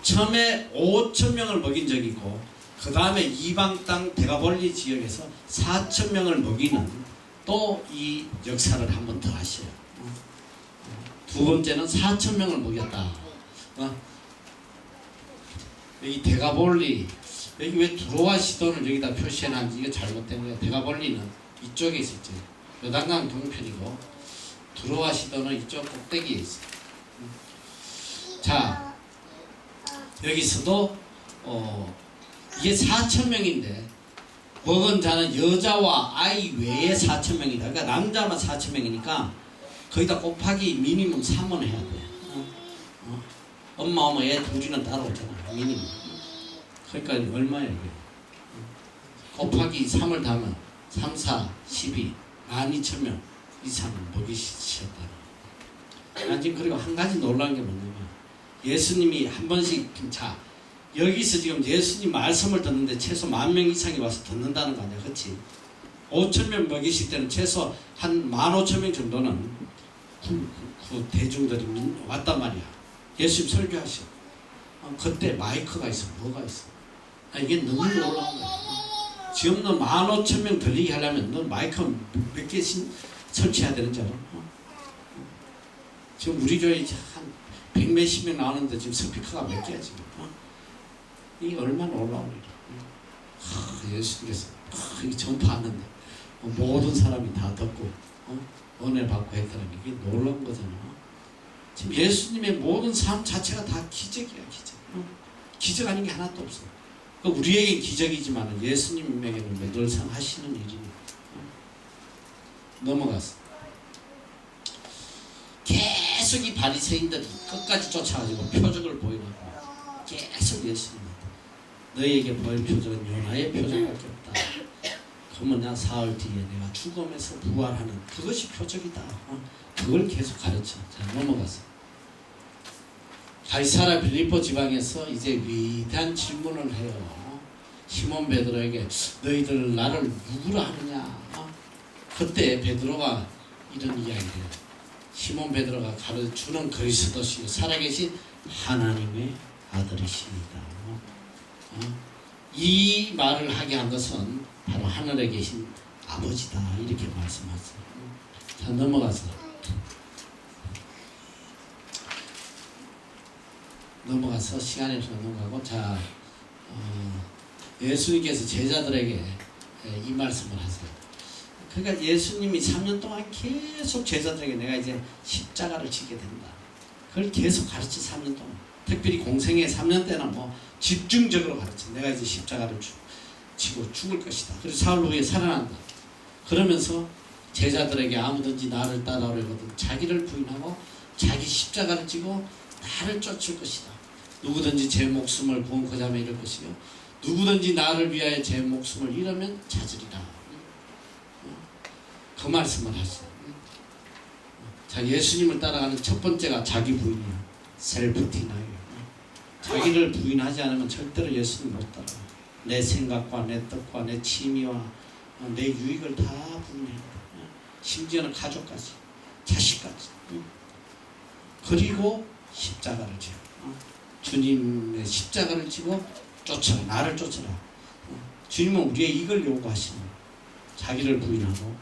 처음에 5,000명을 먹인 적이 있고 그 다음에 이방 땅 데가볼리 지역에서 4,000명을 먹이는 또 이 역사를 한 번 더 하셔요. 두 번째는 4,000명을 먹였다. 여기 데가볼리, 여기 왜 두로와 시돈을 여기다 표시해놨는지 이거 잘못된 거예요. 데가볼리는 이쪽에 있었죠. 요단강 동편이고 두로와 시돈은 이쪽 꼭대기에 있어요. 자, 여기서도 이게 4,000명인데 먹은 자는 여자와 아이 외에 4,000명이다. 그러니까 남자만 4,000명이니까 거기다 곱하기 미니멈 3은 해야 돼. 엄마 애 둘이는 따라오잖아. 미니멈. 그러니까 얼마야 이게? 곱하기 3을 더하면 3, 4, 12, 12,000명 이상을 먹이셨다. 난 지금 그리고 한 가지 놀라운 게 뭐냐면 예수님이 한 번씩 자 여기서 지금 예수님 말씀을 듣는데 최소 10,000명 이상이 와서 듣는다는 거 아니야, 그렇지? 5,000명 먹이실 때는 최소 한 15,000명 정도는 그 대중들이 왔단 말이야. 예수님 설교하셔. 그때 마이크가 있어, 뭐가 있어? 이게 너무 놀라운 거야. 지금 너 15,000명 들리게 하려면 너 마이크 몇 개씩 설치해야 되는 줄 알아? 지금 우리 교회 한 100몇십 명 나오는데 지금 스피커가 몇 개야 지금? 이게 얼마나 올라오는 일이야. 예수님께서 이게 전파하는데 모든 사람이 다 듣고 은혜 받고 했다는 게 이게 놀라운 거잖아. 지금 예수님의 모든 삶 자체가 다 기적이야, 기적. 기적 아닌 게 하나도 없어. 우리에겐 기적이지만 예수님에게는 늘상 하시는 일이니까. 넘어갔어. 계속 이 바리새인들이 끝까지 쫓아가지고 표적을 보이라고 계속 예수님 너희에게 보일 표적은 요나의 표적밖에 없다. 그 뭐냐, 사흘 뒤에 내가 죽음에서 부활하는 그것이 표적이다. 그걸 계속 가르쳐. 자, 넘어가서 가이사라 빌립보 지방에서 이제 위대한 질문을 해요. 시몬 베드로에게 너희들 나를 누구라 하느냐. 그때 베드로가 이런 이야기를 해요. 시몬 베드로가 가르치는 그리스도시요 살아계신 하나님의 아들이십니다. 이 말을 하게 한 것은 바로 하늘에 계신 아버지다. 이렇게 말씀하세요. 자, 넘어가서 시간에서 넘어가고 자 예수님께서 제자들에게 이 말씀을 하세요. 그러니까 예수님이 3년 동안 계속 제자들에게 내가 이제 십자가를 지게 된다. 그걸 계속 가르치 3년 동안. 특별히 공생의 3년 때는 뭐 집중적으로 가르쳐. 내가 이제 십자가를 지고 죽을 것이다. 그래서 사흘 후에 살아난다. 그러면서 제자들에게 아무든지 나를 따라오려거든 자기를 부인하고 자기 십자가를 지고 나를 쫓을 것이다. 누구든지 제 목숨을 구원코자 하면 이럴 것이요 누구든지 나를 위하여 제 목숨을 잃으면 찾으리라. 그 말씀을 하세요. 자, 예수님을 따라가는 첫 번째가 자기 부인이야. 셀프 디나이어. 자기를 부인하지 않으면 절대로 예수님 못 따라가. 내 생각과 내 뜻과 내 취미와 내 유익을 다 부인해. 심지어는 가족까지, 자식까지. 그리고 십자가를 지어. 주님의 십자가를 지고 쫓아라. 나를 쫓아라. 주님은 우리의 이걸 요구하시는 거예요. 자기를 부인하고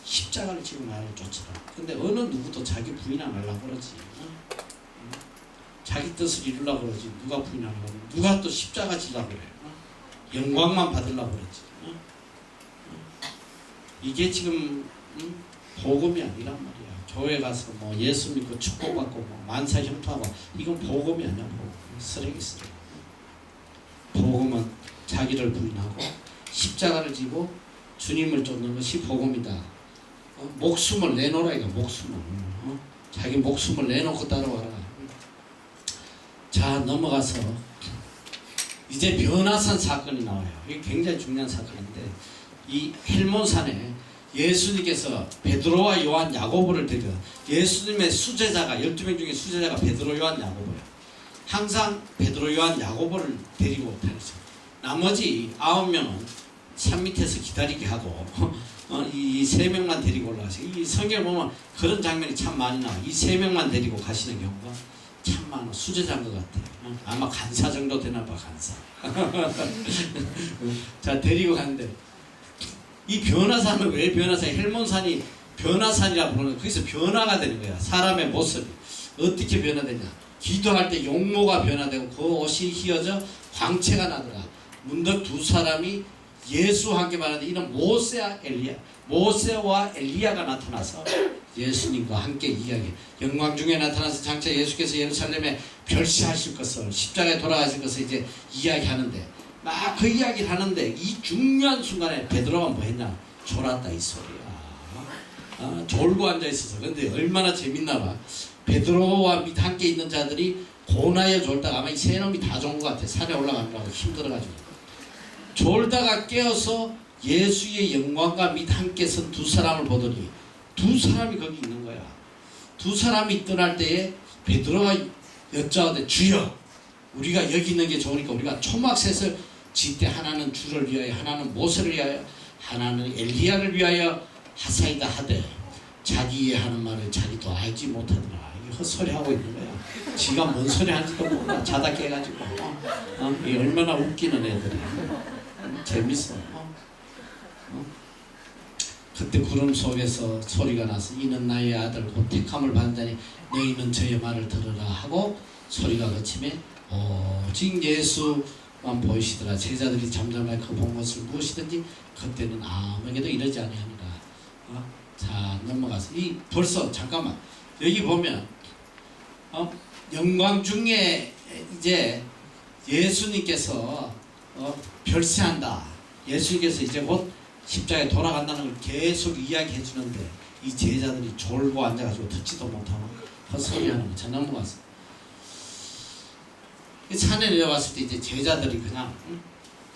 십자가를 지고 나를 쫓으라. 근데 어느 누구도 자기 부인 안 하려고 그러지. 자기 뜻을 이루려고 그러지. 누가 부인하려고 그러지. 누가 또 십자가 지려고 그래. 영광만 받으려고 그러지. 이게 지금 복음이 아니란 말이야. 교회 가서 뭐 예수 믿고 축복받고 뭐 만사 형통하고 이건 복음이 아니야. 복음. 쓰레기. 복음은 자기를 부인하고 십자가를 지고 주님을 쫓는 것이 복음이다. 목숨을 내놓으라 이거. 목숨을 자기 목숨을 내놓고 따라와라. 자, 넘어가서 이제 변화산 사건이 나와요. 이게 굉장히 중요한 사건인데, 이 헬몬산에 예수님께서 베드로와 요한, 야고보를 데려, 예수님의 수제자가 12명 중에 수제자가 베드로, 요한, 야고보예요. 항상 베드로, 요한, 야고보를 데리고 다니죠. 나머지 9명은 산 밑에서 기다리게 하고 이 3명만 데리고 올라가세요. 이 성경을 보면 그런 장면이 참 많이 나와요. 이 3명만 데리고 가시는 경우가 참 많아. 수제자인 것 같아요. 아마 간사 정도 되나 봐. 간사. 자, 데리고 가는데 이 변화산은 왜 변화산? 헬몬산이 변화산이라 부르는, 거기서 변화가 되는 거야. 사람의 모습이 어떻게 변화되냐. 기도할 때 용모가 변화되고 그 옷이 휘어져 광채가 나더라. 문득 두 사람이 예수와 함께 말하는데, 이는 모세와 엘리야가 나타나서 예수님과 함께 이야기, 영광 중에 나타나서 장차 예수께서 예루살렘에 별시하실 것을, 십자가에 돌아가실 것을 이제 이야기하는데, 막 그 이야기를 하는데 이 중요한 순간에 베드로가 뭐 했냐? 졸았다 이 소리야. 졸고 앉아 있어서. 근데 얼마나 재밌나 봐. 베드로와 함께 있는 자들이 고나에 졸다가, 아마 이 세 놈이 다 좋은 것 같아. 산에 올라가느라고 힘들어가지고 졸다가 깨어서 예수의 영광과 및 함께 선 두 사람을 보더니 두 사람이 거기 있는 거야. 두 사람이 떠날 때에 베드로가 여짜오되, 주여, 우리가 여기 있는 게 좋으니까 우리가 초막셋을 짓되 하나는 주를 위하여, 하나는 모세를 위하여, 하나는 엘리야를 위하여 하사이다 하되, 자기의 하는 말을 자기도 알지 못하더라. 이게 헛소리하고 있는 거야. 지가 뭔 소리 하는지도 몰라. 자다 깨가지고. 이게 얼마나 웃기는 애들이. 재밌어. 그때 구름 속에서 소리가 나서, 이는 나의 아들 곧 택함을 받은 자니 너희는 저의 말을 들으라 하고 소리가 그치매 오직 예수만 보이시더라. 제자들이 잠잠하여 그 본 것을 무엇이든지 그때는 아무에게도 이러지 아니하니라. 자, 넘어가서 벌써 잠깐만 여기 보면 영광 중에 이제 예수님께서 별세한다. 예수님께서 이제 곧 십자가에 돌아간다는 걸 계속 이야기해 주는데, 이 제자들이 졸고 앉아가지고 듣지도 못하고 헛소리하는 거. 자, 넘어가서 산에 내려왔을 때 이제 제자들이 그냥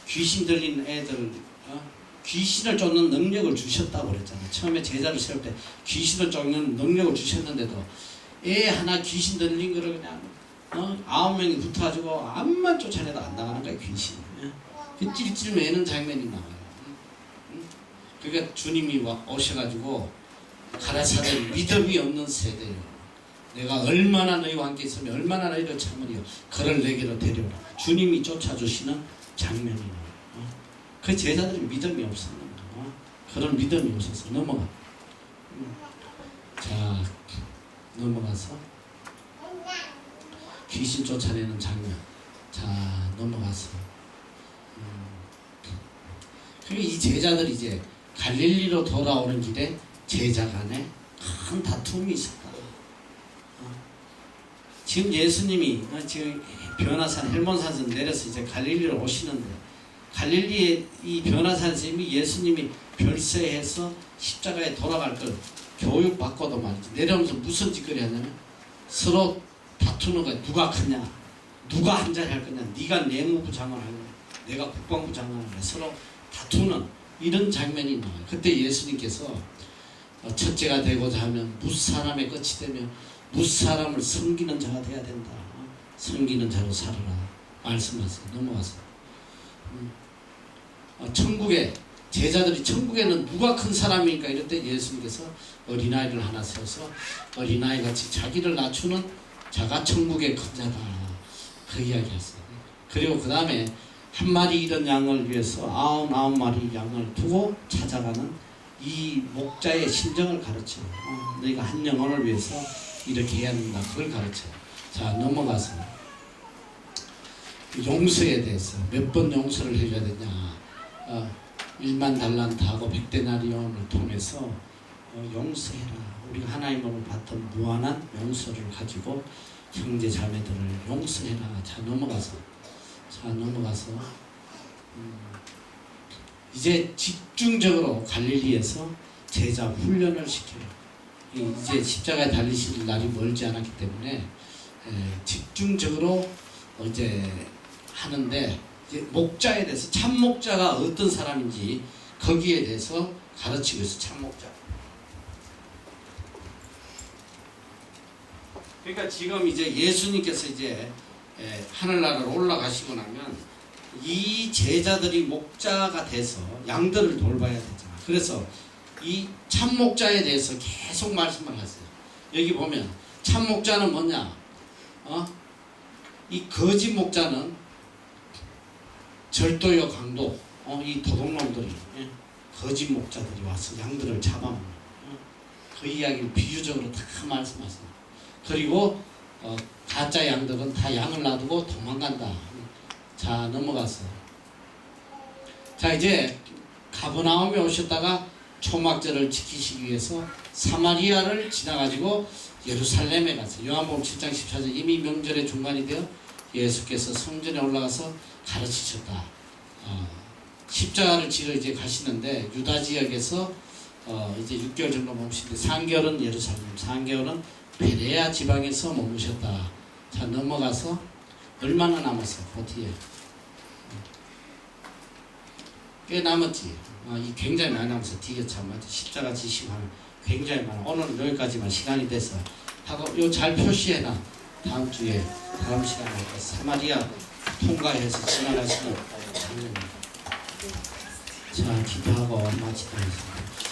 귀신 들린 애들, 귀신을 쫓는 능력을 주셨다고 그랬잖아요. 처음에 제자를 세울 때 귀신을 쫓는 능력을 주셨는데도 애 하나 귀신 들린 거를 그냥 9명이 붙어가지고 암만 쫓아내도 안 나가는 거야, 귀신이. 그 찔찔 매는 장면이 나와요. 그러니까 주님이 오셔가지고 가라사대, 믿음이 없는 세대요. 내가 얼마나 너희와 함께 있으면 얼마나 너희를 참으리요. 그를 내게로 데려오라. 주님이 쫓아주시는 장면이 나와요. 그 제자들이 믿음이 없었는 거야. 그런 믿음이 없어서 넘어가. 자, 넘어가서 귀신 쫓아내는 장면. 자, 넘어가서 그리고 이 제자들이 이제 갈릴리로 돌아오는 길에 제자 간에 큰 다툼이 있었다. 지금 예수님이 지금 변화산 헬몬산에서 내려서 이제 갈릴리로 오시는데, 갈릴리의 이 변화산에서 이미 예수님이 별세해서 십자가에 돌아갈 걸 교육받고도 말이지, 내려오면서 무슨 짓거리 하냐면 서로 다투는 거야. 누가 크냐, 누가 한 자리 할 거냐, 네가 내무부 장관을 하냐, 내가 국방부 장관을 하냐, 서로 다투는 이런 장면이 나와요. 그때 예수님께서 첫째가 되고자 하면 무사람의 끝이 되면 무사람을 섬기는 자가 돼야 된다. 섬기는 자로 살아라 말씀하세요. 넘어가서 천국에 제자들이, 천국에는 누가 큰 사람입니까? 이럴 때 예수님께서 어린아이를 하나 세워서 어린아이 같이 자기를 낮추는 자가 천국의 큰 자다. 그 이야기 했어요. 그리고 그 다음에 한 마리 잃은 양을 위해서 99마리 양을 두고 찾아가는 이 목자의 심정을 가르쳐. 너희가 한 영혼을 위해서 이렇게 해야 된다. 그걸 가르쳐. 자, 넘어가서 용서에 대해서 몇 번 용서를 해줘야 되냐. 1만 달란트하고 100데나리온을 통해서 용서해라. 우리가 하나님으로 받던 무한한 용서를 가지고 형제 자매들을 용서해라. 자, 넘어가서 이제 집중적으로 갈릴리에서 제자 훈련을 시켜요. 이제 십자가에 달리실 날이 멀지 않았기 때문에 집중적으로 이제 하는데, 이제 목자에 대해서 참 목자가 어떤 사람인지 거기에 대해서 가르치고 있어. 참 목자. 그러니까 지금 이제 예수님께서 이제 하늘나라로 올라가시고 나면 이 제자들이 목자가 돼서 양들을 돌봐야 되잖아. 그래서 이 참 목자에 대해서 계속 말씀을 하세요. 여기 보면 참 목자는 뭐냐? 이 거짓 목자는 절도요 강도, 이 도둑놈들이, 거짓 목자들이 와서 양들을 잡아먹는, 그 이야기를 비유적으로 다 말씀하세요. 그리고 가짜 양들은 다 양을 놔두고 도망간다. 자, 넘어가서, 자, 이제 가버나움에 오셨다가 초막절을 지키시기 위해서 사마리아를 지나가지고 예루살렘에 갔어요. 요한복음 7장 14절, 이미 명절의 중간이 되어 예수께서 성전에 올라가서 가르치셨다. 십자가를 지러 이제 가시는데 유다 지역에서 이제 6개월 정도 머무시는데 3개월은 예루살렘, 3개월은 베레아 지방에서 머무셨다. 자, 넘어가서 얼마나 남았어? 그 뒤에 꽤 남았지. 이 굉장히 많이 남았어. 뒤에 참 십자가 지시고 하면 굉장히 많아. 오늘은 여기까지만 시간이 돼서 하고, 요 잘 표시해놔. 다음 주에, 다음 시간에 사마리아 통과해서 지나가시는 장면입니다. 자, 기도하고 마치도록 하겠습니다.